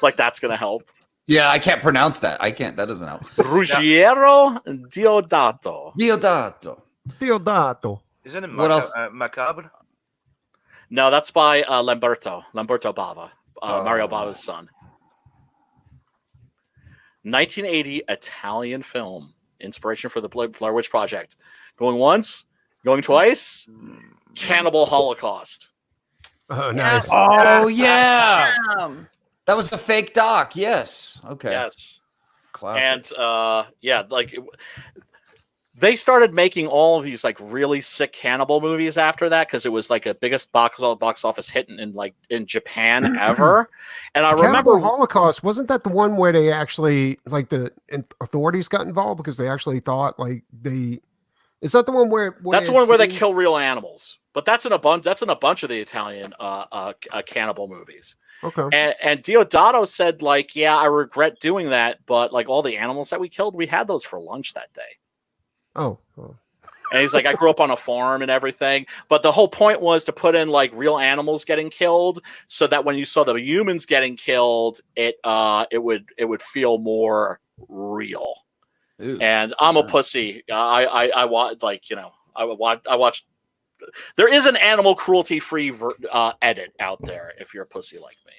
Speaker 5: Like that's gonna help.
Speaker 7: Yeah, I can't pronounce that. That doesn't help.
Speaker 5: Ruggero Deodato.
Speaker 6: Deodato.
Speaker 2: Isn't it
Speaker 7: What else?
Speaker 2: Macabre?
Speaker 5: No, that's by Lamberto Bava, Mario Bava's son. 1980 Italian film, inspiration for the Blair Witch Project. Going once, going twice. Cannibal Holocaust.
Speaker 6: Oh, nice.
Speaker 7: Oh, yeah. That was the fake doc. Yes. Okay.
Speaker 5: Yes.
Speaker 7: Classic.
Speaker 5: And they started making all of these like really sick cannibal movies after that because it was like a biggest box office hit in Japan ever. And I remember
Speaker 6: Holocaust, wasn't that the one where they actually like the authorities got involved because they actually thought is that the one where
Speaker 5: that's the one where they kill real animals? But that's in a bunch of the Italian cannibal movies.
Speaker 6: Okay.
Speaker 5: And Deodato said I regret doing that, but like all the animals that we killed, we had those for lunch that day.
Speaker 6: Oh.
Speaker 5: And he's like, I grew up on a farm and everything, but the whole point was to put in like real animals getting killed, so that when you saw the humans getting killed, it would feel more real.
Speaker 7: Ooh,
Speaker 5: and I'm a pussy. I watched. There is an animal cruelty free edit out there if you're a pussy like me.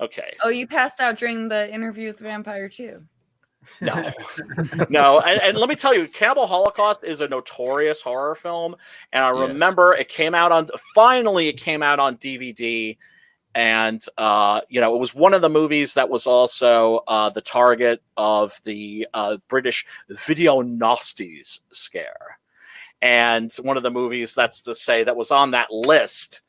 Speaker 5: Okay.
Speaker 4: Oh, you passed out during the interview with Vampire 2.
Speaker 5: No. And let me tell you, Cannibal Holocaust is a notorious horror film. And I remember it came out on DVD. And, it was one of the movies that was also the target of the British video nasties scare. And one of the movies, that's to say, that was on that list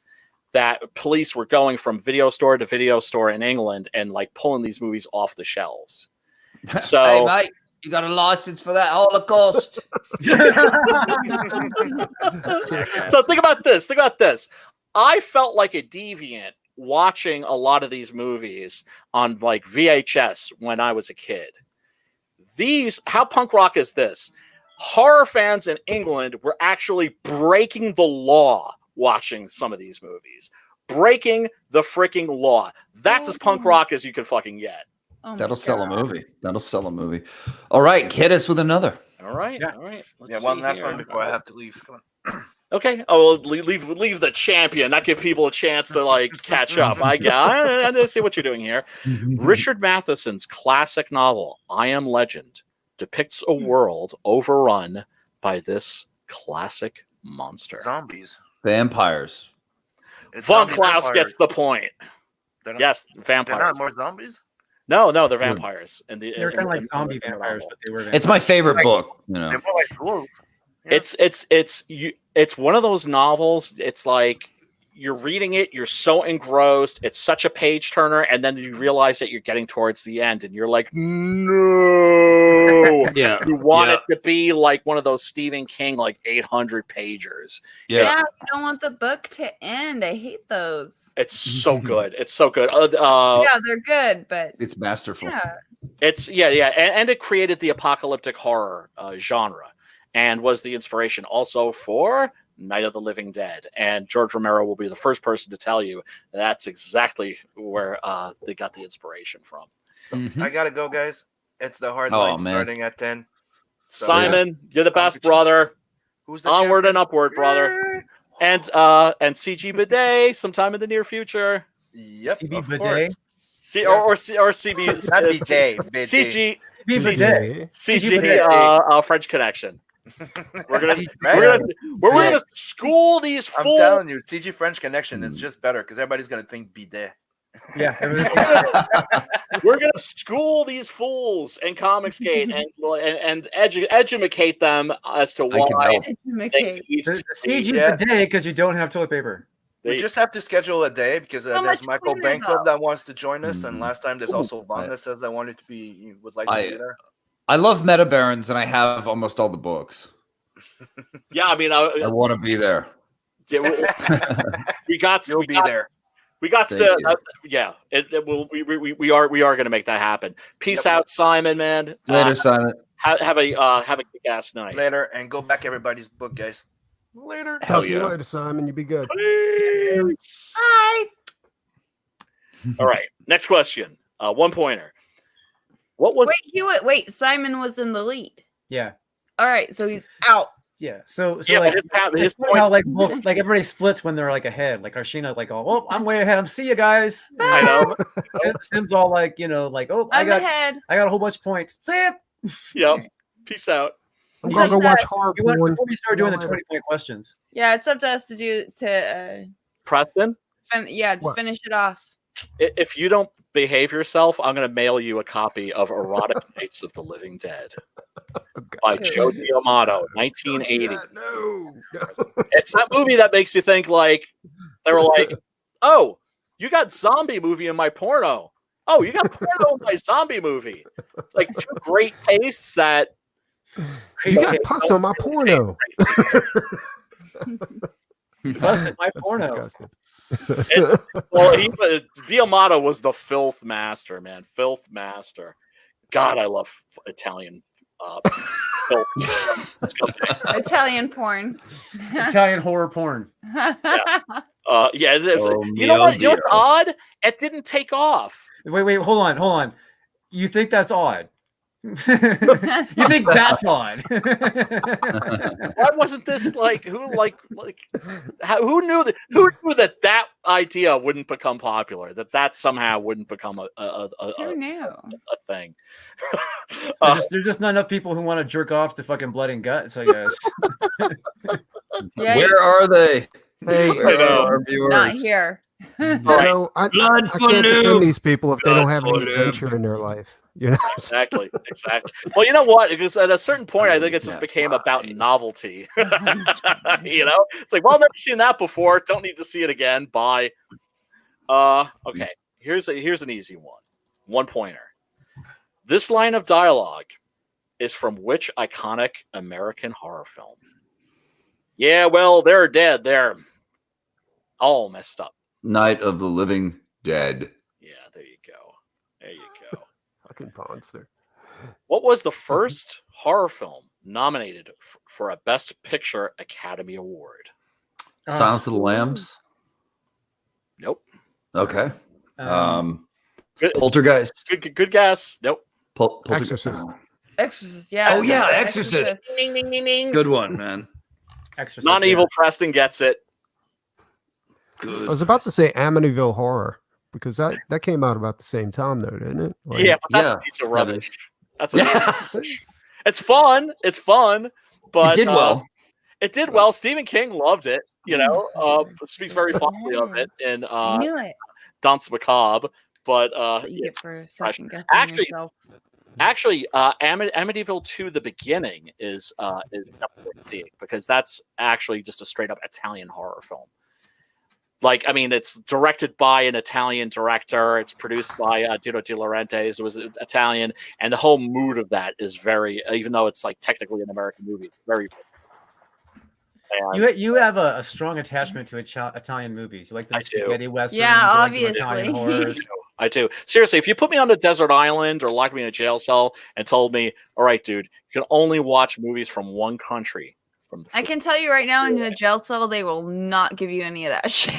Speaker 5: that police were going from video store to video store in England and like pulling these movies off the shelves. So,
Speaker 7: hey, mate, you got a license for that Holocaust?
Speaker 5: So think about this. I felt like a deviant watching a lot of these movies on like VHS when I was a kid. How punk rock is this? Horror fans in England were actually breaking the law watching some of these movies. breaking the freaking law. That's as punk rock as you can fucking get.
Speaker 4: Oh my
Speaker 7: That'll sell a
Speaker 4: God.
Speaker 7: movie. That'll sell a movie. All right, hit us with another.
Speaker 5: All right,
Speaker 1: Yeah.
Speaker 5: all right. Let's
Speaker 2: Yeah, one
Speaker 5: see
Speaker 2: last
Speaker 5: here.
Speaker 2: one before I have to leave. Come on.
Speaker 5: Okay. Oh, well, leave the champion. Not give people a chance to like catch up. I see what you're doing here. Richard Matheson's classic novel, I Am Legend, depicts a world overrun by this classic monster.
Speaker 2: Zombies.
Speaker 7: Vampires.
Speaker 2: It's
Speaker 5: Von
Speaker 2: zombie
Speaker 5: Klaus
Speaker 2: vampires.
Speaker 5: gets the point.
Speaker 2: They're not,
Speaker 5: Yes,
Speaker 2: they're
Speaker 5: vampires.
Speaker 2: not more zombies.
Speaker 5: No, they're vampires. And
Speaker 1: They're kind of like zombie vampires, but they were vampires.
Speaker 7: It's my favorite
Speaker 2: Like-
Speaker 7: book. You know.
Speaker 2: They're more like wolves. Yeah.
Speaker 5: It's one of those novels. It's like you're reading it, you're so engrossed, it's such a page turner, and then you realize that you're getting towards the end, and you're like, no.
Speaker 7: Yeah.
Speaker 5: You want it to be like one of those Stephen King, like 800 pagers.
Speaker 4: Yeah, you don't want the book to end. I hate those.
Speaker 5: It's so good. It's so good.
Speaker 4: Yeah, they're good, but
Speaker 7: It's masterful.
Speaker 4: yeah.
Speaker 5: It's and it created the apocalyptic horror genre, and was the inspiration also for Night of the Living Dead. And George Romero will be the first person to tell you that's exactly where they got the inspiration from.
Speaker 7: Mhm.
Speaker 2: I gotta go, guys. It's the hard
Speaker 7: Oh,
Speaker 2: line
Speaker 7: man.
Speaker 2: starting at 10.
Speaker 5: Simon, you're the best brother.
Speaker 2: Who's the
Speaker 5: Onward
Speaker 2: champion?
Speaker 5: and upward, brother. And CG Bidet sometime in the near future.
Speaker 2: Yep,
Speaker 1: CB
Speaker 2: of
Speaker 1: Bidet?
Speaker 2: course.
Speaker 5: Or CB
Speaker 2: Not BJ.
Speaker 5: CG
Speaker 1: Bidet.
Speaker 5: CG French Connection. We're gonna school these
Speaker 2: I'm
Speaker 5: fools.
Speaker 2: telling you, CG French Connection. It's just better because everybody's gonna think bidet.
Speaker 1: Yeah.
Speaker 5: We're gonna school these fools in Comicsgate and educate them as to
Speaker 7: can
Speaker 5: why
Speaker 7: help.
Speaker 5: they need
Speaker 1: The
Speaker 5: to
Speaker 1: CG
Speaker 2: Yeah.
Speaker 1: bidet because you don't have toilet paper.
Speaker 2: We
Speaker 5: they-
Speaker 2: just have to schedule a day because
Speaker 4: So
Speaker 2: there's
Speaker 4: much
Speaker 2: Michael
Speaker 4: cleaner,
Speaker 2: Bankrupt
Speaker 4: though.
Speaker 2: that wants to join us, and last time there's
Speaker 7: Ooh,
Speaker 2: also Vaughn
Speaker 7: I-
Speaker 2: that says that wanted to be would like to
Speaker 7: I-
Speaker 2: be there.
Speaker 7: I love Meta Barons, and I have almost all the books.
Speaker 5: yeah, I mean,
Speaker 7: I want to be there.
Speaker 5: yeah, we got
Speaker 2: You'll
Speaker 5: we
Speaker 2: be
Speaker 5: got,
Speaker 2: there.
Speaker 5: we got
Speaker 7: Thank
Speaker 5: to
Speaker 7: you.
Speaker 5: yeah. It will we are going to make that happen. Peace
Speaker 2: Yep.
Speaker 5: out, Simon, man.
Speaker 7: Later, Simon.
Speaker 5: Have a kick-ass night.
Speaker 2: Later, and go back everybody's book, guys. Later.
Speaker 5: Hell
Speaker 6: Talk to you
Speaker 5: yeah.
Speaker 6: later, Simon. You be good.
Speaker 5: Peace.
Speaker 4: Hi.
Speaker 5: All right. Next question. 1 pointer. What was
Speaker 4: Wait, Simon was in the lead.
Speaker 1: Yeah.
Speaker 4: All right, so he's out.
Speaker 1: Yeah. So
Speaker 5: yeah,
Speaker 1: like
Speaker 5: his
Speaker 1: it's funny
Speaker 5: point?
Speaker 1: how like both, like everybody splits when they're like ahead. Like Arshina, like, oh, I'm way ahead. I'm see you guys.
Speaker 5: I know.
Speaker 1: Sim's all like, like, oh,
Speaker 4: I'm ahead.
Speaker 1: I got a whole bunch of points. See ya.
Speaker 5: Yep. Peace out.
Speaker 6: I'm gonna go watch
Speaker 1: You want,
Speaker 6: Hardborn.
Speaker 1: before we start doing the 20-point questions.
Speaker 4: Yeah, it's up to us to
Speaker 5: Preston,
Speaker 6: What?
Speaker 4: finish it off.
Speaker 5: if you don't behave yourself, I'm going to mail you a copy of Erotic Nights of the Living Dead by Joe D'Amato, 1980.
Speaker 6: No.
Speaker 5: It's that movie that makes you think like they were like, "Oh, you got zombie movie in my porno. Oh, you got porno in my zombie movie." It's like two great tastes that
Speaker 6: You got pus on my porno.
Speaker 1: My
Speaker 6: That's
Speaker 1: porno.
Speaker 6: disgusting.
Speaker 5: it's, D'Amato was the filth master, man. Filth master. God, I love Italian filth.
Speaker 4: Italian porn.
Speaker 1: Italian horror porn.
Speaker 5: Yeah, you know
Speaker 7: mio
Speaker 5: what? You know what's
Speaker 7: Dio.
Speaker 5: odd? It didn't take off.
Speaker 1: Wait, hold on. You think that's odd? You think that's odd?
Speaker 5: Why wasn't this like who knew that idea wouldn't become popular? That somehow wouldn't become
Speaker 4: Who knew?
Speaker 5: a thing.
Speaker 1: There's just not enough people who want to jerk off to fucking blood and guts, I guess.
Speaker 4: Yeah,
Speaker 7: Where are they?
Speaker 6: Hey,
Speaker 5: I know.
Speaker 7: Our viewers.
Speaker 4: not here.
Speaker 6: I can't defend these people if they don't have any
Speaker 7: Blood for
Speaker 6: adventure in their life. You know,
Speaker 5: Exactly. Well, you know what? Because at a certain point, I think it just became about novelty. It's like, well, I've never seen that before. Don't need to see it again. Bye. Okay. Here's an easy one. 1 pointer. This line of dialogue is from which iconic American horror film? Yeah, well, they're dead. They're all messed up.
Speaker 7: Night of the Living Dead.
Speaker 5: Yeah, there you go. There you go.
Speaker 6: fucking monster.
Speaker 5: What was the first horror film nominated for a Best Picture Academy Award?
Speaker 7: Silence of the Lambs. Okay.
Speaker 5: Good-
Speaker 7: Poltergeist.
Speaker 5: Good guess. Nope.
Speaker 7: Poltergeist.
Speaker 6: Exorcist.
Speaker 4: Exorcist, yeah.
Speaker 7: Oh yeah, Exorcist.
Speaker 5: Ding, ding, ding, ding.
Speaker 7: Good one, man.
Speaker 1: Exorcist,
Speaker 5: Non-evil Preston gets it.
Speaker 7: Good.
Speaker 6: I was about to say Amityville Horror because that came out about the same time, though, didn't it? Like,
Speaker 5: Yeah, but that's
Speaker 7: yeah,
Speaker 5: a piece of
Speaker 7: it's
Speaker 5: rubbish. That's a
Speaker 7: Yeah.
Speaker 5: It's fun. It's fun, but
Speaker 7: It did well.
Speaker 5: It did well. Stephen King loved it. You know, speaks very fondly of it in
Speaker 4: I knew it.
Speaker 5: Danse Macabre. But
Speaker 4: That's what you get for second guessing
Speaker 5: Actually-
Speaker 4: yourself.
Speaker 5: actually, Amityville 2: The Beginning is definitely worth seeing because that's actually just a straight up Italian horror film. Like, I mean, it's directed by an Italian director. It's produced by Dino De Laurentiis. It was Italian, and the whole mood of that is very, even though it's like technically an American movie, it's very. And
Speaker 1: You have a strong attachment to Italian movies. You like the
Speaker 5: I do.
Speaker 1: spaghetti westerns.
Speaker 4: Yeah,
Speaker 1: you like the Italian
Speaker 4: obviously.
Speaker 1: horrors.
Speaker 5: I do. Seriously, if you put me on a desert island or locked me in a jail cell and told me, "All right, dude, you can only watch movies from one country," from the
Speaker 4: I can tell you right now, in a jail cell, they will not give you any of that shit.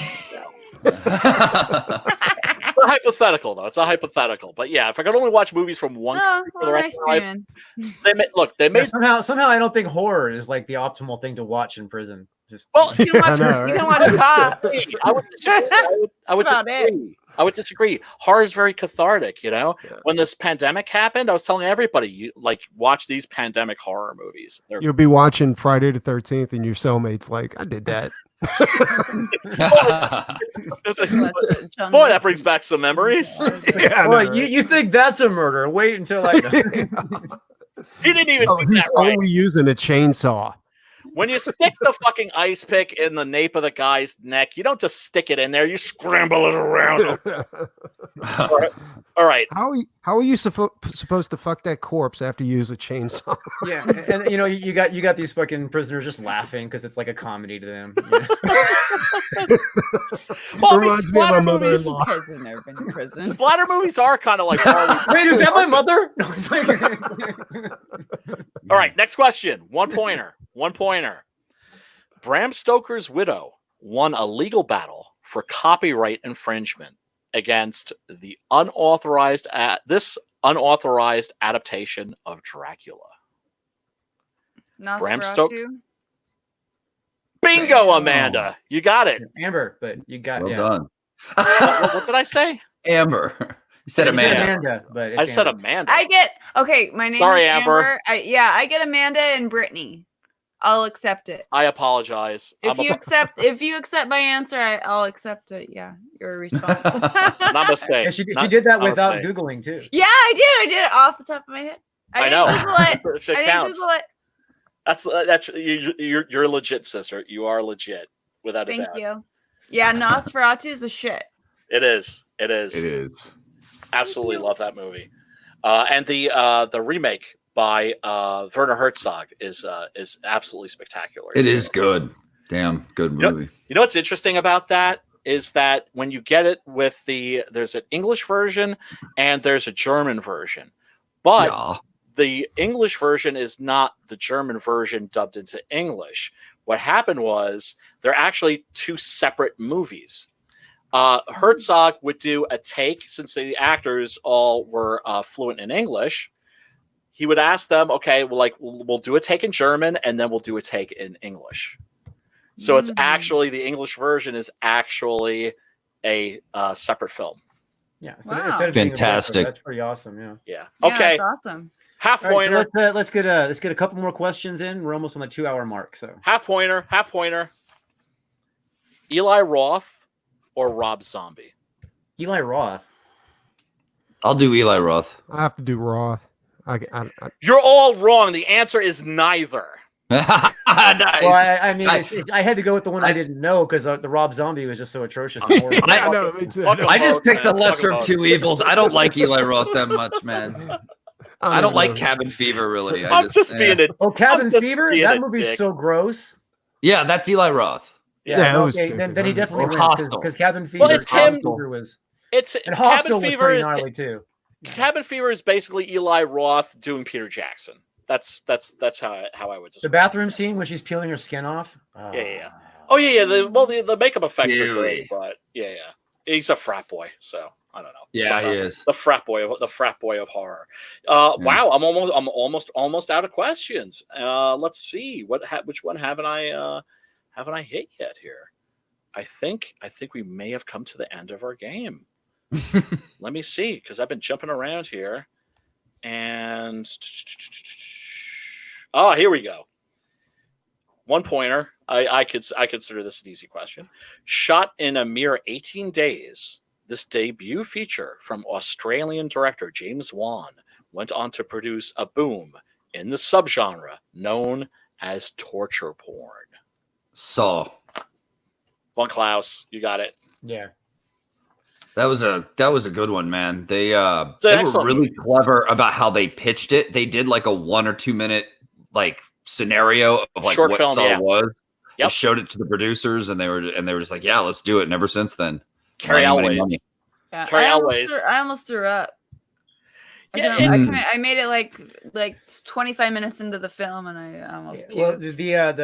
Speaker 5: It's a hypothetical, though. It's a hypothetical. But yeah, if I could only watch movies from one
Speaker 4: Oh,
Speaker 5: country for the
Speaker 4: well,
Speaker 5: rest
Speaker 4: ice
Speaker 5: of my life,
Speaker 4: cream.
Speaker 5: they made
Speaker 1: Yeah,
Speaker 5: made
Speaker 1: somehow I don't think horror is like the optimal thing to watch in prison. Just
Speaker 5: well.
Speaker 4: You can watch,
Speaker 6: I know,
Speaker 4: you can
Speaker 6: right?
Speaker 4: watch Cop.
Speaker 5: I would disagree. I would
Speaker 4: That's about it.
Speaker 5: disagree. I would disagree. Horror is very cathartic. You know,
Speaker 6: Yeah.
Speaker 5: when this pandemic happened, I was telling everybody, you like watch these pandemic horror movies. They're
Speaker 6: You'll be watching Friday the 13th, and your cellmate's like, "I did that."
Speaker 5: boy, that brings back some memories.
Speaker 6: Yeah, I know,
Speaker 1: Boy,
Speaker 6: right?
Speaker 1: you think that's a murder? Wait until I.
Speaker 5: He didn't even
Speaker 6: Oh,
Speaker 5: do
Speaker 6: he's
Speaker 5: that right.
Speaker 6: only using a chainsaw.
Speaker 5: When you stick the fucking ice pick in the nape of the guy's neck, you don't just stick it in there. You scramble it around. All right.
Speaker 6: How are you supposed to fuck that corpse after you use a chainsaw?
Speaker 1: Yeah, and you know you got these fucking prisoners just laughing because it's like a comedy to them. You know?
Speaker 5: Well, I mean,
Speaker 6: Reminds me of my
Speaker 5: splatter movies,
Speaker 6: mother-in-law.
Speaker 4: Because I've never been in prison.
Speaker 5: splatter movies are kind of like Harley.
Speaker 1: Wait, is that my mother? No, it's like-
Speaker 5: All right, next question. 1 pointer. 1 pointer. Bram Stoker's widow won a legal battle for copyright infringement against the unauthorized adaptation of Dracula. Bram Stoker-
Speaker 4: Nosferatu?
Speaker 5: Bingo, Amanda. You got it.
Speaker 1: Amber, but you got
Speaker 7: Well
Speaker 1: yeah.
Speaker 7: done.
Speaker 5: What did I say?
Speaker 7: Amber. You said
Speaker 1: You said
Speaker 7: Amanda.
Speaker 1: Amanda, but it's
Speaker 5: I said
Speaker 1: Amber.
Speaker 5: Amanda.
Speaker 4: I get okay. My name
Speaker 5: Sorry,
Speaker 4: is
Speaker 5: Amber.
Speaker 4: I get Amanda and Brittany. I'll accept it.
Speaker 5: I apologize.
Speaker 4: If you accept my answer, I'll accept it. Yeah, you're responsible.
Speaker 5: Namaste.
Speaker 1: And she
Speaker 5: Not-
Speaker 1: did that
Speaker 5: namaste.
Speaker 1: without googling too.
Speaker 4: Yeah, I did. I did it off the top of my head.
Speaker 5: I
Speaker 4: didn't
Speaker 5: know.
Speaker 4: Google it.
Speaker 5: It
Speaker 4: I didn't
Speaker 5: counts.
Speaker 4: Google it.
Speaker 5: That's you're legit, sister. You are legit, without a
Speaker 4: Thank
Speaker 5: doubt.
Speaker 4: you. Yeah, Nosferatu is the shit.
Speaker 5: It is. It is.
Speaker 7: It is.
Speaker 5: Absolutely love that movie. And the remake by Werner Herzog is absolutely spectacular.
Speaker 7: It is good. Damn good
Speaker 5: Yep.
Speaker 7: movie.
Speaker 5: You know what's interesting about that is that when you get it with there's an English version and there's a German version, but
Speaker 7: Yeah.
Speaker 5: the English version is not the German version dubbed into English. What happened was they're actually two separate movies. Herzog would do a take, since the actors all were fluent in English. He would ask them, "Okay, we'll do a take in German, and then we'll do a take in English." So it's actually the English version is actually a separate film.
Speaker 1: Yeah, so
Speaker 4: Wow.
Speaker 1: instead of being aggressive,
Speaker 7: Fantastic.
Speaker 1: that's pretty awesome. Yeah.
Speaker 5: Yeah.
Speaker 4: Yeah,
Speaker 5: Okay.
Speaker 4: that's awesome.
Speaker 5: Half
Speaker 1: All right, so
Speaker 5: pointer.
Speaker 1: let's get a couple more questions in. We're almost on the 2-hour mark. So
Speaker 5: Half pointer. Half pointer. Eli Roth or Rob Zombie?
Speaker 1: Eli Roth.
Speaker 7: I'll do Eli Roth.
Speaker 6: I have to do Roth. I
Speaker 5: You're all wrong. The answer is neither.
Speaker 7: Nice.
Speaker 1: Well, I mean,
Speaker 7: I-
Speaker 1: I had to go with the one I didn't know because the Rob Zombie was just so atrocious. And horrible.
Speaker 6: I know. Me too.
Speaker 5: Fuck 'em
Speaker 7: I just
Speaker 5: both,
Speaker 7: picked the
Speaker 5: man.
Speaker 7: lesser
Speaker 5: Fuck
Speaker 7: of
Speaker 5: 'em
Speaker 7: two evils. I don't like Eli Roth that much, man. I don't like Cabin Fever, really.
Speaker 5: I'm just being a
Speaker 1: Oh, Cabin
Speaker 5: I'm just
Speaker 1: Fever.
Speaker 5: being
Speaker 1: That
Speaker 5: a
Speaker 1: movie's
Speaker 5: dick.
Speaker 1: so gross.
Speaker 7: Yeah, that's Eli Roth.
Speaker 6: Yeah, it was
Speaker 1: okay,
Speaker 6: stupid.
Speaker 1: then he definitely
Speaker 7: Or
Speaker 1: wins
Speaker 7: Hostel.
Speaker 1: because Cabin Fever.
Speaker 5: Well, it's him.
Speaker 1: Fever was
Speaker 5: It's
Speaker 1: and
Speaker 5: Cabin
Speaker 1: Hostel was
Speaker 5: Fever
Speaker 1: pretty
Speaker 5: is
Speaker 1: gnarly too.
Speaker 5: Cabin Fever is basically Eli Roth doing Peter Jackson. That's how I would
Speaker 1: The
Speaker 5: describe.
Speaker 1: bathroom scene when she's peeling her skin off.
Speaker 5: Yeah. Oh yeah. The makeup effects are
Speaker 7: Really?
Speaker 5: great, but yeah. he's a frat boy, so I don't know.
Speaker 7: Yeah, he is
Speaker 5: the frat boy of horror. Wow, I'm almost out of questions. Let's see which one haven't I hit yet here? I think we may have come to the end of our game. Let me see, because I've been jumping around here, and here we go. 1 pointer. I consider this an easy question. Shot in a mere 18 days, this debut feature from Australian director James Wan went on to produce a boom in the subgenre known as torture porn.
Speaker 7: Saw.
Speaker 5: Von Klaus, you got it.
Speaker 1: Yeah.
Speaker 7: That was a good one, man. They were
Speaker 5: excellent
Speaker 7: really clever about how they pitched it. They did like a 1 or 2 minute like scenario of like
Speaker 5: Short
Speaker 7: what
Speaker 5: film,
Speaker 7: Saw
Speaker 5: yeah.
Speaker 7: was.
Speaker 5: Yep.
Speaker 7: They showed it to the producers, and they were just like, "Yeah, let's do it." And ever since then,
Speaker 5: Carrie
Speaker 7: money.
Speaker 4: Yeah,
Speaker 5: Carrie
Speaker 4: I
Speaker 5: Elways.
Speaker 4: almost threw up.
Speaker 5: Yeah,
Speaker 4: I made it like 25 minutes into the film, and I almost puked.
Speaker 1: Well,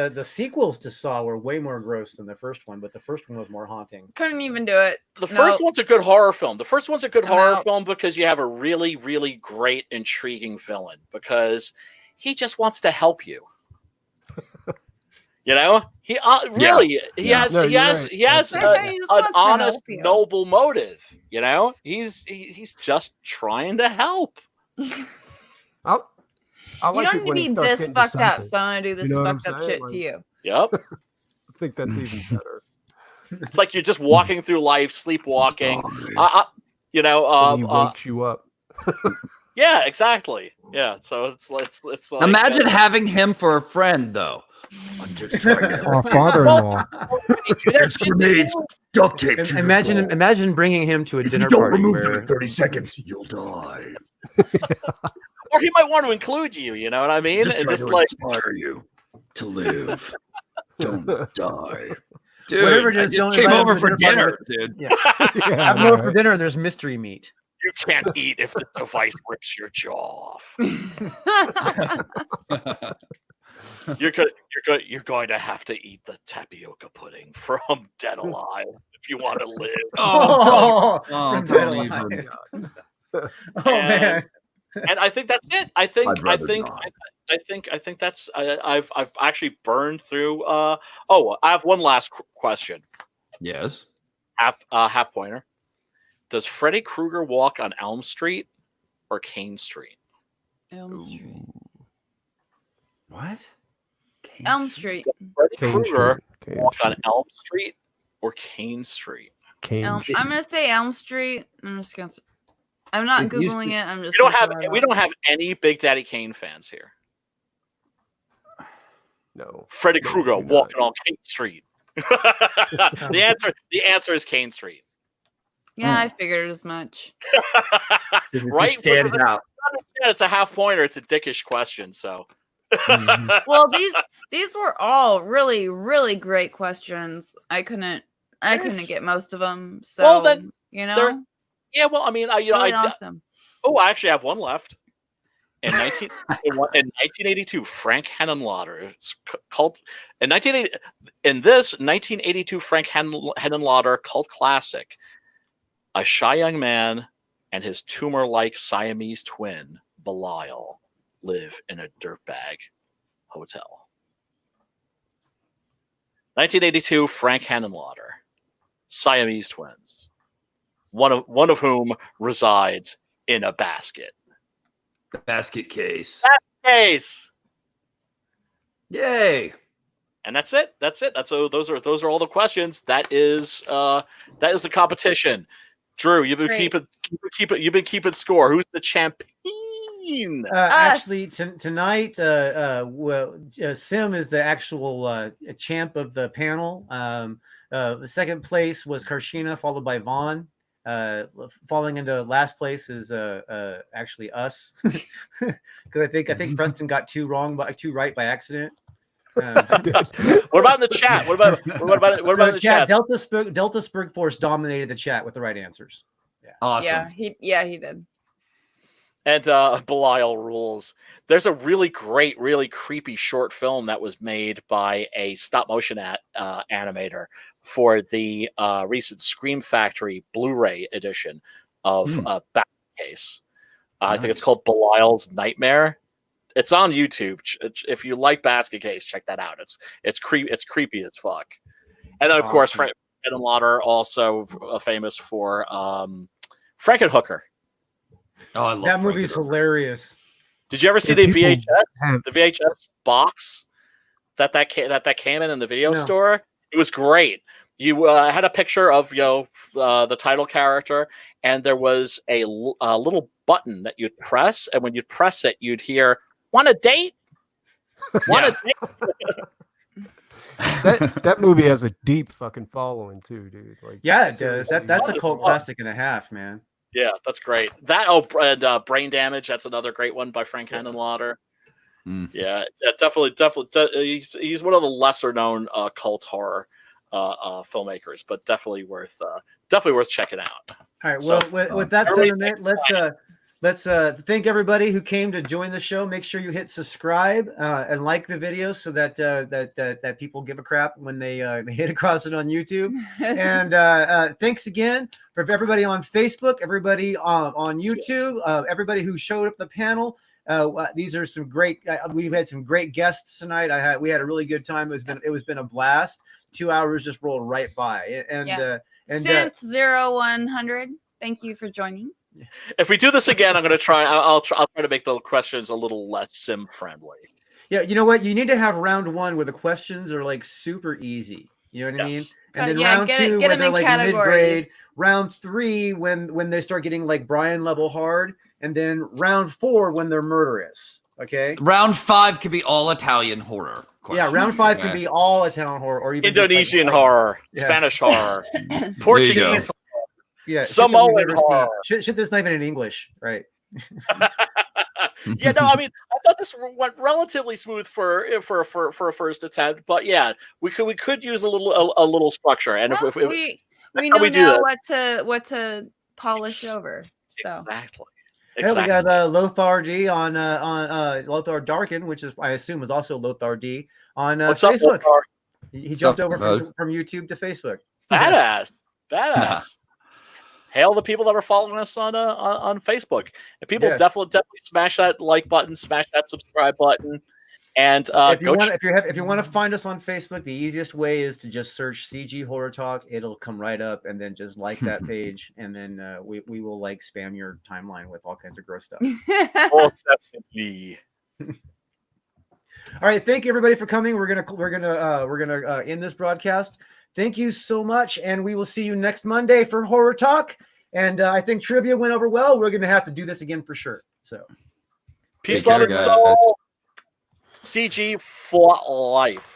Speaker 1: the sequels to Saw were way more gross than the first one, but the first one was more haunting.
Speaker 4: Couldn't even do it.
Speaker 5: The first one's a good horror film. The first one's a good
Speaker 4: I'm
Speaker 5: horror
Speaker 4: out.
Speaker 5: film because you have a really, really great, intriguing villain because he just wants to help you. You know, he really he has
Speaker 8: No,
Speaker 5: he
Speaker 8: you're
Speaker 5: has
Speaker 8: right.
Speaker 5: he has
Speaker 4: He
Speaker 5: an
Speaker 4: just wants to
Speaker 5: honest,
Speaker 4: help you.
Speaker 5: noble motive. You know, he's just trying to help.
Speaker 8: I
Speaker 4: You
Speaker 8: like
Speaker 4: don't
Speaker 8: it
Speaker 4: need to
Speaker 8: when he
Speaker 4: be
Speaker 8: starts
Speaker 4: this
Speaker 8: getting
Speaker 4: fucked up,
Speaker 8: decisive.
Speaker 4: so I'm gonna do this
Speaker 8: You know what I'm
Speaker 4: fucked up
Speaker 8: saying?
Speaker 4: shit
Speaker 8: Like-
Speaker 4: to you.
Speaker 5: Yep,
Speaker 8: I think that's even better.
Speaker 5: it's like you're just walking through life, sleepwalking. You know,
Speaker 8: And he wakes you up.
Speaker 5: yeah, exactly. Yeah, so it's like
Speaker 7: imagine having him for a friend, though. I'm just trying to
Speaker 8: Our father-in-law.
Speaker 5: do that shit to you.
Speaker 7: duct tape.
Speaker 1: Imagine bringing him to a dinner party where
Speaker 7: 30 seconds, you'll die.
Speaker 5: Or he might want to include you. You know what I mean? And just like
Speaker 7: inspire you to live. Don't die. Dude,
Speaker 1: Whatever it
Speaker 7: I
Speaker 1: is,
Speaker 7: just
Speaker 1: don't
Speaker 7: came
Speaker 1: invite him
Speaker 7: over
Speaker 1: to
Speaker 7: for
Speaker 1: dinner
Speaker 7: dinner, dude.
Speaker 8: Yeah,
Speaker 1: have
Speaker 8: I
Speaker 1: him
Speaker 8: know,
Speaker 1: over for
Speaker 8: right?
Speaker 1: dinner and there's mystery meat.
Speaker 5: you can't eat if the device rips your jaw off. You're going to have to eat the tapioca pudding from Dead Alive if you want to live.
Speaker 1: Oh,
Speaker 7: Oh,
Speaker 1: from
Speaker 7: don't
Speaker 1: Dead
Speaker 7: even.
Speaker 1: Alive. Oh man.
Speaker 5: And I think that's it. I think that's I've actually burned through. I have one last question.
Speaker 7: Yes.
Speaker 5: Half pointer. Does Freddy Krueger walk on Elm Street or Kane Street?
Speaker 4: Elm Street.
Speaker 1: What?
Speaker 4: Elm Street.
Speaker 5: Freddy
Speaker 8: Kane
Speaker 5: Krueger
Speaker 8: Street. Kane
Speaker 5: walk on
Speaker 8: Street.
Speaker 5: Elm Street or Kane Street?
Speaker 8: Kane Street.
Speaker 4: I'm gonna say Elm Street. I'm just gonna. I'm not
Speaker 7: It used
Speaker 4: googling
Speaker 7: to-
Speaker 4: it. I'm just.
Speaker 5: We don't have any Big Daddy Kane fans here.
Speaker 8: No.
Speaker 5: Freddy
Speaker 8: No,
Speaker 5: Krueger
Speaker 8: we do not.
Speaker 5: walking on Kane Street. The answer is Kane Street.
Speaker 4: Yeah, I figured as much.
Speaker 5: Right?
Speaker 7: Stands
Speaker 5: Because
Speaker 7: out.
Speaker 5: it's a half pointer. It's a dickish question. So.
Speaker 4: Well, these were all really, really great questions. I couldn't get most of them. So
Speaker 5: Well, then,
Speaker 4: you
Speaker 5: they're-
Speaker 4: know,
Speaker 5: Yeah, well, I mean,
Speaker 4: really awesome.
Speaker 5: I actually have one left. In 1982, Frank Henenlotter cult. In 1982 Frank Henenlotter cult classic, a shy young man and his tumor-like Siamese twin Belial live in a dirtbag hotel. 1982 Frank Henenlotter, Siamese twins, one of whom resides in a basket.
Speaker 7: Basket case.
Speaker 5: Case.
Speaker 7: Yay.
Speaker 5: And that's it. Those are all the questions. That is the competition. Drew, you've been
Speaker 4: Great.
Speaker 5: keeping score. Who's the champion?
Speaker 1: Actually, tonight, Sim is the actual champ of the panel. The second place was Karshina, followed by Vaughn. Falling into last place is actually us, because I think Preston got two right by accident.
Speaker 5: What about in the chat? What about in the chat?
Speaker 1: Delta Spurg Force dominated the chat with the right answers.
Speaker 7: Awesome.
Speaker 4: Yeah, he did.
Speaker 5: And Belial rules. There's a really great, really creepy short film that was made by a stop motion animator for the recent Scream Factory Blu-ray edition of Basket Case. I think it's called Belial's Nightmare. It's on YouTube. If you like Basket Case, check that out. It's creepy as fuck. And then of course, Frank Lauder, also famous for Frankenhooker.
Speaker 7: Oh, I love
Speaker 1: that movie's hilarious.
Speaker 5: Did you ever see the VHS box that came in the video store? It was great. You had a picture of the title character, and there was a little button that you'd press, and when you'd press it, you'd hear "Want a date? Want a date?"
Speaker 6: that movie has a deep fucking following too, dude. Like,
Speaker 1: yeah, it does. That's a cult classic and a half, man.
Speaker 5: Yeah, that's great. That and Brain Damage. That's another great one by Frank Henenlotter. Yeah, definitely. He's one of the lesser known cult horror filmmakers, but definitely worth checking out.
Speaker 1: All right. Well, with that sentiment, let's thank everybody who came to join the show. Make sure you hit subscribe and like the video so that that people give a crap when they hit across it on YouTube. And thanks again for everybody on Facebook, everybody on YouTube, everybody who showed up at the panel. These are some great. We've had some great guests tonight. We had a really good time. It was been a blast. 2 hours just rolled right by. And
Speaker 4: Synth 0100. Thank you for joining.
Speaker 5: If we do this again, I'm going to try. I'll try to make the questions a little less sim friendly.
Speaker 1: Yeah, you know what? You need to have round one where the questions are like super easy. You know what I mean? And then round two where they're like mid-grade. Round three when they start getting like Brian level hard, and then round 4 when they're murderous. Okay.
Speaker 7: Round 5 could be all Italian horror.
Speaker 1: Yeah, round 5 can be all Italian horror or even
Speaker 5: Indonesian horror, Spanish horror, Portuguese.
Speaker 1: Yeah,
Speaker 5: Samoan horror.
Speaker 1: Shit, this not even in English, right?
Speaker 5: Yeah, no, I mean, I thought this went relatively smooth for a first attempt, but yeah, we could use a little structure, and
Speaker 4: well, we know now what to polish over. So
Speaker 5: exactly.
Speaker 1: Yeah, we got Lothar D on Lothar Darkin, which is I assume is also Lothar D on Facebook.
Speaker 5: Up,
Speaker 1: he jumped over from YouTube to Facebook.
Speaker 5: Badass. Hail the people that are following us on Facebook. And people definitely smash that like button, smash that subscribe button, and
Speaker 1: if you want to find us on Facebook, the easiest way is to just search CG Horror Talk. It'll come right up, and then just like that page, and then we will like spam your timeline with all kinds of gross stuff.
Speaker 5: Oh, definitely.
Speaker 1: All right, thank you everybody for coming. We're gonna end this broadcast. Thank you so much, and we will see you next Monday for Horror Talk. And I think trivia went over well. We're gonna have to do this again for sure. So,
Speaker 5: peace, love, and soul. CG for life.